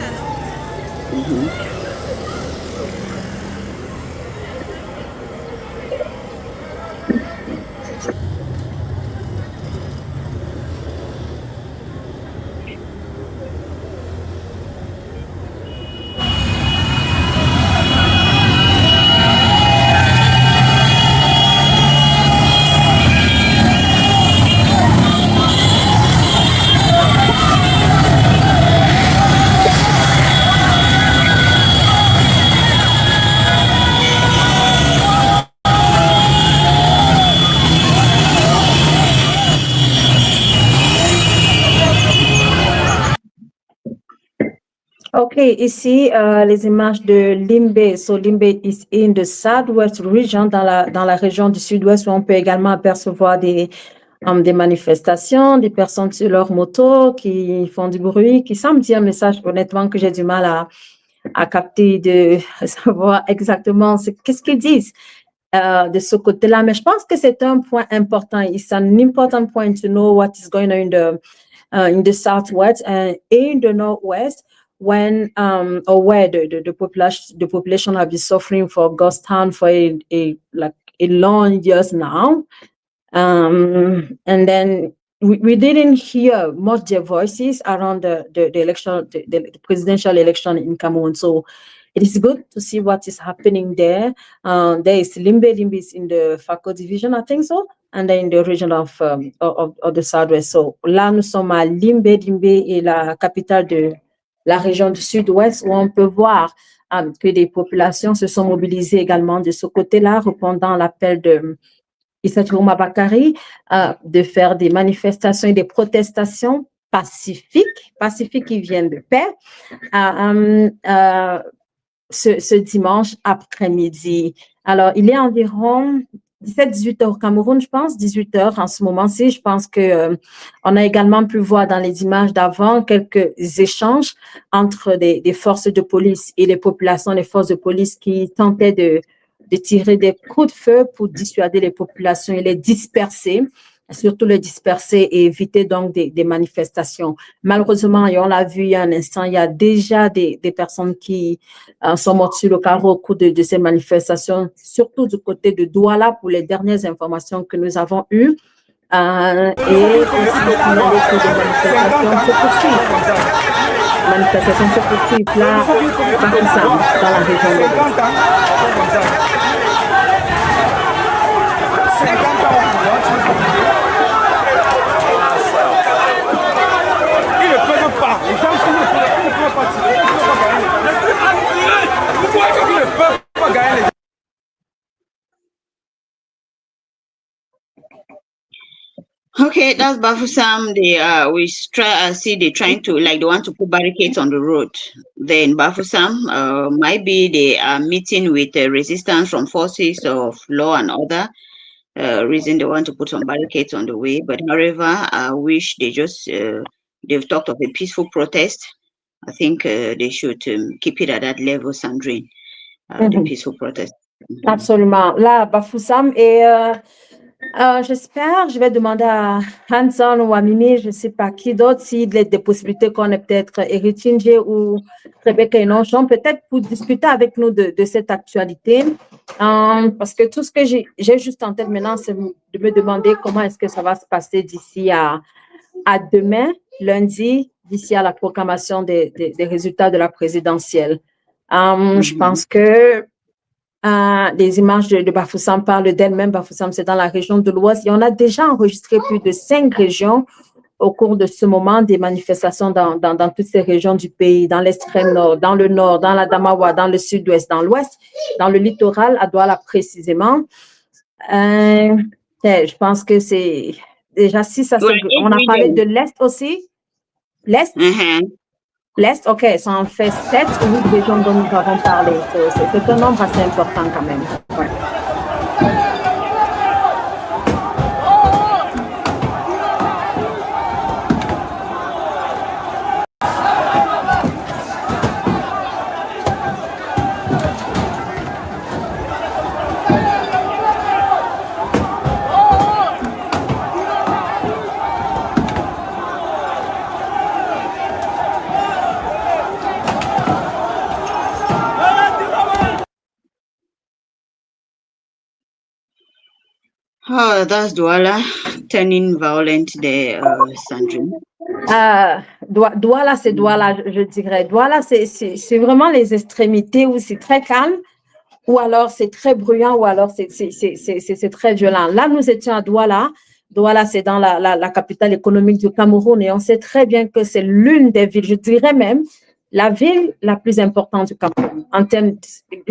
OK, ici, les images de Limbe. So, Limbe is in the southwest region, dans la région du sud-ouest, où on peut également apercevoir des manifestations, des personnes sur leur moto qui font du bruit, qui semblent dire un message, honnêtement, que j'ai du mal à capter, de savoir exactement qu'est-ce qu'ils disent de ce côté-là. Mais je pense que c'est un point important. It's an important point to know what is going on in the southwest and in the northwest, when or where the population have been suffering for ghost town for a long years now, and then we didn't hear much their voices around the election, the presidential election in Cameroon. So it is good to see what is happening there. There is Limbe. Limbe is in the Fako division, I think so, and then in the region of the southwest. So là, nous sommes à Limbe. Limbe est la capitale de la région du sud-ouest, où on peut voir que des populations se sont mobilisées également de ce côté-là, répondant à l'appel de Issa Tchiroma Bakary de faire des manifestations et des protestations pacifiques qui viennent de paix ce dimanche après-midi. Alors, il est environ 17-18 heures au Cameroun, je pense, 18 heures en ce moment-ci. Je pense que on a également pu voir dans les images d'avant quelques échanges entre des forces de police et les populations, les forces de police qui tentaient de tirer des coups de feu pour dissuader les populations et les disperser, surtout les disperser et éviter donc des manifestations. Malheureusement, et on l'a vu il y a un instant, il y a déjà des personnes qui sont mortes sur le carreau au cours de ces manifestations, surtout du côté de Douala, pour les dernières informations que nous avons eues. Et aussi signaler que des manifestations se poursuivent là, dans la région de l'Ouest. Okay, that's Bafusam. We see they're trying to, like, they want to put barricades on the road. Then Bafusam might be they are meeting with resistance from forces of law and other reason they want to put some barricades on the way. But however, I wish they just they've talked of a peaceful protest. I think they should keep it at that level, Sandrine. The peaceful protest. Absolument. Là, Bafoussam, et j'espère, je vais demander à Hanson ou à Mimi, je ne sais pas qui d'autre, s'il y a des possibilités qu'on ait peut-être Eritinge ou Rebecca Enonchon, peut-être pour discuter avec nous de cette actualité. Parce que tout ce que j'ai juste en tête maintenant, c'est de me demander comment est-ce que ça va se passer d'ici à demain, lundi, d'ici à la proclamation des résultats de la présidentielle. Je pense que les images de Bafoussam parlent d'elle-même. Bafoussam, c'est dans la région de l'Ouest. Et on a déjà enregistré plus de 5 régions au cours de ce moment, des manifestations dans toutes ces régions du pays, dans l'extrême nord, dans le nord, dans la Damawa, dans le sud-ouest, dans l'ouest, dans le littoral, à Douala précisément. Je pense que c'est déjà si ça on a parlé de l'Est aussi. L'Est? L'Est, OK, ça en fait 7 ou 8 régions dont nous avons parlé. C'est un nombre assez important quand même. Ouais. That's Douala turning violent there, Sandrine. Douala, c'est Douala, je dirais. Douala, c'est vraiment les extrémités où c'est très calme, ou alors c'est très bruyant, ou alors c'est très violent. Là, nous étions à Douala. Douala, c'est dans la capitale économique du Cameroun, et on sait très bien que c'est l'une des villes, je dirais même, la ville la plus importante du Cameroun en termes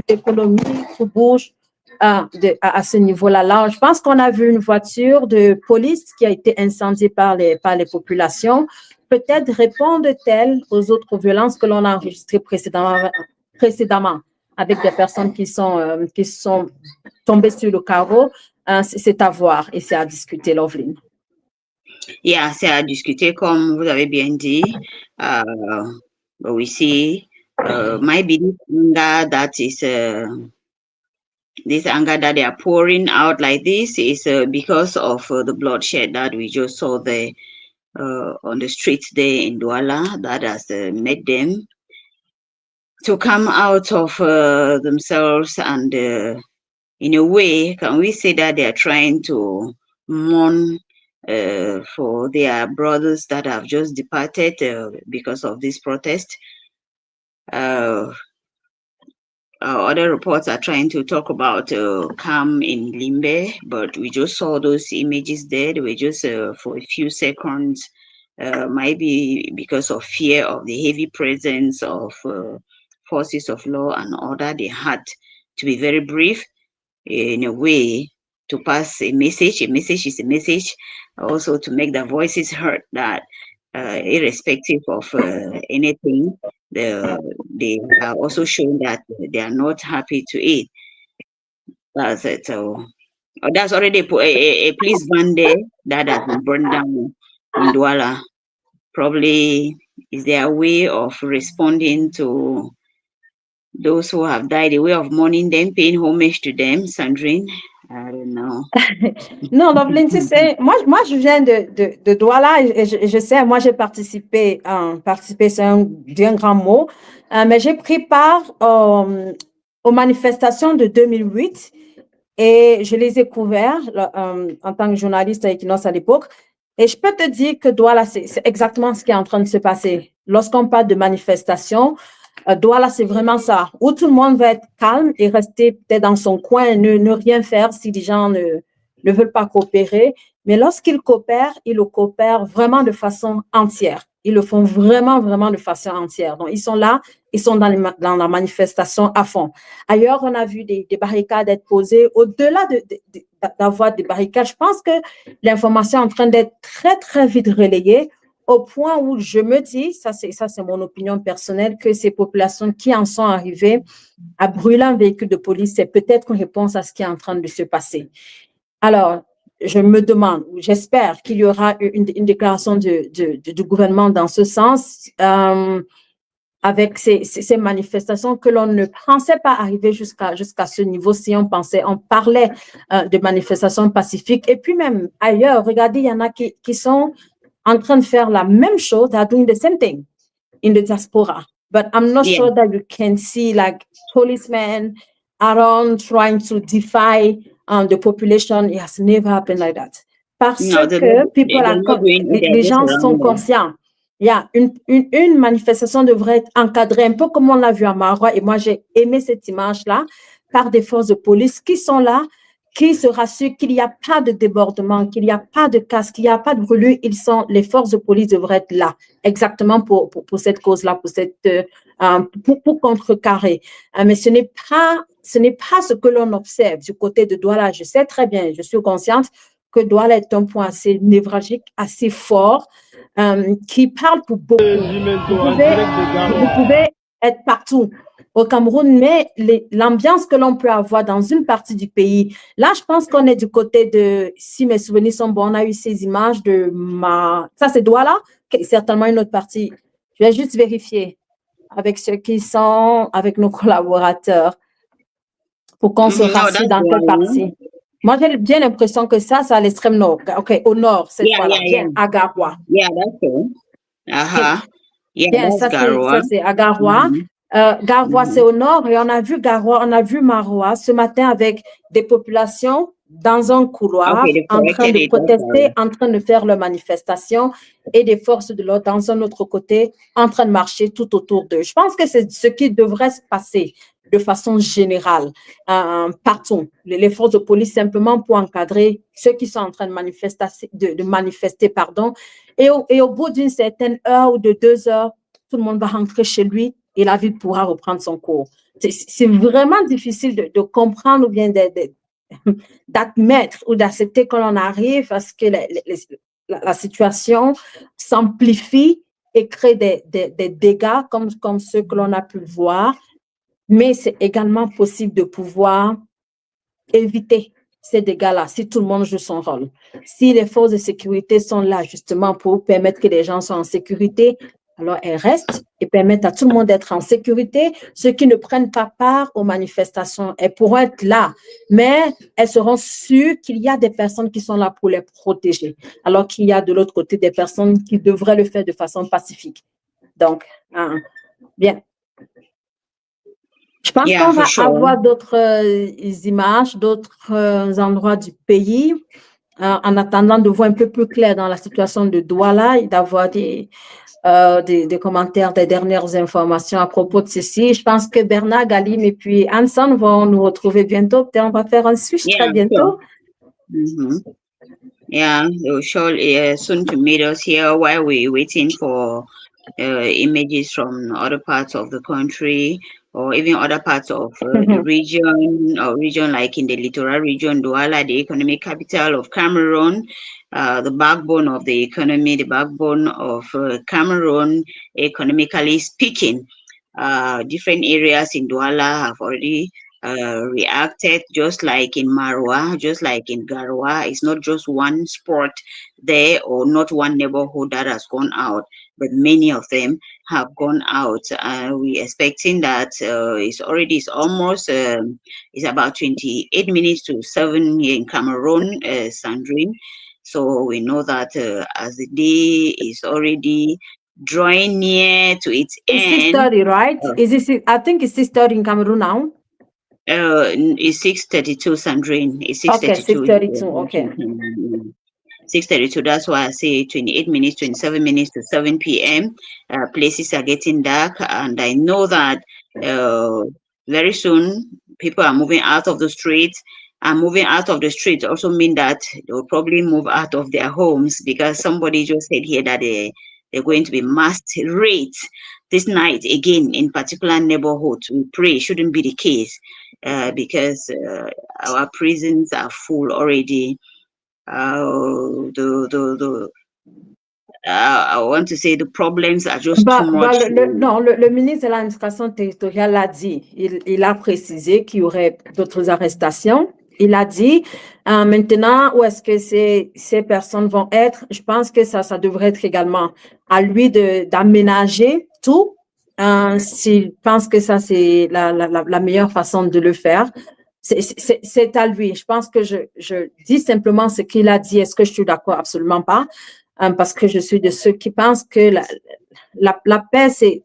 d'économie, tout bouge à ce niveau-là. Là, je pense qu'on a vu une voiture de police qui a été incendiée par les populations. Peut-être répondent-elles aux autres violences que l'on a enregistrées précédemment avec des personnes qui sont tombées sur le carreau. C'est à voir et c'est à discuter, Loveline. Yeah, c'est à discuter, comme vous avez bien dit. We see my belief that is this anger that they are pouring out like this is because of the bloodshed that we just saw there on the streets there in Douala, that has made them to come out of themselves, and in a way, can we say that they are trying to mourn for their brothers that have just departed because of this protest? Other reports are trying to talk about calm in Limbe, but we just saw those images there. They were just for a few seconds, maybe because of fear of the heavy presence of forces of law and order. They had to be very brief in a way to pass a message. A message is a message, also to make their voices heard, that irrespective of anything, they are also showing that they are not happy to eat. That's it. So that's already a police van there that has been burned down in Douala. Probably is their way of responding to those who have died, a way of mourning them, paying homage to them, Sandrine. I don't know. Non, Loveline, tu sais, moi, je viens de Douala et je sais, moi, j'ai participé, c'est un bien grand mot, mais j'ai pris part aux manifestations de 2008 et je les ai couvertes en tant que journaliste à Equinox à l'époque. Et je peux te dire que Douala, c'est exactement ce qui est en train de se passer. Lorsqu'on parle de manifestation, Douala, c'est vraiment ça, où tout le monde va être calme et rester peut-être dans son coin et ne rien faire si les gens ne veulent pas coopérer. Mais lorsqu'ils coopèrent, ils le coopèrent vraiment de façon entière. Ils le font vraiment, vraiment de façon entière. Donc, ils sont là, ils sont dans la manifestation à fond. Ailleurs, on a vu des barricades être posées. Au-delà d'avoir des barricades, je pense que l'information est en train d'être très, très vite relayée, au point où je me dis, ça c'est mon opinion personnelle, que ces populations qui en sont arrivées à brûler un véhicule de police, c'est peut-être une réponse à ce qui est en train de se passer. Alors, je me demande, j'espère qu'il y aura une déclaration du gouvernement dans ce sens, avec ces manifestations que l'on ne pensait pas arriver jusqu'à ce niveau si on parlait de manifestations pacifiques. Et puis même ailleurs, regardez, il y en a qui sont en train de faire la même chose. They are doing the same thing in the diaspora. But I'm not sure that you can see like policemen around trying to defy the population. It has never happened like that. Parce que les gens sont conscients. Il y a une manifestation devrait être encadrée, un peu comme on l'a vu à Marois, et moi j'ai aimé cette image-là, par des forces de police qui sont là, qui se rassurent qu'il n'y a pas de débordement, qu'il n'y a pas de casse, qu'il n'y a pas de brûlure. Les forces de police devraient être là, exactement pour cette cause-là, pour contrecarrer. Mais ce n'est pas ce que l'on observe du côté de Douala. Je sais très bien, je suis consciente que Douala est un point assez névralgique, assez fort, qui parle pour beaucoup. Vous pouvez être partout au Cameroun, mais l'ambiance que l'on peut avoir dans une partie du pays, là, je pense qu'on est du côté de, si mes souvenirs sont bons, on a eu ces images ça c'est Douala, certainement une autre partie. Je vais juste vérifier avec ceux qui sont, avec nos collaborateurs, pour qu'on se rassure dans quelle partie. Moi, j'ai bien l'impression que ça, c'est à l'extrême nord. OK, au nord, cette fois-là, bien, à Garoua. Yeah, that's it. Bien, ça c'est à Garoua. Garoua, c'est au nord, et on a vu Garoua, on a vu Maroua ce matin avec des populations dans un couloir en train de protester, en train de faire leur manifestation, et des forces de l'ordre dans un autre côté en train de marcher tout autour d'eux. Je pense que c'est ce qui devrait se passer de façon générale partout. Les forces de police simplement pour encadrer ceux qui sont en train de manifester, pardon. Et au bout d'une certaine heure ou de 2 heures, tout le monde va rentrer chez lui et la ville pourra reprendre son cours. C'est vraiment difficile de comprendre ou bien d'admettre ou d'accepter que l'on arrive parce que la situation s'amplifie et crée des dégâts comme ceux que l'on a pu voir, mais c'est également possible de pouvoir éviter ces dégâts-là si tout le monde joue son rôle. Si les forces de sécurité sont là justement pour permettre que les gens soient en sécurité, alors elles restent et permettent à tout le monde d'être en sécurité. Ceux qui ne prennent pas part aux manifestations, elles pourront être là, mais elles seront sûres qu'il y a des personnes qui sont là pour les protéger, alors qu'il y a de l'autre côté des personnes qui devraient le faire de façon pacifique. Donc, bien. Je pense qu'on va avoir d'autres images, d'autres endroits du pays, en attendant de voir un peu plus clair dans la situation de Douala et d'avoir des commentaires, des dernières informations à propos de ceci. Je pense que Bernard, Galim et puis Hanson vont nous retrouver bientôt. Peut-être on va faire un switch très bientôt. Yeah, they will surely soon to meet us here while we're waiting for images from other parts of the country or even other parts of the region like in the littoral region, Douala, the economic capital of Cameroon, the backbone of the economy, the backbone of Cameroon, economically speaking. Different areas in Douala have already reacted, just like in Marwa, just like in Garoua. It's not just one spot there or not one neighborhood that has gone out, but many of them have gone out. We're expecting that it's almost it's about 28 minutes to 7 here in Cameroon, Sandrine. So we know that as the day is already drawing near to its end. It's 6:30, right? I think it's 6:30 in Cameroon now. It's 6:32, Sandrine. It's 6:32. Okay, 6:32. Okay. 6:32. That's why I say 28 minutes, 27 minutes to 7 p.m. Places are getting dark, and I know that very soon people are moving out of the streets. And moving out of the streets also mean that they will probably move out of their homes, because somebody just said here that they're going to be mass raids this night again in particular neighborhoods. We pray it shouldn't be the case, because our prisons are full already. I want to say the problems are just too much. Le ministre de l'administration territoriale l'a dit. Il a précisé qu'il y aurait d'autres arrestations. Il a dit, maintenant, où est-ce que ces personnes vont être? Je pense que ça devrait être également à lui d'aménager tout. S'il pense que ça, c'est la meilleure façon de le faire. C'est à lui. Je pense que je dis simplement ce qu'il a dit. Est-ce que je suis d'accord? Absolument pas. Parce que je suis de ceux qui pensent que la paix, c'est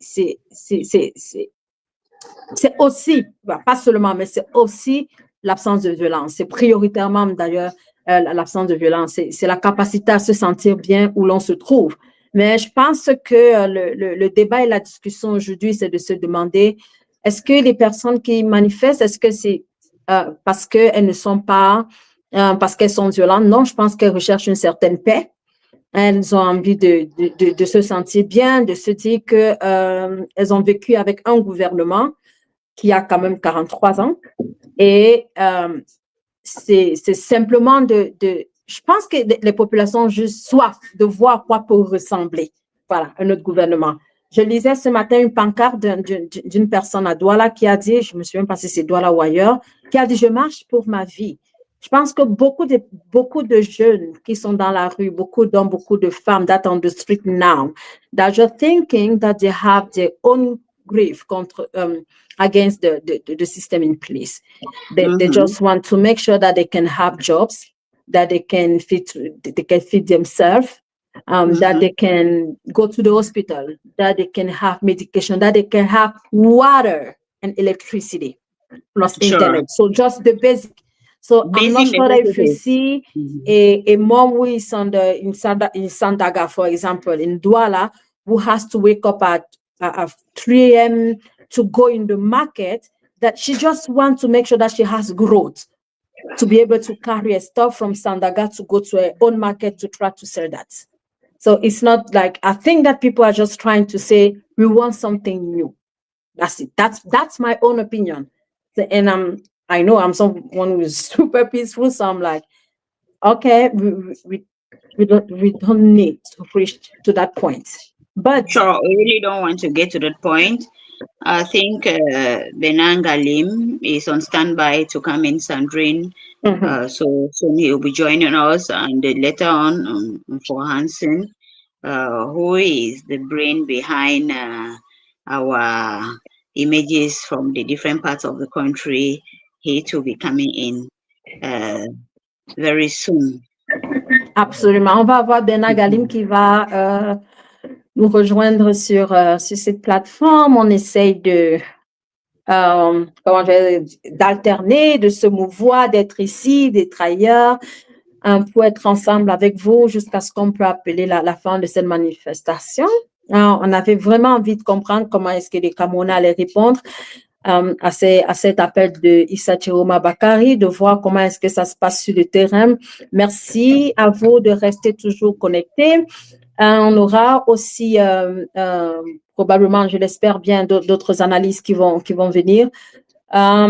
aussi, pas seulement, mais c'est aussi l'absence de violence. C'est prioritairement d'ailleurs l'absence de violence. C'est la capacité à se sentir bien où l'on se trouve. Mais je pense que le débat et la discussion aujourd'hui, c'est de se demander, est-ce que les personnes qui manifestent, est-ce que c'est parce qu'elles ne sont pas, parce qu'elles sont violentes? Non, je pense qu'elles recherchent une certaine paix. Elles ont envie de se sentir bien, de se dire qu'elles ont vécu avec un gouvernement qui a quand même 43 ans. Et c'est simplement je pense que les populations ont juste soif de voir à quoi peut ressembler. Voilà, un autre gouvernement. Je lisais ce matin une pancarte d'une personne à Douala qui a dit, je ne me souviens pas si c'est Douala ou ailleurs, qui a dit « Je marche pour ma vie ». Je pense que beaucoup de jeunes qui sont dans la rue, beaucoup d'hommes, beaucoup de femmes that on the street now, that are thinking that they have their own grief against the system in place. They just want to make sure that they can have jobs, that they can feed themselves, that they can go to the hospital, that they can have medication, that they can have water and electricity plus internet. So just the basic. So I'm not sure if you see a mom who is in Sandaga, for example, in Douala, who has to wake up at 3 a.m. to go in the market, that she just wants to make sure that she has growth to be able to carry a stuff from Sandaga to go to her own market to try to sell that. So it's not like, I think that people are just trying to say, we want something new. That's it. That's my own opinion. And I know I'm someone who is super peaceful, so I'm like, okay, we don't need to reach to that point. But sure, we really don't want to get to that point. I think Benan Galim is on standby to come in, Sandrine. So soon he'll be joining us, and later on for Hansen, who is the brain behind our images from the different parts of the country. He too will be coming in very soon. Absolument. On va avoir Benan Galim qui va nous rejoindre sur cette plateforme. On essaye d'alterner, de se mouvoir, d'être ici, d'être ailleurs, pour être ensemble avec vous jusqu'à ce qu'on peut appeler la fin de cette manifestation. On avait vraiment envie de comprendre comment est-ce que les Camerounais allaient répondre à cet appel de Issa Tchiroma Bakary, de voir comment est-ce que ça se passe sur le terrain. Merci à vous de rester toujours connectés. On aura aussi probablement, je l'espère bien, d'autres analyses qui vont venir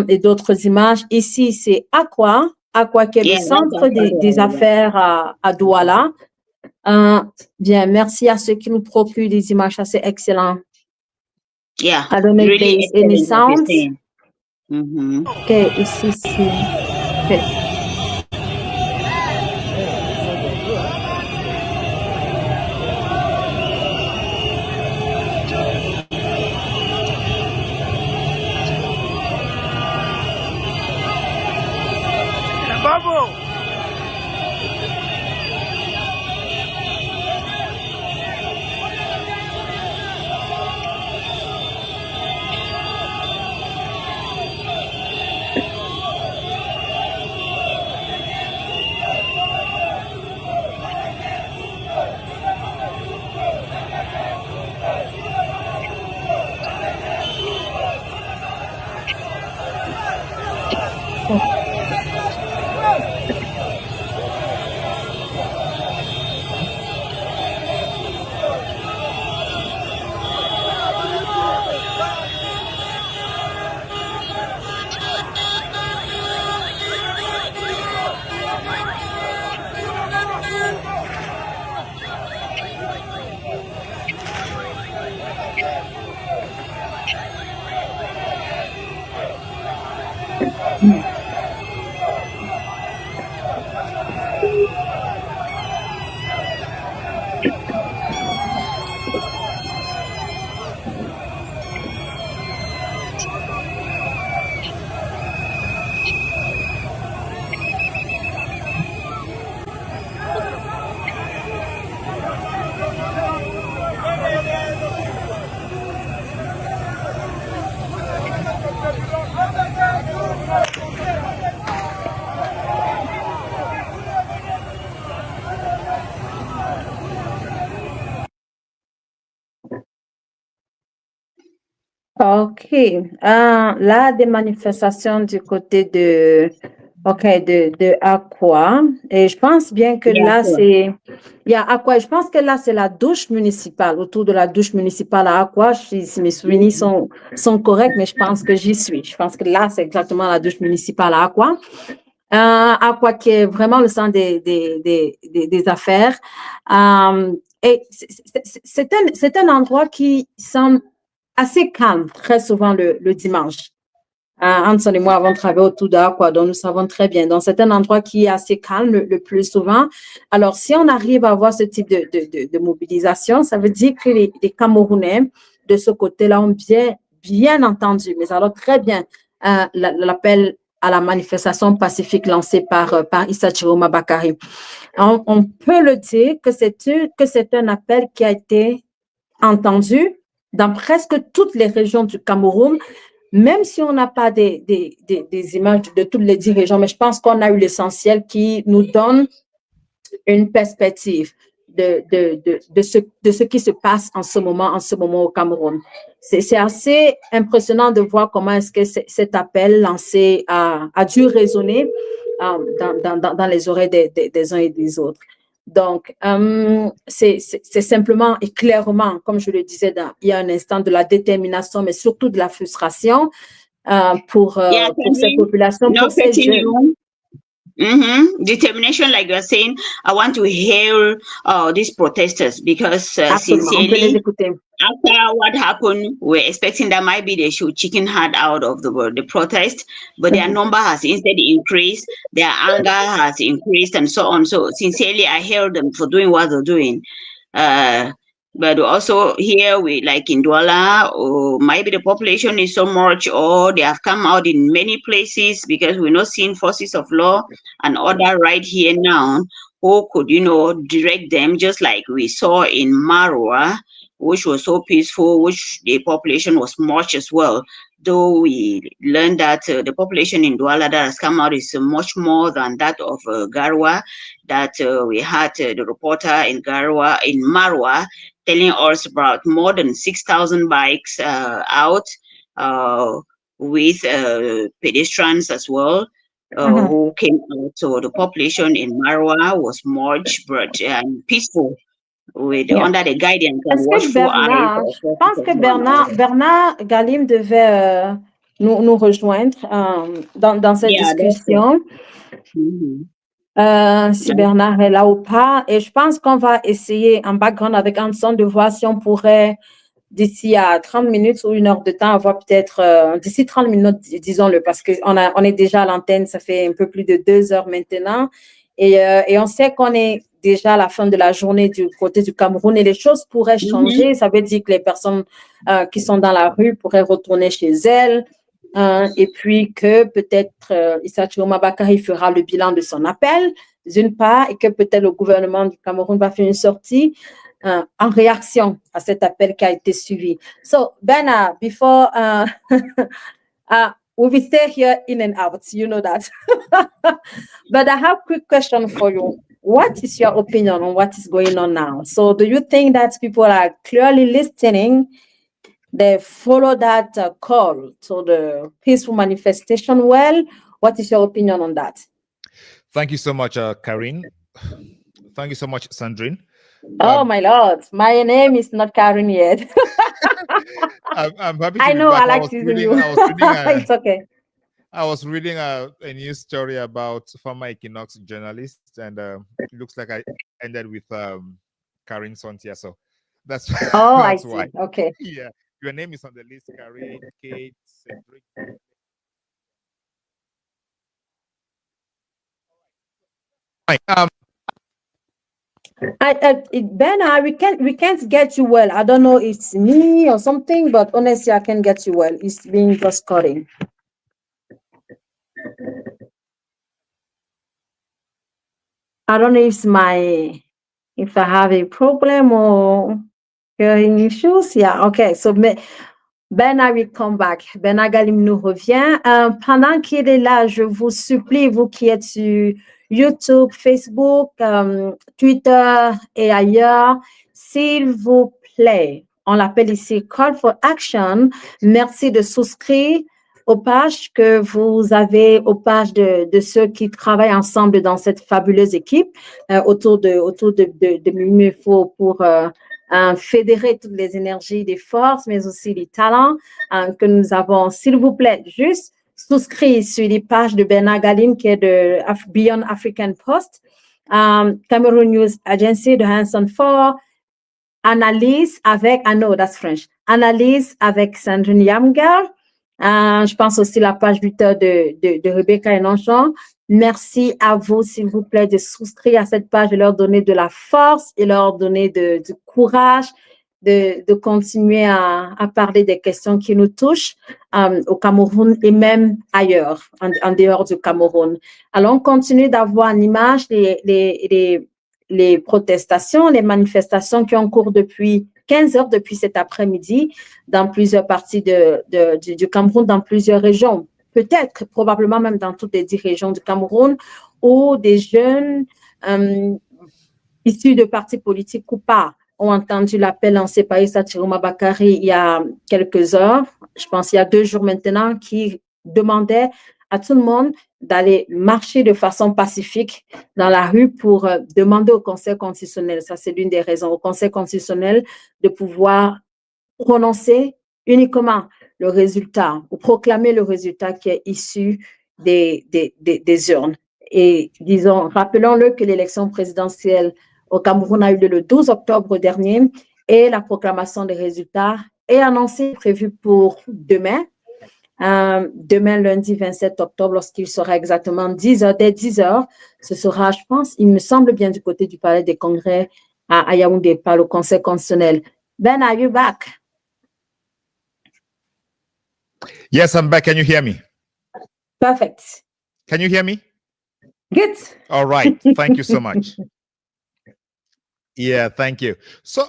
et d'autres images. Ici, c'est Aqua qui est le centre des affaires à Douala. Bien, merci à ceux qui nous procurent des images assez excellentes. Yeah, I don't know if really there is any sounds. Okay, ici, okay. Bravo! OK. Là, des manifestations du côté de Aqua. Et je pense bien que là, c'est... Il y a Aqua. Je pense que là, c'est la douche municipale, autour de la douche municipale à Aqua. Si mes souvenirs sont corrects, mais je pense que j'y suis. Je pense que là, c'est exactement la douche municipale à Aqua. Aqua qui est vraiment le centre des affaires. Et c'est un endroit qui semble assez calme, très souvent le dimanche. Anson et moi avons travaillé autour d'Aqua, donc nous savons très bien. Donc, c'est un endroit qui est assez calme le plus souvent. Alors, si on arrive à avoir ce type de mobilisation, ça veut dire que les Camerounais, de ce côté-là, ont bien entendu, mais alors très bien, l'appel à la manifestation pacifique lancée par Issa Tchiroma Bakary. On peut le dire que c'est un appel qui a été entendu dans presque toutes les régions du Cameroun, même si on n'a pas des images de toutes les 10 régions, mais je pense qu'on a eu l'essentiel qui nous donne une perspective de ce qui se passe en ce moment au Cameroun. C'est assez impressionnant de voir comment est-ce que cet appel lancé a dû résonner dans les oreilles des uns et des autres. Donc, c'est simplement et clairement, comme je le disais il y a un instant, de la détermination, mais surtout de la frustration pour ces populations, pour ces jeunes. Determination, like you're saying. I want to hear these protesters because sincerely, after what happened, we're expecting that maybe they should chicken heart out of the protest, but their number has instead increased, their anger has increased, and so on. So sincerely, I hail them for doing what they're doing. But also here, we like in Douala, or maybe the population is so much, or they have come out in many places because we're not seeing forces of law and order right here now who could, direct them, just like we saw in Marwa, which was so peaceful, which the population was much as well. Though we learned that the population in Douala that has come out is much more than that of Garwa, that we had the reporter in Marwa, telling us about more than 6,000 bikes out with pedestrians as well who came out. So the population in Marwa was much and peaceful under the guidance and watchful eyes. Je pense que Bernard Galim devait nous rejoindre dans cette discussion. Si Bernard est là ou pas. Et je pense qu'on va essayer en background avec Anderson de voir si on pourrait, d'ici à 30 minutes ou 1 heure de temps, avoir peut-être, d'ici 30 minutes, disons-le, parce qu'on est déjà à l'antenne, ça fait un peu plus de 2 heures maintenant. Et on sait qu'on est déjà à la fin de la journée du côté du Cameroun et les choses pourraient changer. Ça veut dire que les personnes qui sont dans la rue pourraient retourner chez elles. Et puis que peut-être Issa Tchiroma Bakary fera le bilan de son appel, d'une part, et que peut-être le gouvernement du Cameroun va faire une sortie en réaction à cet appel qui a été suivi. So, Bernard, before we will stay here in and out, you know that. But I have a quick question for you. What is your opinion on what is going on now? So do you think that people are clearly listening? They follow that call to the peaceful manifestation well? What is your opinion on that? Thank you so much, Karine. Thank you so much, Sandrine. Oh, my Lord. My name is not Karen yet. I'm happy to I be know, back. I like teasing you. It's okay. I was reading a news story about former Equinox journalists, and it looks like I ended with Karine Sontia. So that's, oh, that's I why. See. Okay. Yeah. Your name is on the list, Karine, Kate, Cedric. Ben, we can't get you well. I don't know if it's me or something, but honestly, I can't get you well. It's being just cutting. I don't know if I have a problem or hearing issues. Yeah, okay. So Bernard will come back. Bernard Galim nous revient. Pendant qu'il est là, je vous supplie, vous qui êtes sur YouTube, Facebook, Twitter et ailleurs, s'il vous plaît, on l'appelle ici Call for Action. Merci de souscrire aux pages que vous avez, aux pages de ceux qui travaillent ensemble dans cette fabuleuse équipe autour de Mimifo pour fédérer toutes les énergies, des forces, mais aussi des talents que nous avons. S'il vous plaît, juste souscrire sur les pages de Bernard Galim qui est de Beyond African Post, Cameroon News Agency de Hanson 4, Analyse avec, I know that's French, Analyse avec Sandrine Yamgar. Je pense aussi la page Twitter de Rebecca et Nonchon. Merci à vous, s'il vous plaît, de souscrire à cette page et leur donner de la force et leur donner du courage de continuer à parler des questions qui nous touchent au Cameroun et même ailleurs, en dehors du Cameroun. Alors, on continue d'avoir en image les protestations, les manifestations qui ont cours depuis 15 heures, depuis cet après-midi, dans plusieurs parties du Cameroun, dans plusieurs régions. Peut-être, probablement même dans toutes les 10 régions du Cameroun, où des jeunes issus de partis politiques ou pas ont entendu l'appel lancé par Issa Tchiroma Bakary il y a quelques heures, je pense il y a 2 jours maintenant, qui demandait à tout le monde d'aller marcher de façon pacifique dans la rue pour demander au Conseil constitutionnel, ça c'est l'une des raisons, au Conseil constitutionnel de pouvoir prononcer uniquement le résultat ou proclamer le résultat qui est issu des urnes. Et disons, rappelons-le que l'élection présidentielle au Cameroun a eu lieu le 12 octobre dernier et la proclamation des résultats est annoncée, prévue pour demain. Demain, lundi 27 octobre, lorsqu'il sera exactement 10 heures, dès 10 heures, ce sera, je pense, il me semble bien du côté du Palais des Congrès à Yaoundé par le Conseil constitutionnel. Ben, are you back? Yes, I'm back. Can you hear me? Perfect. Can you hear me? Good. All right. Thank you so much. Yeah, thank you. So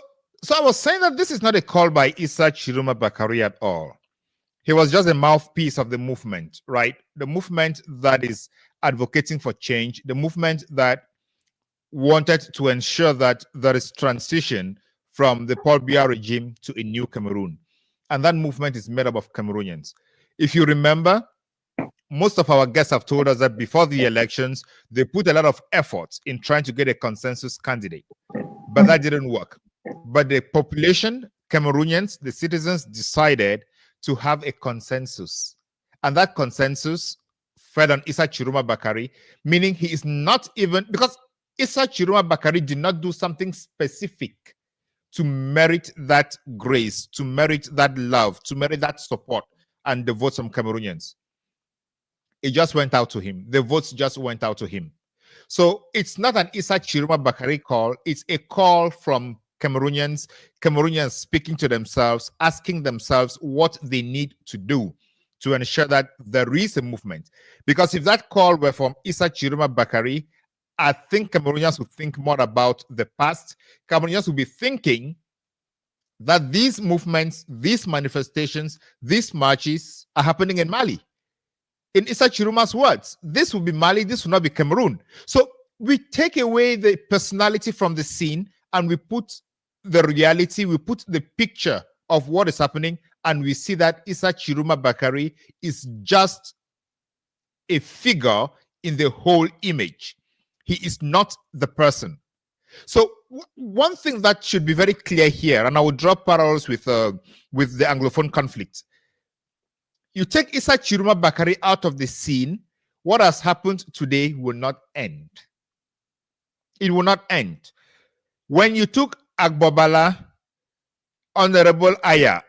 I was saying that this is not a call by Issa Tchiroma Bakary at all. He was just a mouthpiece of the movement, right? The movement that is advocating for change, the movement that wanted to ensure that there is transition from the Paul Biya regime to a new Cameroon. And that movement is made up of Cameroonians. If you remember, most of our guests have told us that before the elections, they put a lot of effort in trying to get a consensus candidate, but that didn't work. But the population, Cameroonians, the citizens decided to have a consensus. And that consensus fed on Issa Tchiroma Bakary, meaning he is not even, because Issa Tchiroma Bakary did not do something specific to merit that grace, to merit that love, to merit that support and the votes from Cameroonians. It just went out to him. The votes just went out to him. So it's not an Issa Tchiroma Bakary call. It's a call from Cameroonians speaking to themselves, asking themselves what they need to do to ensure that there is a movement. Because if that call were from Issa Tchiroma Bakary, I think Cameroonians would think more about the past. Cameroonians would be thinking that these movements, these manifestations, these marches are happening in Mali. In Issa Tchiroma's words, this will be Mali, this will not be Cameroon. So we take away the personality from the scene and we put the reality, we put the picture of what is happening, and we see that Issa Tchiroma Bakary is just a figure in the whole image. He is not the person. So one thing that should be very clear here, and I will draw parallels with the Anglophone conflict. You take Issa Tchiroma Bakary out of the scene, what has happened today will not end. It will not end. When you took Agbobala, Honorable Aya,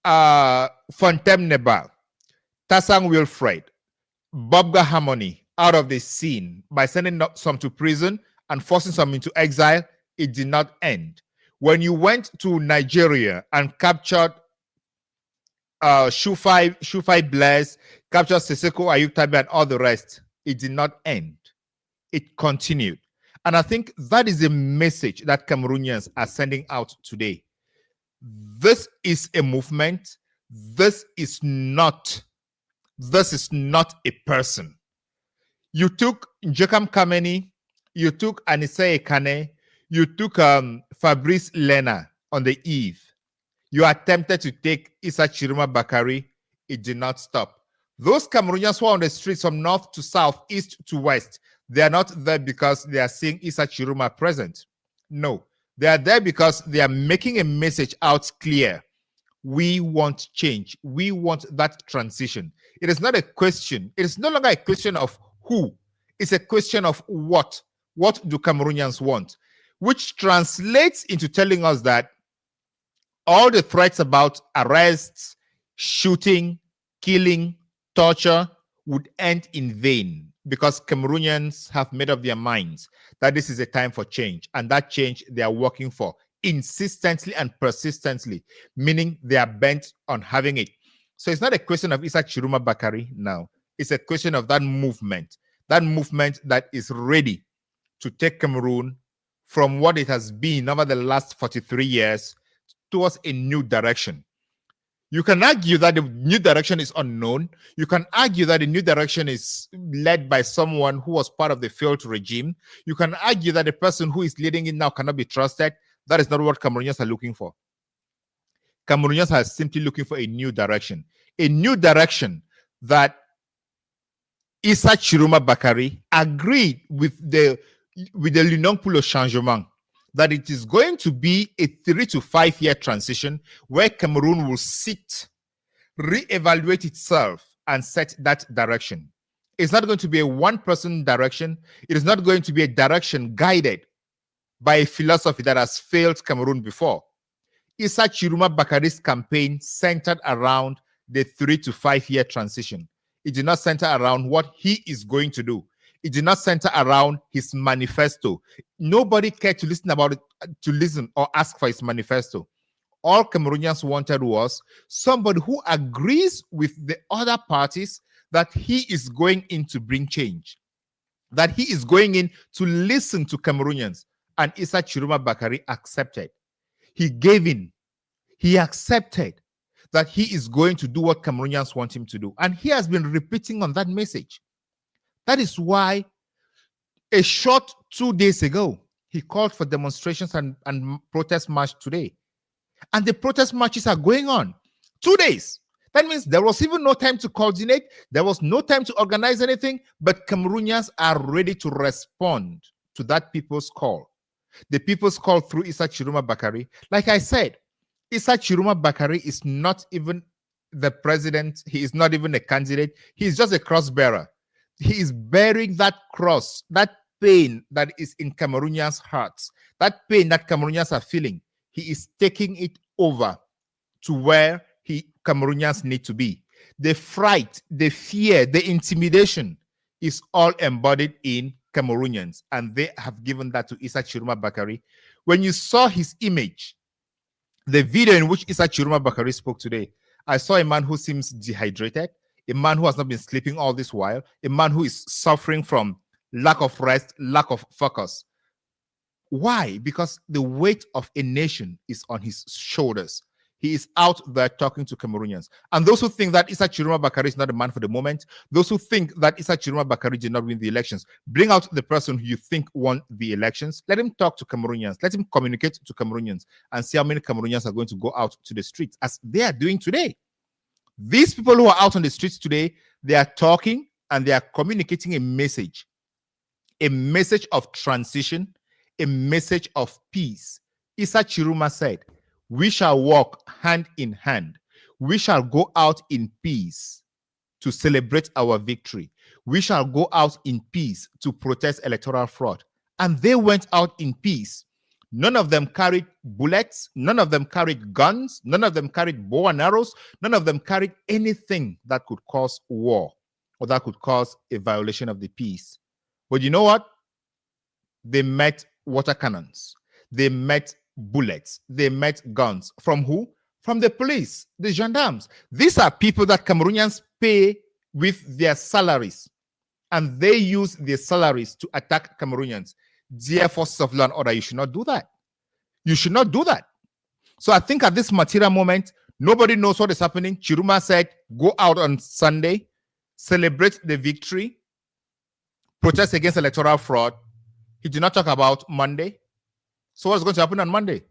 Fontem Nebal, Tassang Wilfred, Bobga Harmony out of the scene by sending some to prison and forcing some into exile, it did not end. When you went to Nigeria and captured Shufai Bless, captured Seseko Ayuktabi and all the rest, it did not end. It continued. And I think that is a message that Cameroonians are sending out today. This is a movement. This is not a person. You took Njekam Kameni, you took Anissa Ekane, you took Fabrice Lena on the eve. You attempted to take Issa Tchiroma Bakary. It did not stop. Those Cameroonians who are on the streets from north to south, east to west, they are not there because they are seeing Issa Tchiroma present. No, they are there because they are making a message out clear. We want change. We want that transition. It is not a question. It is no longer a question of who. It's a question of what. What do Cameroonians want? Which translates into telling us that all the threats about arrests, shooting, killing, torture would end in vain because Cameroonians have made up their minds that this is a time for change, and that change they are working for insistently and persistently, meaning they are bent on having it. So it's not a question of Issa Tchiroma Bakary now. It's a question of that movement that is ready to take Cameroon from what it has been over the last 43 years towards a new direction. You can argue that the new direction is unknown. You can argue that the new direction is led by someone who was part of the failed regime. You can argue that the person who is leading it now cannot be trusted. That is not what Cameroonians are looking for. Cameroonians are simply looking for a new direction that Issa Tchiroma Bakary agreed with the L'Union pour le Changement that it is going to be a 3 to 5 year transition where Cameroon will sit, reevaluate itself, and set that direction. It's not going to be a one-person direction. It is not going to be a direction guided by a philosophy that has failed Cameroon before. Issa Tchiroma Bakary's campaign centered around the 3 to 5 year transition. It did not center around what he is going to do. It did not center around his manifesto. Nobody cared to listen or ask for his manifesto. All Cameroonians wanted was somebody who agrees with the other parties that he is going in to bring change, that he is going in to listen to Cameroonians. And Issa Tchiroma Bakary accepted. He gave in. He accepted that he is going to do what Cameroonians want him to do. And he has been repeating on that message. That is why a short 2 days ago, he called for demonstrations and protest march today. And the protest marches are going on. 2 days. That means there was even no time to coordinate. There was no time to organize anything, but Cameroonians are ready to respond to that people's call. The people's call through Issa Tchiroma Bakary. Like I said, Issa Tchiroma Bakary is not even the president. He is not even a candidate. He is just a cross bearer. He is bearing that cross, that pain that is in Cameroonians' hearts, that pain that Cameroonians are feeling. He is taking it over to where Cameroonians need to be. The fright, the fear, the intimidation is all embodied in Cameroonians, and they have given that to Issa Tchiroma Bakary. When you saw his image, the video in which Issa Tchiroma Bakary spoke today, I saw a man who seems dehydrated, a man who has not been sleeping all this while, a man who is suffering from lack of rest, lack of focus. Why? Because the weight of a nation is on his shoulders. He is out there talking to Cameroonians. And those who think that Issa Tchiroma Bakary is not a man for the moment, those who think that Issa Tchiroma Bakary did not win the elections, bring out the person who you think won the elections. Let him talk to Cameroonians. Let him communicate to Cameroonians and see how many Cameroonians are going to go out to the streets as they are doing today. These people who are out on the streets today, they are talking and they are communicating a message of transition, a message of peace. Issa Tchiroma said, we shall walk hand in hand. We shall go out in peace to celebrate our victory. We shall go out in peace to protest electoral fraud. And they went out in peace. None of them carried bullets. None of them carried guns. None of them carried bow and arrows. None of them carried anything that could cause war or that could cause a violation of the peace. But you know what? They met water cannons. They met bullets. They met guns. From who? From the police, the gendarmes. These are people that Cameroonians pay with their salaries. And they use their salaries to attack Cameroonians. Dear forces of law and order, you should not do that. You should not do that. So I think at this material moment, nobody knows what is happening. Tchiroma said, go out on Sunday, celebrate the victory, protest against electoral fraud. He did not talk about Monday. So what's going to happen on Monday?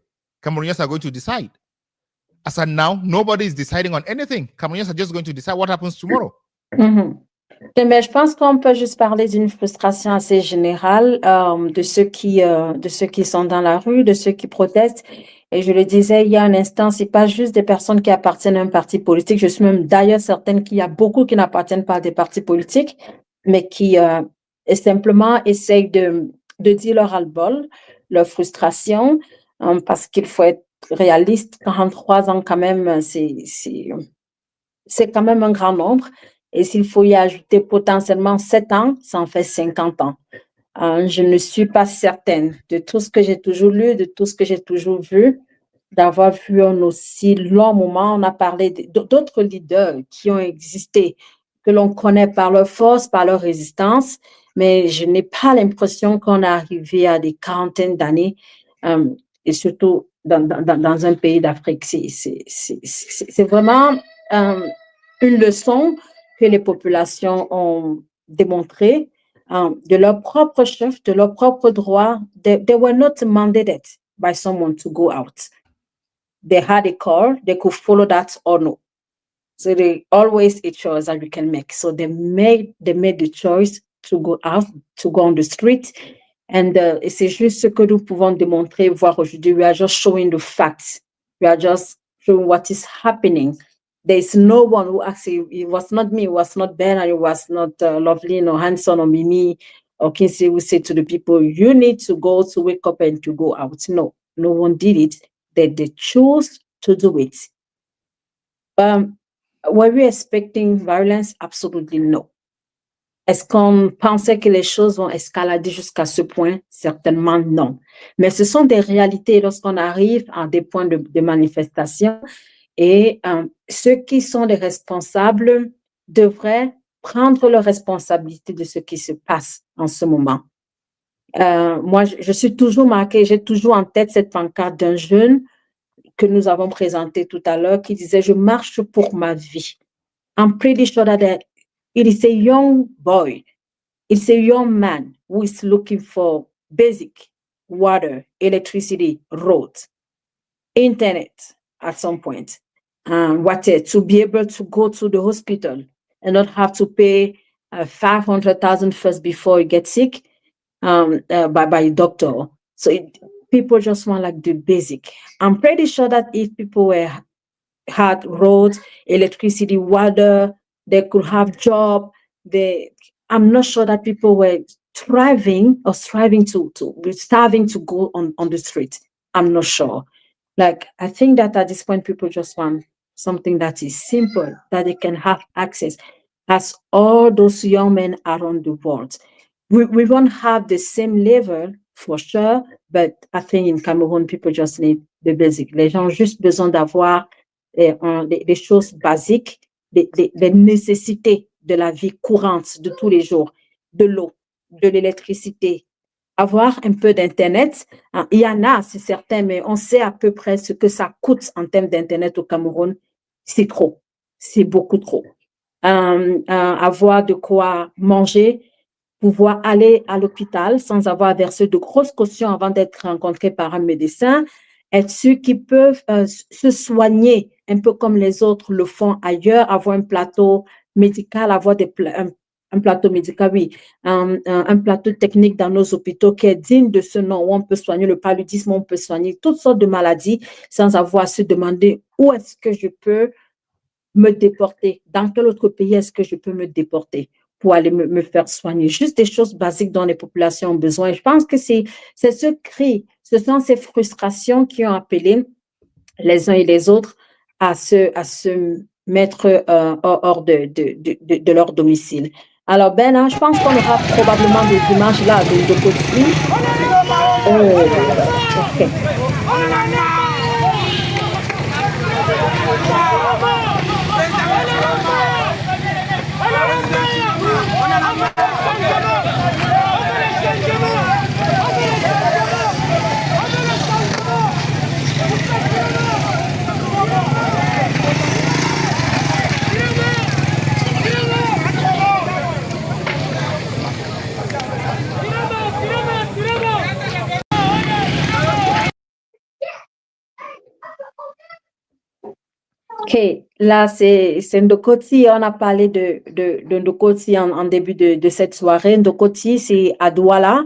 Cameroonians are going to decide. As of now, nobody is deciding on anything. Cameroonians are just going to decide what happens tomorrow. Mais je pense qu'on peut juste parler d'une frustration assez générale de ceux qui sont dans la rue, de ceux qui protestent. Et je le disais il y a un instant, c'est pas juste des personnes qui appartiennent à un parti politique. Je suis même d'ailleurs certaine qu'il y a beaucoup qui n'appartiennent pas à des partis politiques, mais qui simplement essayent de dire leur ras-le-bol, leur frustration, parce qu'il faut être réaliste. 43 ans quand même, c'est quand même un grand nombre. Et s'il faut y ajouter potentiellement 7 ans, ça en fait 50 ans. Je ne suis pas certaine de tout ce que j'ai toujours lu, de tout ce que j'ai toujours vu, d'avoir vu un aussi long moment. On a parlé d'autres leaders qui ont existé, que l'on connaît par leur force, par leur résistance, mais je n'ai pas l'impression qu'on est arrivé à des quarantaines d'années, et surtout dans un pays d'Afrique. C'est vraiment une leçon que les populations ont démontrée de leur propre chef, de leur propre droit. They were not mandated by someone to go out. They had a call, they could follow that or no. So they always a choice that you can make. So they made the choice to go out, to go on the street. And c'est juste ce que nous pouvons démontrer, voir aujourd'hui. We are just showing the facts. We are just showing what is happening. There's no one who actually, it was not me, it was not Ben, and it was not Lovely, or Hanson, or Mimi, or Kinsey who said to the people, you need to go to wake up and to go out. No, no one did it. They chose to do it. Were we expecting violence? Absolutely no. Est-ce qu'on pensait que les choses vont escalader jusqu'à ce point? Certainement non. Mais ce sont des réalités lorsqu'on arrive à des points de manifestation et ceux qui sont les responsables devraient prendre leur responsabilité de ce qui se passe en ce moment. Moi, je suis toujours marquée, j'ai toujours en tête cette pancarte d'un jeune que nous avons présenté tout à l'heure qui disait « Je marche pour ma vie ». I'm pretty sure that it is a young boy, it's a young man who is looking for basic water, electricity, roads, internet at some point, to be able to go to the hospital and not have to pay $500,000 first before you get sick by a doctor. So people just want like the basic. I'm pretty sure that if people had roads, electricity, water, they could have job. I'm not sure that people were thriving or starving to go on the street. I'm not sure. Like, I think that at this point, people just want something that is simple, that they can have access, as all those young men around the world. We won't have the same level for sure, but I think in Cameroon, people just need the basic. Les gens ont juste besoin d'avoir des choses basiques, des nécessités de la vie courante de tous les jours, de l'eau, de l'électricité, avoir un peu d'Internet. Il y en a, c'est certain, mais on sait à peu près ce que ça coûte en termes d'Internet au Cameroun. C'est trop, c'est beaucoup trop. Avoir de quoi manger, pouvoir aller à l'hôpital sans avoir versé de grosses cautions avant d'être rencontré par un médecin, être ceux qui peuvent se soigner un peu comme les autres le font ailleurs, avoir un plateau médical, avoir un plateau médical, oui, un plateau technique dans nos hôpitaux qui est digne de ce nom, où on peut soigner le paludisme, on peut soigner toutes sortes de maladies sans avoir à se demander où est-ce que je peux me déporter, dans quel autre pays est-ce que je peux me déporter pour aller me faire soigner. Juste des choses basiques dont les populations ont besoin. Et je pense que c'est ce cri, ce sont ces frustrations qui ont appelé les uns et les autres à se mettre hors de leur domicile. Alors, Ben, je pense qu'on aura probablement des images là de côté. Oh, OK. OK, là, c'est Ndokoti. On a parlé de Ndokoti en début de cette soirée. Ndokoti, c'est à Douala,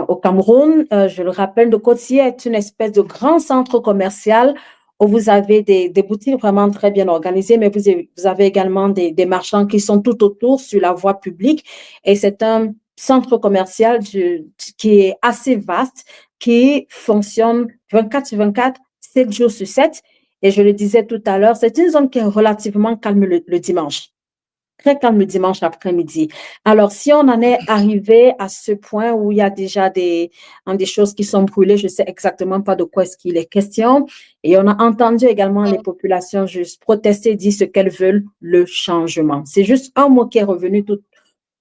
au Cameroun. Je le rappelle, Ndokoti est une espèce de grand centre commercial où vous avez des boutiques vraiment très bien organisées, mais vous avez également des marchands qui sont tout autour sur la voie publique. Et c'est un centre commercial qui est assez vaste, qui fonctionne 24 sur 24, 7 jours sur 7. Et je le disais tout à l'heure, c'est une zone qui est relativement calme le dimanche. très calme le dimanche après-midi. Alors, si on en est arrivé à ce point où il y a déjà des choses qui sont brûlées, je ne sais exactement pas de quoi est-ce qu'il est question. Et on a entendu également les populations juste protester, dire ce qu'elles veulent, le changement. C'est juste un mot qui est revenu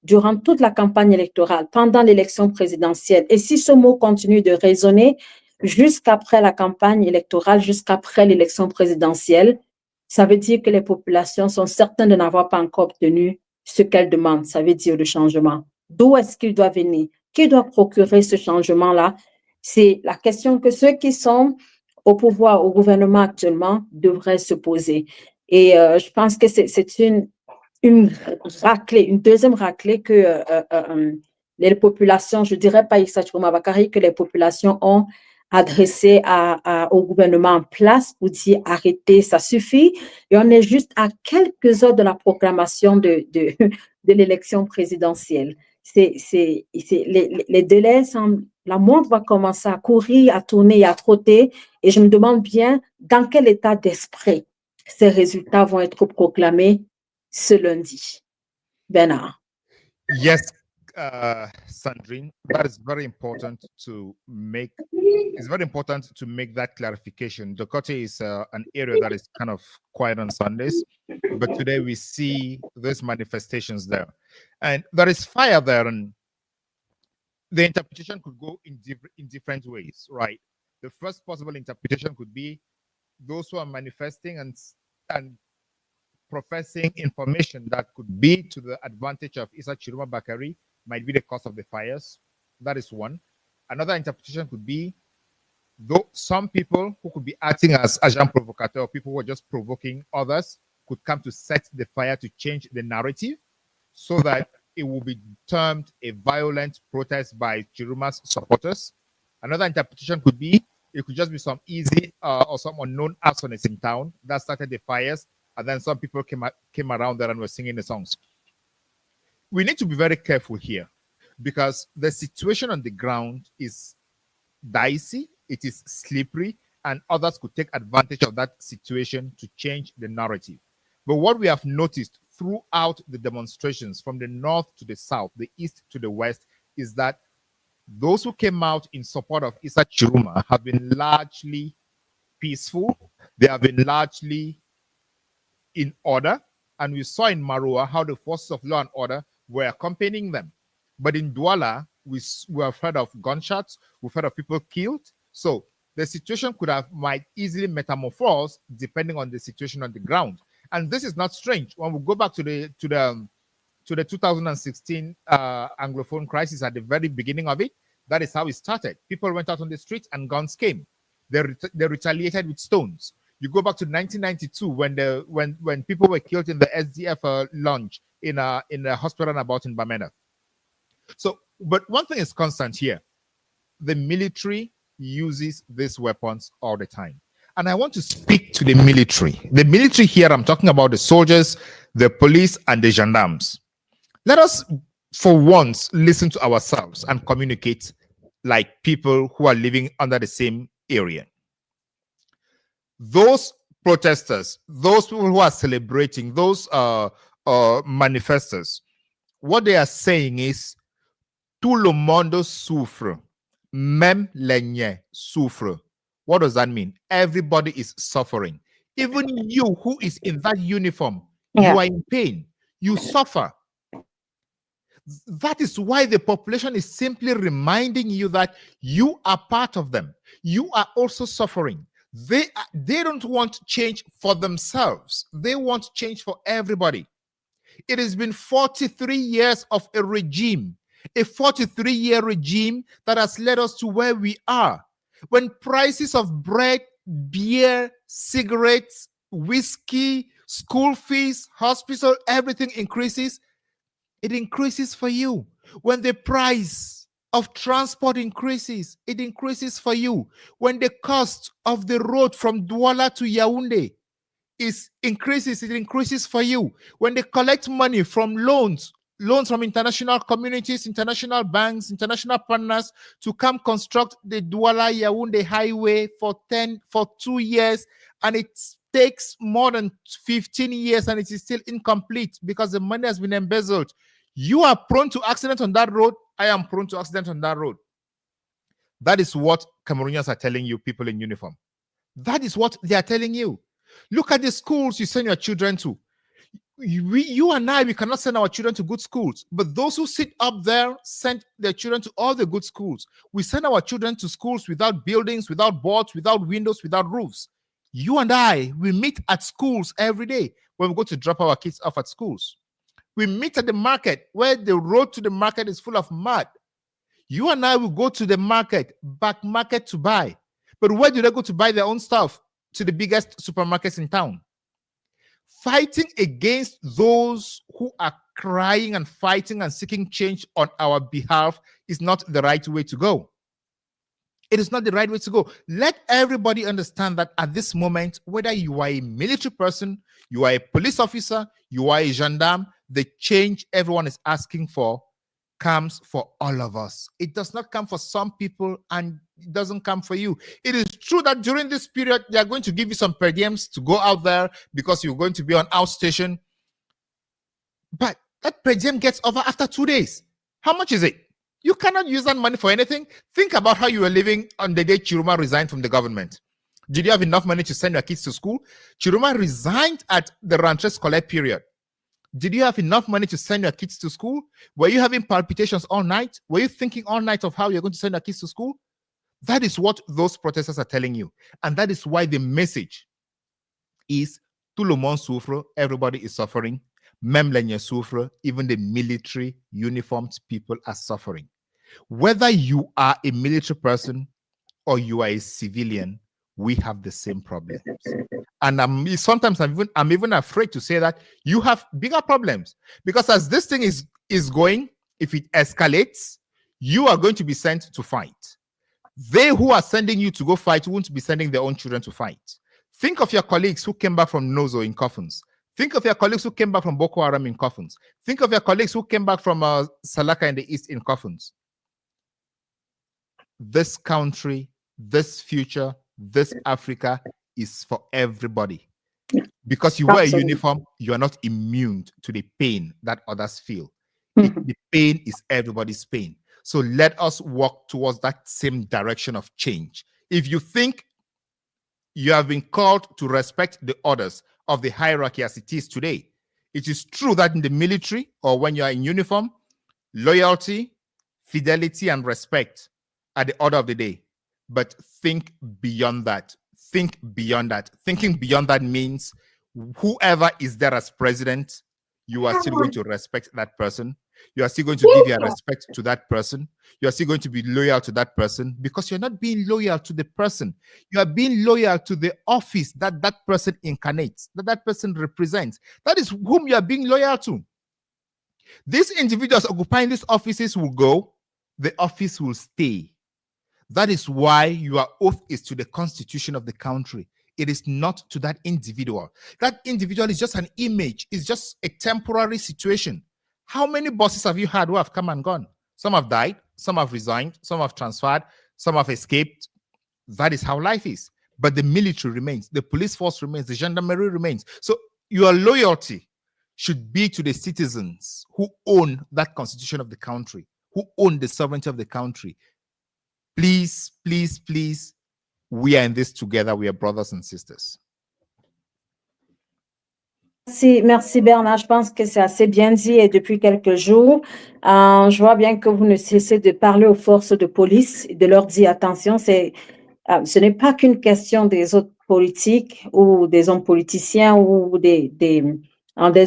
durant toute la campagne électorale, pendant l'élection présidentielle. Et si ce mot continue de résonner jusqu'après la campagne électorale, jusqu'après l'élection présidentielle, ça veut dire que les populations sont certaines de n'avoir pas encore obtenu ce qu'elles demandent. Ça veut dire le changement. D'où est-ce qu'il doit venir? Qui doit procurer ce changement-là? C'est la question que ceux qui sont au pouvoir, au gouvernement actuellement, devraient se poser. Et je pense que c'est une raclée, une deuxième raclée que les populations, je dirais pas Issa Tchiroma Bakary, que les populations ont adressé au gouvernement en place pour dire arrêtez, ça suffit. Et on est juste à quelques heures de la proclamation de l'élection présidentielle. Les délais semblent, la montre va commencer à courir, à tourner et à trotter. Et je me demande bien dans quel état d'esprit ces résultats vont être proclamés ce lundi. Bernard. Yes, Sandrine, that is very important to make. It's very important to make that clarification. Dokote is an area that is kind of quiet on Sundays, but today we see these manifestations there, and there is fire there, and the interpretation could go in different ways, right? The first possible interpretation could be those who are manifesting and professing information that could be to the advantage of Issa Tchiroma Bakary might be the cause of the fires. That is one. Another interpretation could be though some people who could be acting as agent provocateur, people who are just provoking others, could come to set the fire to change the narrative so that it will be termed a violent protest by Chiroma's supporters. Another interpretation could be it could just be some easy or some unknown arsonists in town that started the fires, and then some people came around there and were singing the songs. We need to be very careful here because the situation on the ground is dicey, it is slippery, and others could take advantage of that situation to change the narrative. But what we have noticed throughout the demonstrations from the north to the south, the east to the west, is that those who came out in support of Issa Tchiroma have been largely peaceful. They have been largely in order, and we saw in Marua how the forces of law and order were accompanying them. But in Douala, we have heard of gunshots, we've heard of people killed. So the situation might easily metamorphose depending on the situation on the ground. And this is not strange. When we go back to the 2016 Anglophone crisis at the very beginning of it, that is how it started. People went out on the streets and guns came. They retaliated with stones. You go back to 1992 when people were killed in the SDF launch in a hospital about in Bamenda. So, but one thing is constant here: the military uses these weapons all the time. And I want to speak to the military. The military here, I'm talking about the soldiers, the police, and the gendarmes. Let us, for once, listen to ourselves and communicate like people who are living under the same area. Those protesters, those people who are celebrating, those manifestors, what they are saying is, tout le monde souffre, même les niais souffrent. What does that mean? Everybody is suffering. Even you who is in that uniform, you are in pain. You suffer. That is why the population is simply reminding you that you are part of them. You are also suffering. They don't want change for themselves. They want change for everybody. It has been 43 years of a regime, a 43-year regime that has led us to where we are. When prices of bread, beer, cigarettes, whiskey, school fees, hospital, everything increases, it increases for you. When the price of transport increases, it increases for you. When the cost of the road from Douala to Yaoundé increases, it increases for you. When they collect money from loans from international communities, international banks, international partners to come construct the Douala Yaoundé highway for 2 years, and it takes more than 15 years and it is still incomplete because the money has been embezzled. You are prone to accident on that road. I am prone to accident on that road. That is what Cameroonians are telling you, people in uniform. That is what they are telling you. Look at the schools you send your children to. You and I, we cannot send our children to good schools, but those who sit up there send their children to all the good schools. We send our children to schools without buildings, without boards, without windows, without roofs. You and I, we meet at schools every day when we go to drop our kids off at schools. We meet at the market where the road to the market is full of mud. You and I will go to the market, back market to buy. But where do they go to buy their own stuff? To the biggest supermarkets in town. Fighting against those who are crying and fighting and seeking change on our behalf is not the right way to go. It is not the right way to go. Let everybody understand that at this moment, whether you are a military person, you are a police officer, you are a gendarme, the change everyone is asking for comes for all of us. It does not come for some people and it doesn't come for you. It is true that during this period, they are going to give you some per diems to go out there because you're going to be on outstation. But that per diem gets over after 2 days. How much is it? You cannot use that money for anything. Think about how you were living on the day Tchiroma resigned from the government. Did you have enough money to send your kids to school? Tchiroma resigned at the rentrée scolaire period. Did you have enough money to send your kids to school? Were you having palpitations all night? Were you thinking all night of how you're going to send your kids to school? That is what those protesters are telling you. And that is why the message is tout le monde souffre, everybody is suffering. Même les gens souffrent, even the military uniformed people are suffering. Whether you are a military person or you are a civilian, we have the same problems. And sometimes I'm even afraid to say that you have bigger problems, because as this thing is going, if it escalates, you are going to be sent to fight. They who are sending you to go fight won't be sending their own children to fight. Think of your colleagues who came back from Nozo in coffins. Think of your colleagues who came back from Boko Haram in coffins. Think of your colleagues who came back from Salaka in the east in coffins. This country, this future, this Africa is for everybody. Because you wear a uniform, you are not immune to the pain that others feel. The pain is everybody's pain. So let us walk towards that same direction of change. If you think you have been called to respect the orders of the hierarchy as it is today, it is true that in the military or when you are in uniform, loyalty, fidelity, and respect are the order of the day. But think beyond that. Think beyond that. Thinking beyond that means whoever is there as president, you are still going to respect that person. You are still going to give your respect to that person. You are still going to be loyal to that person, because you're not being loyal to the person. You are being loyal to the office that that person incarnates, that that person represents. That is whom you are being loyal to. These individuals occupying these offices will go, the office will stay. That is why your oath is to the constitution of the country. It is not to that individual. That individual is just an image. It's just a temporary situation. How many bosses have you had who have come and gone? Some have died, some have resigned, some have transferred, some have escaped. That is how life is. But the military remains, the police force remains, the gendarmerie remains. So your loyalty should be to the citizens who own that constitution of the country, who own the sovereignty of the country. Please, please, please, we are in this together. We are brothers and sisters. Merci Bernard. Je pense que c'est assez bien dit et depuis quelques jours, je vois bien que vous ne cessez de parler aux forces de police et de leur dire attention, ce n'est pas qu'une question des autres politiques ou des hommes politiciens ou des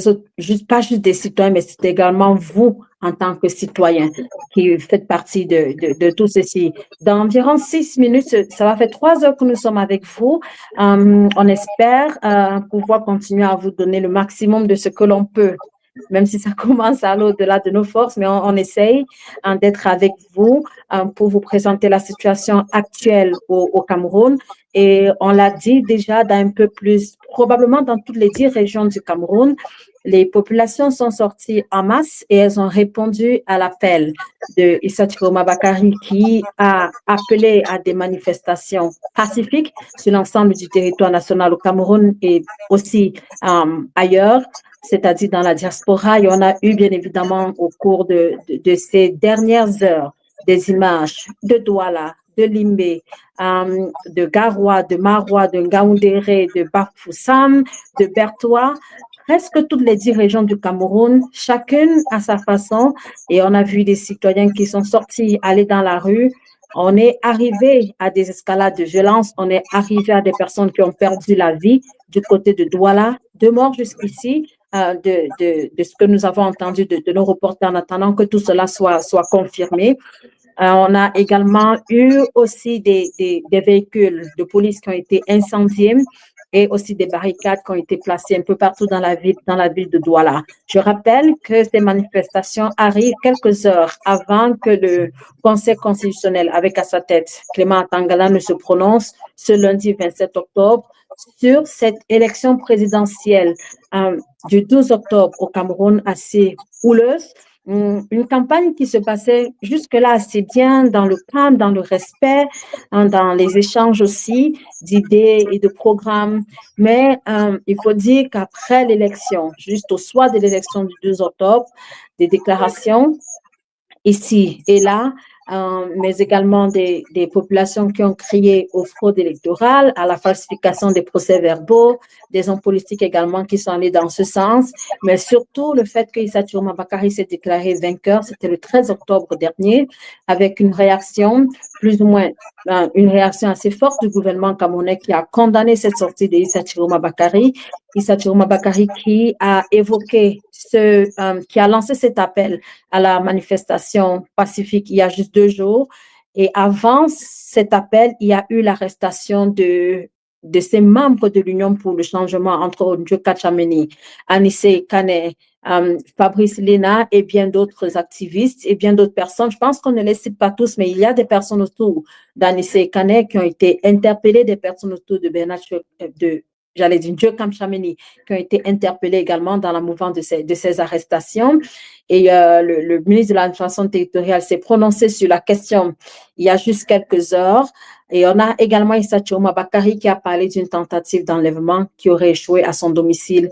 autres, pas juste des citoyens, mais c'est également vous en tant que citoyens qui faites partie de tout ceci. Dans environ 6 minutes, ça va faire 3 heures que nous sommes avec vous. On espère pouvoir continuer à vous donner le maximum de ce que l'on peut, même si ça commence à l'au-delà de nos forces, mais on essaye d'être avec vous pour vous présenter la situation actuelle au Cameroun. Et on l'a dit déjà dans un peu plus, probablement dans toutes les 10 régions du Cameroun, les populations sont sorties en masse et elles ont répondu à l'appel de Issa Tchiroma Bakary qui a appelé à des manifestations pacifiques sur l'ensemble du territoire national au Cameroun et aussi ailleurs, c'est-à-dire dans la diaspora. Et on a eu bien évidemment au cours de ces dernières heures des images de Douala, de Limbe, de Garoua, de Maroua, de Ngaoundéré, de Bafoussam, de Bertois, presque toutes les 10 régions du Cameroun, chacune à sa façon. Et on a vu des citoyens qui sont sortis aller dans la rue. On est arrivé à des escalades de violence. On est arrivé à des personnes qui ont perdu la vie du côté de Douala, 2 morts jusqu'ici. De ce que nous avons entendu de nos reporters en attendant que tout cela soit confirmé. On a également eu aussi des véhicules de police qui ont été incendiés et aussi des barricades qui ont été placées un peu partout dans la ville de Douala. Je rappelle que ces manifestations arrivent quelques heures avant que le Conseil constitutionnel, avec à sa tête Clément Atangala, ne se prononce ce lundi 27 octobre sur cette élection présidentielle du 12 octobre au Cameroun assez houleuse. Une campagne qui se passait jusque-là assez bien dans le calme, dans le respect, dans les échanges aussi d'idées et de programmes. Mais il faut dire qu'après l'élection, juste au soir de l'élection du 12 octobre, des déclarations ici et là, mais également des populations qui ont crié aux fraudes électorales, à la falsification des procès-verbaux, des hommes politiques également qui sont allés dans ce sens, mais surtout le fait que Issa Tchiroma Bakary s'est déclaré vainqueur, c'était le 13 octobre dernier, avec une réaction, plus ou moins une réaction assez forte du gouvernement camerounais qui a condamné cette sortie de Issa Tchiroma Bakary. Issa Tchiroma Bakary qui a évoqué qui a lancé cet appel à la manifestation pacifique il y a juste 2 jours. Et avant cet appel, il y a eu l'arrestation de ces membres de l'Union pour le changement, entre autres Dieu Kachameni, Anissé Kane, Fabrice Lena et bien d'autres activistes et bien d'autres personnes. Je pense qu'on ne les cite pas tous, mais il y a des personnes autour d'Anissé Kane qui ont été interpellées, des personnes autour de Bernard j'allais dire Dieu Kamchameni, qui ont été interpellés également dans la mouvance de ces arrestations. Et le ministre de l'administration territoriale s'est prononcé sur la question il y a juste quelques heures. Et on a également Issa Tchiroma Bakary qui a parlé d'une tentative d'enlèvement qui aurait échoué à son domicile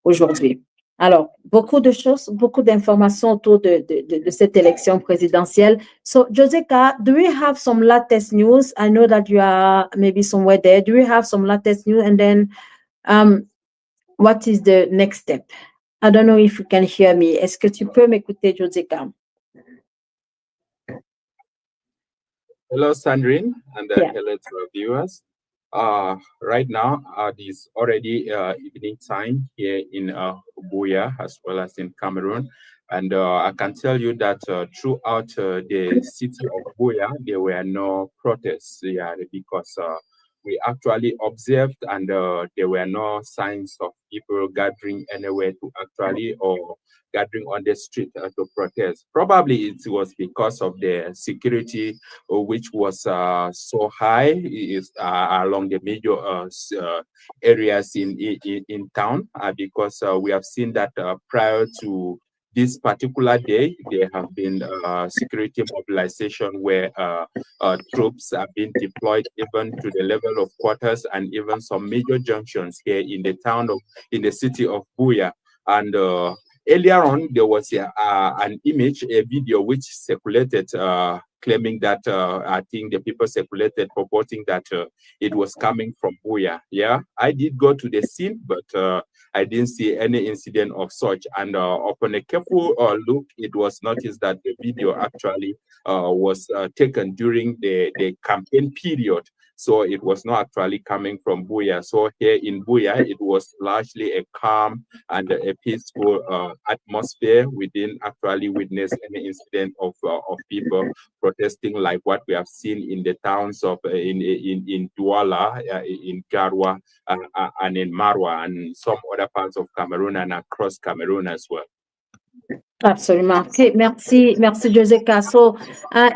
aujourd'hui. Alors, beaucoup de choses, beaucoup d'informations autour de cette élection présidentielle. So, Joseka, do we have some latest news? I know that you are maybe somewhere there. Do we have some latest news? And then, what is the next step? I don't know if you can hear me. Est-ce que tu peux m'écouter, Joseka? Hello, Sandrine, and hello to our viewers. Right now, it is already evening time here in Buea as well as in Cameroon. And I can tell you that throughout the city of Buea, there were no protests because we actually observed and there were no signs of people gathering anywhere to actually or gathering on the street to protest. Probably it was because of the security which was so high along the major areas in town because we have seen that prior to this particular day, there have been security mobilization where troops have been deployed even to the level of quarters and even some major junctions here in the city of Buea. And earlier on, there was an image, a video which circulated claiming that I think the people circulated purporting that it was coming from Buea. Yeah, I did go to the scene, but I didn't see any incident of such. And upon a careful look, it was noticed that the video actually was taken during the campaign period. So it was not actually coming from Buea. So here in Buea, it was largely a calm and a peaceful atmosphere. We didn't actually witness any incident of people protesting like what we have seen in the towns of in Douala, in Garoua, and in Maroua, and some other parts of Cameroon and across Cameroon as well. Absolutely. Okay, merci, Joseka. So,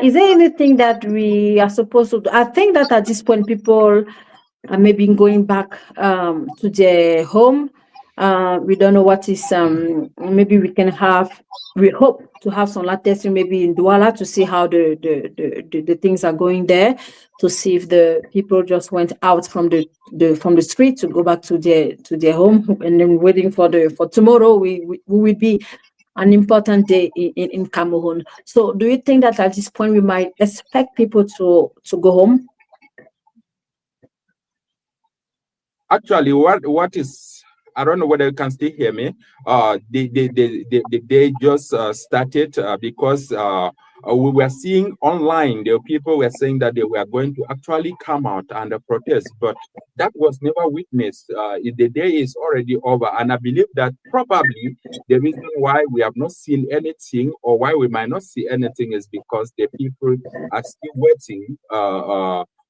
is there anything that we are supposed to do? I think that at this point, people are maybe going back to their home. We don't know what is, maybe we hope to have some lab testing maybe in Douala to see how the things are going there, to see if the people just went out from the street to go back to their home, and then waiting for tomorrow. We will be an important day in Cameroon. So do you think that at this point we might expect people to go home? Actually, what is, I don't know whether you can still hear me. They just started because we were seeing online, the people were saying that they were going to actually come out and protest, but that was never witnessed. The day is already over, and I believe that probably the reason why we have not seen anything, or why we might not see anything, is because the people are still waiting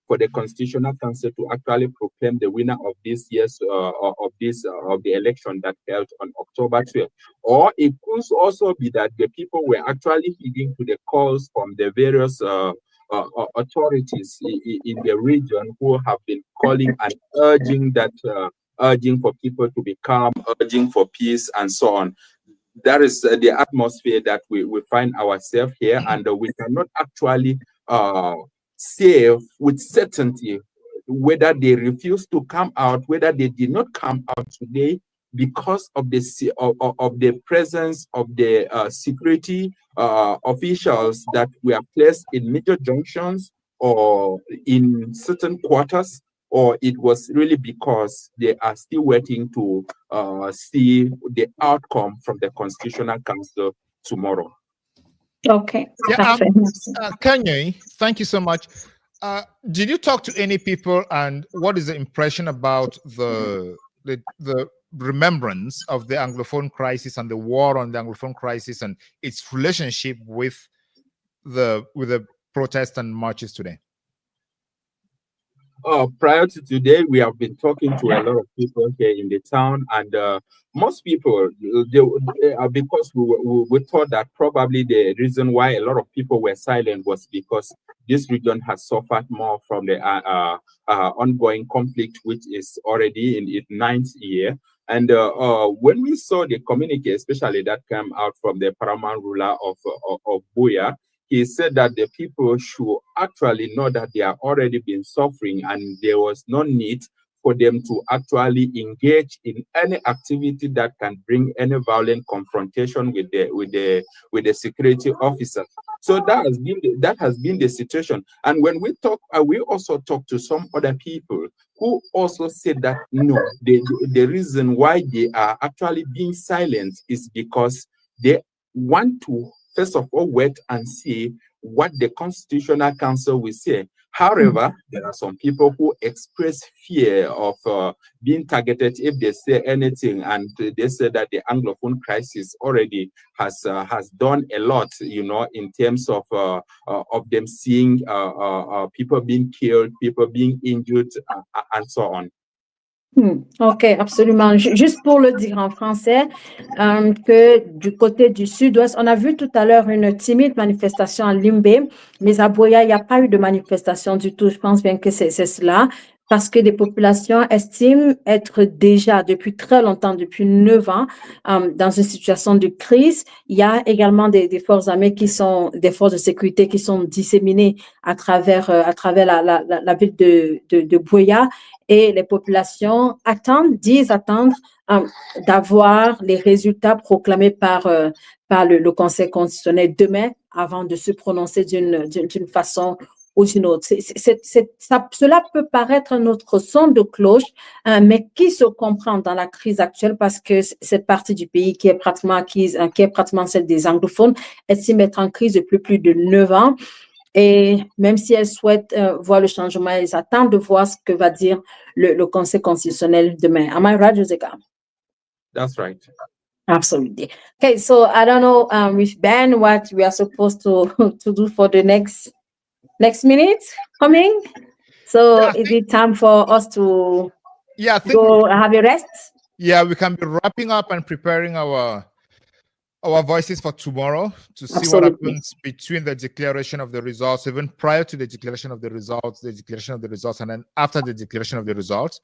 for the Constitutional Council to actually proclaim the winner of this year's of the election that held on October 12th. Or it could also be that the people were actually heeding to the calls from the various authorities in the region, who have been calling and urging for people to be calm, urging for peace, and so on. That is the atmosphere that we find ourselves here, and we cannot actually say with certainty whether they refuse to come out, whether they did not come out today because of the presence of the security officials that were placed in major junctions or in certain quarters, or it was really because they are still waiting to see the outcome from the Constitutional Council tomorrow. Okay. Yeah, Kanye, thank you so much. Did you talk to any people, and what is the impression about the remembrance of the Anglophone crisis and the war on the Anglophone crisis and its relationship with the protests and marches today? Prior to today, we have been talking to a lot of people here in the town, and most people, because we thought that probably the reason why a lot of people were silent was because this region has suffered more from the ongoing conflict, which is already in its 9th year. And when we saw the communique, especially that came out from the paramount ruler of Buea, he said that the people should actually know that they are already been suffering, and there was no need for them to actually engage in any activity that can bring any violent confrontation with the security officers. So that has been the situation. And when we talk, we also talk to some other people who also said that no, the reason why they are actually being silent is because they want to first of all wait and see what the Constitutional Council will say. However, there are some people who express fear of being targeted if they say anything, and they say that the Anglophone crisis already has done a lot, in terms of them seeing people being killed, people being injured, and so on. Ok, absolument. Juste pour le dire en français, que du côté du sud-ouest, on a vu tout à l'heure une timide manifestation à Limbe, mais à Buea, il n'y a pas eu de manifestation du tout. Je pense bien que c'est cela, parce que des populations estiment être déjà depuis très longtemps, depuis 9 ans, dans une situation de crise. Il y a également des forces armées des forces de sécurité qui sont disséminées à travers la ville de Buea. Et les populations disent attendre d'avoir les résultats proclamés par le Conseil constitutionnel demain avant de se prononcer d'une façon ou d'une autre. Cela peut paraître un autre son de cloche, mais qui se comprend dans la crise actuelle, parce que cette partie du pays qui est pratiquement acquise, qui est pratiquement celle des anglophones, estime être en crise depuis plus de 9 ans. Et même si elles souhaitent voir le changement, elles attendent de voir ce que va dire le Conseil constitutionnel demain. Am I right, Jessica? That's right. Absolutely. Okay, so I don't know with Ben what we are supposed to do for the next minute coming. So is it time for us to go have a rest? Yeah, we can be wrapping up and preparing our our voices for tomorrow to see what happens between the declaration of the results, even prior to the declaration of the results, and then after the declaration of the results,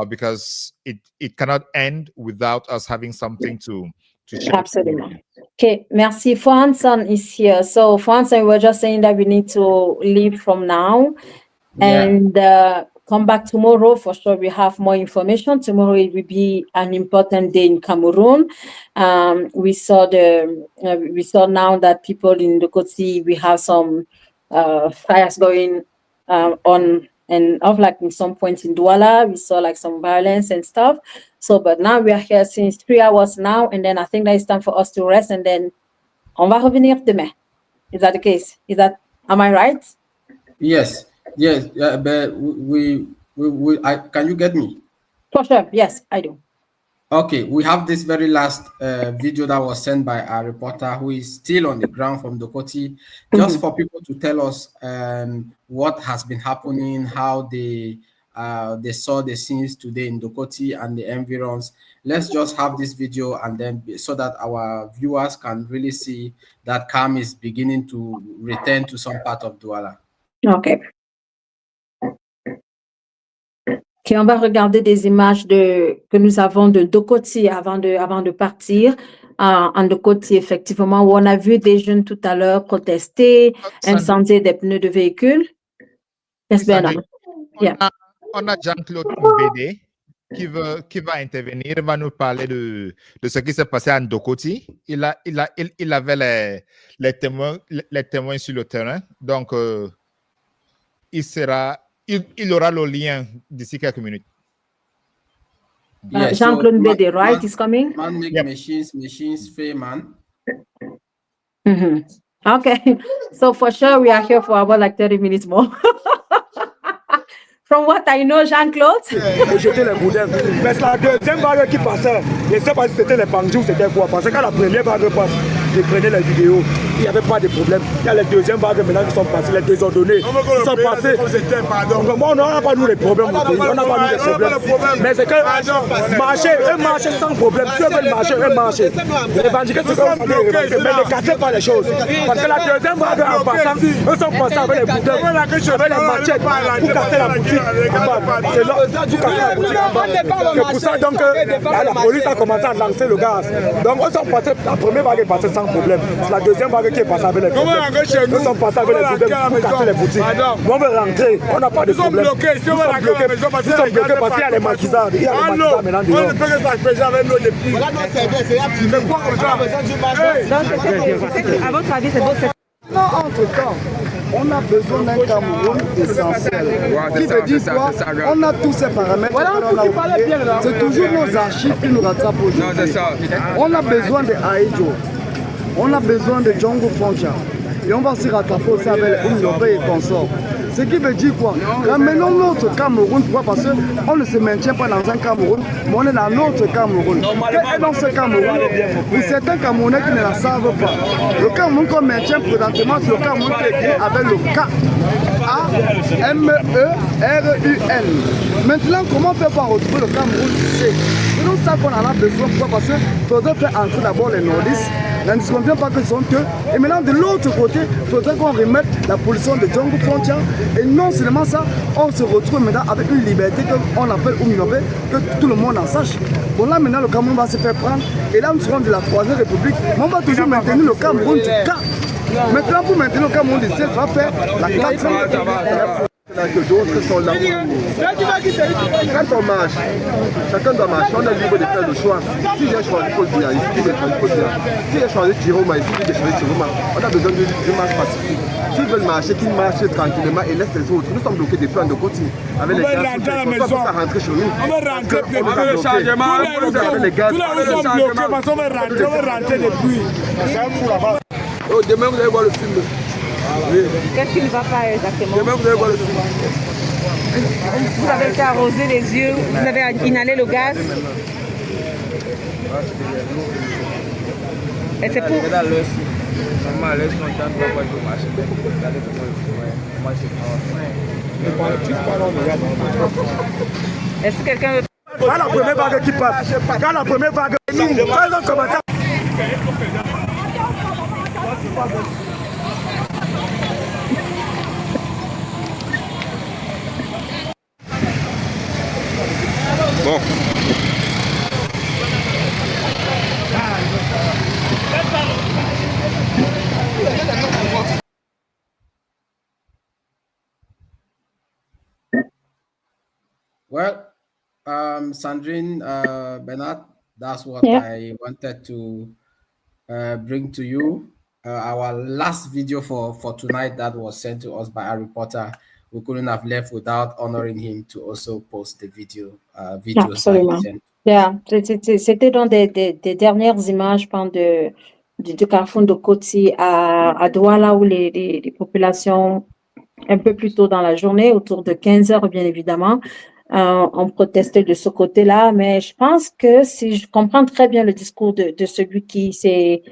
because it cannot end without us having something to share. Absolutely. Okay, merci. Franson is here. So Franson, we're just saying that we need to leave from now and come back tomorrow. For sure, we have more information. Tomorrow it will be an important day in Cameroon. We saw now that people in the Koti, we have some fires going on and off, like in some points in Douala. We saw like some violence and stuff. So, but now we are here since 3 hours now, and then I think that it's time for us to rest, and then on va revenir demain. Is that the case? Am I right? Yes. But can you get me? For sure. Yes, I do. Okay, we have this very last video that was sent by our reporter who is still on the ground from Dokoti, just for people to tell us what has been happening, how they saw the scenes today in Dokoti and the environs. Let's just have this video and then so that our viewers can really see that calm is beginning to return to some part of Douala. Okay. Okay, on va regarder des images que nous avons de Dokoti avant de partir. En Dokoti, effectivement, où on a vu des jeunes tout à l'heure protester, incendier des pneus de véhicules. Yes, on a Jean-Claude Mbede qui va intervenir, il va nous parler de ce qui s'est passé en Dokoti. Il avait les témoins sur le terrain, donc il aura le lien d'ici quelques minutes. Jean-Claude Mbede, right, is coming? Man make machines fair, man. Okay, so for sure we are here for about like 30 minutes more. From what I know, Jean-Claude. Jeter les boudins. Mais c'est la deuxième vague qui passait. Je ne sais pas si c'était les bandits ou c'était quoi. Parce que quand la première vague passe, je prenais les vidéos. Il n'y avait pas de problème. Il y a les deuxièmes vagues maintenant qui sont passées, les désordonnés. Ils sont passés. Donc, moi, on n'a pas nous les problèmes. On n'a pas nous les problèmes. Mais c'est que marcher sans problème. Si eux veulent marcher, eux marcher. Les bandits, c'est comme mais ne cassez pas les choses. Parce que la deuxième vague en passant, eux sont passés avec les boudins, avec les machettes pour casser la boutique. C'est pour ça donc la police a commencé à lancer le gaz. Donc eux sont passés, la première vague est passée sans problème. C'est la deuxième vague qui est passée avec les problèmes. Eux sont passés avec les problèmes pour casser les boutiques. On veut rentrer, on n'a pas de problème. Ils sont bloqués parce qu'il y a les maquisards. Il y a les maquisards maintenant dehors. À votre avis, c'est beau. Non, entre-temps, on a besoin d'un Cameroun essentiel. Qui veut dire quoi? On a tous ces paramètres. C'est toujours nos archives qui nous rattrapent aujourd'hui. On a besoin de Aïdjo. On a besoin de Django Foncha. Et on va s'y rattraper aussi avec Oumiobe et consorts. Ce qui veut dire quoi? Ramenons notre Cameroun. Pourquoi? Parce qu'on ne se maintient pas dans un Cameroun, mais on est dans notre Cameroun. Et dans ce Cameroun, pour certains Camerounais qui ne la savent pas, le Cameroun qu'on maintient présentement, c'est le Cameroun qui est écrit avec le K. A-M-E-R-U-N. Maintenant, comment faire pour retrouver le Cameroun? C'est nous ça qu'on en a besoin. Pourquoi? Parce qu'il faudrait faire entrer d'abord les nordistes. On ne se comprend pas que ce sont eux. Et maintenant, de l'autre côté, il faudrait qu'on remette la position de Django Frontier. Et non seulement ça, on se retrouve maintenant avec une liberté qu'on appelle Oumiobe, que tout le monde en sache. Bon, là maintenant, le Cameroun va se faire prendre. Et là, nous serons de la Troisième République. Mais on va toujours maintenir le Cameroun du cas. Maintenant, pour maintenir le Cameroun du ciel, on va faire la 4e République. Que d'autres sont là. Quand on marche, chacun doit marcher, on est libre de faire le choix. Si j'ai choisi, il faut le dire. Si j'ai choisi Tchiroma, il faut dire que j'ai choisi Tchiroma. On a besoin d'une marche pacifique. S'ils veulent marcher, qu'ils marchent tranquillement et laissent les autres. Nous sommes bloqués depuis un de côté. Avec les gaz, on va pas rentrer chez nous. On va rentrer depuis le changement. Tous là où nous sommes bloqués, parce qu'on va rentrer depuis. C'est un fou là-bas. Demain, vous allez voir le film. Qu'est-ce qui ne va pas exactement? Demain, vous allez voir le film. Vous avez été arrosé les yeux, vous avez inhalé le gaz. Et c'est pour... Est-ce que quelqu'un veut... Quand la première vague qui passe, quand la première vague, nous, quand ils ont commencé Bon. Well, Sandrine, Bernard, that's what I wanted to bring to you. Our last video for tonight that was sent to us by a reporter. We couldn't have left without honoring him to also post the videos that he sent. Yeah, c'était dans des dernières images du carrefour de Koti à Douala où les populations, un peu plus tôt dans la journée, autour de 15 heures, bien évidemment, ont protesté de ce côté-là. Mais je pense que si je comprends très bien le discours de celui qui s'est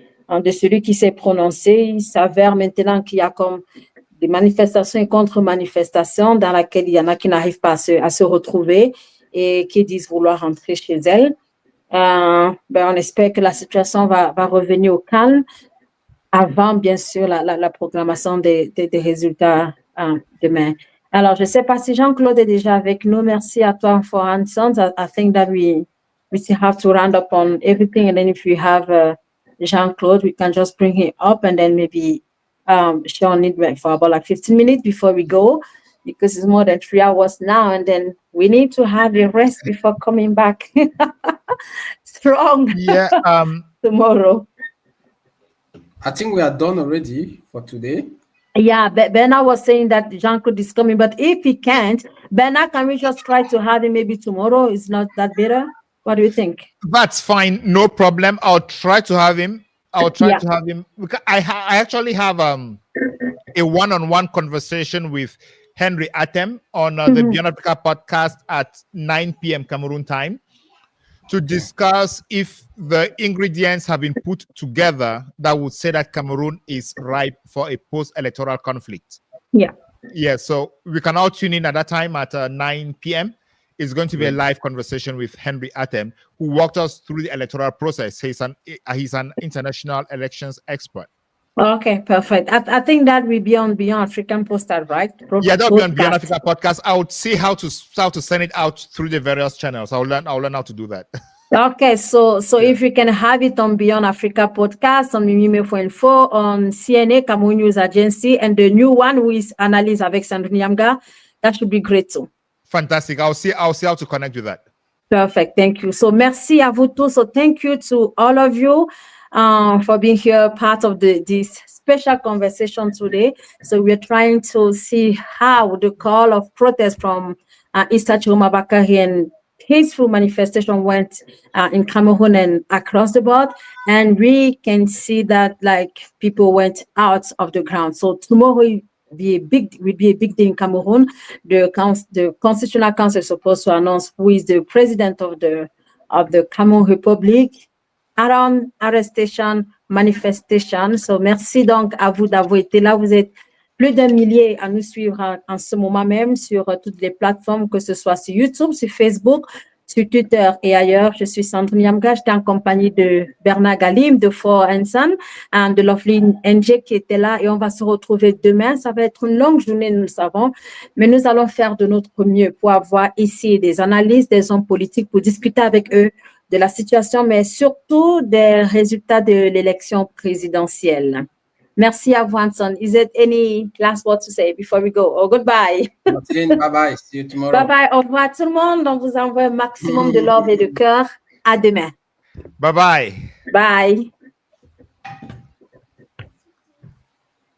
prononcé, il s'avère maintenant qu'il y a comme des manifestations et contre-manifestations dans lesquelles il y en a qui n'arrivent pas à se retrouver et qui disent vouloir rentrer chez elles. On espère que la situation va revenir au calme avant, bien sûr, la proclamation des résultats demain. Alors, je ne sais pas si Jean-Claude est déjà avec nous. Merci à toi for answers. I think that we still have to round up on everything. And then if we have Jean-Claude, we can just bring him up and then maybe Sean need for about like 15 minutes before we go, because it's more than 3 hours now. And then we need to have a rest before coming back strong tomorrow. I think we are done already for today. Yeah, Bernard was saying that Jean-Claude is coming, but if he can't, Bernard, can we just try to have him maybe tomorrow? Is not that better? What do you think? That's fine, no problem. I'll try to have him. To have him. I actually have a one-on-one conversation with Henry Atem on the Beyond Africa podcast at 9 p.m. Cameroon time to discuss if the ingredients have been put together that would say that Cameroon is ripe for a post-electoral conflict. Yeah, so we can all tune in at that time at 9 p.m. It's going to be a live conversation with Henry Atem, who walked us through the electoral process. He's an international elections expert. Okay, perfect. I think that will be on Beyond African Postal, right? Yeah, that'll be on Beyond Africa podcast. I would see how to send it out through the various channels. I'll learn how to do that. Okay, so if we can have it on Beyond Africa podcast, on Mimime.info, on CNA, Cameroon News Agency, and the new one who is Analysts avec Sandrine Nyamga, that should be great too. Fantastic. I'll see how to connect with that. Perfect. Thank you. So merci à vous tous. So thank you to all of you for being here, part of this special conversation today. So we're trying to see how the call of protest from Issa Tchiroma Bakary and peaceful manifestation went in Cameroon and across the board. And we can see that like people went out of the ground. So tomorrow will be a big day in Cameroon. The Constitutional Council is supposed to announce who is the president of the Cameroon Republic. Around arrestation, manifestation. So merci donc à vous d'avoir été là. Vous êtes plus d'1 millier à nous suivre en ce moment même sur toutes les plateformes, que ce soit sur YouTube, sur Facebook, sur Twitter et ailleurs. Je suis Sandrine Nyamga, j'étais en compagnie de Bernard Galim, de For Hanson, de Lovely NJ qui était là, et on va se retrouver demain. Ça va être une longue journée, nous le savons, mais nous allons faire de notre mieux pour avoir ici des analystes, des hommes politiques, pour discuter avec eux de la situation, mais surtout des résultats de l'élection présidentielle. Merci à vous, Hanson. Is there any last word to say before we go? Or goodbye. Bye-bye. See you tomorrow. Bye-bye. Au revoir tout le monde. On vous envoie un maximum de love et de cœur. À demain. Bye-bye. Bye.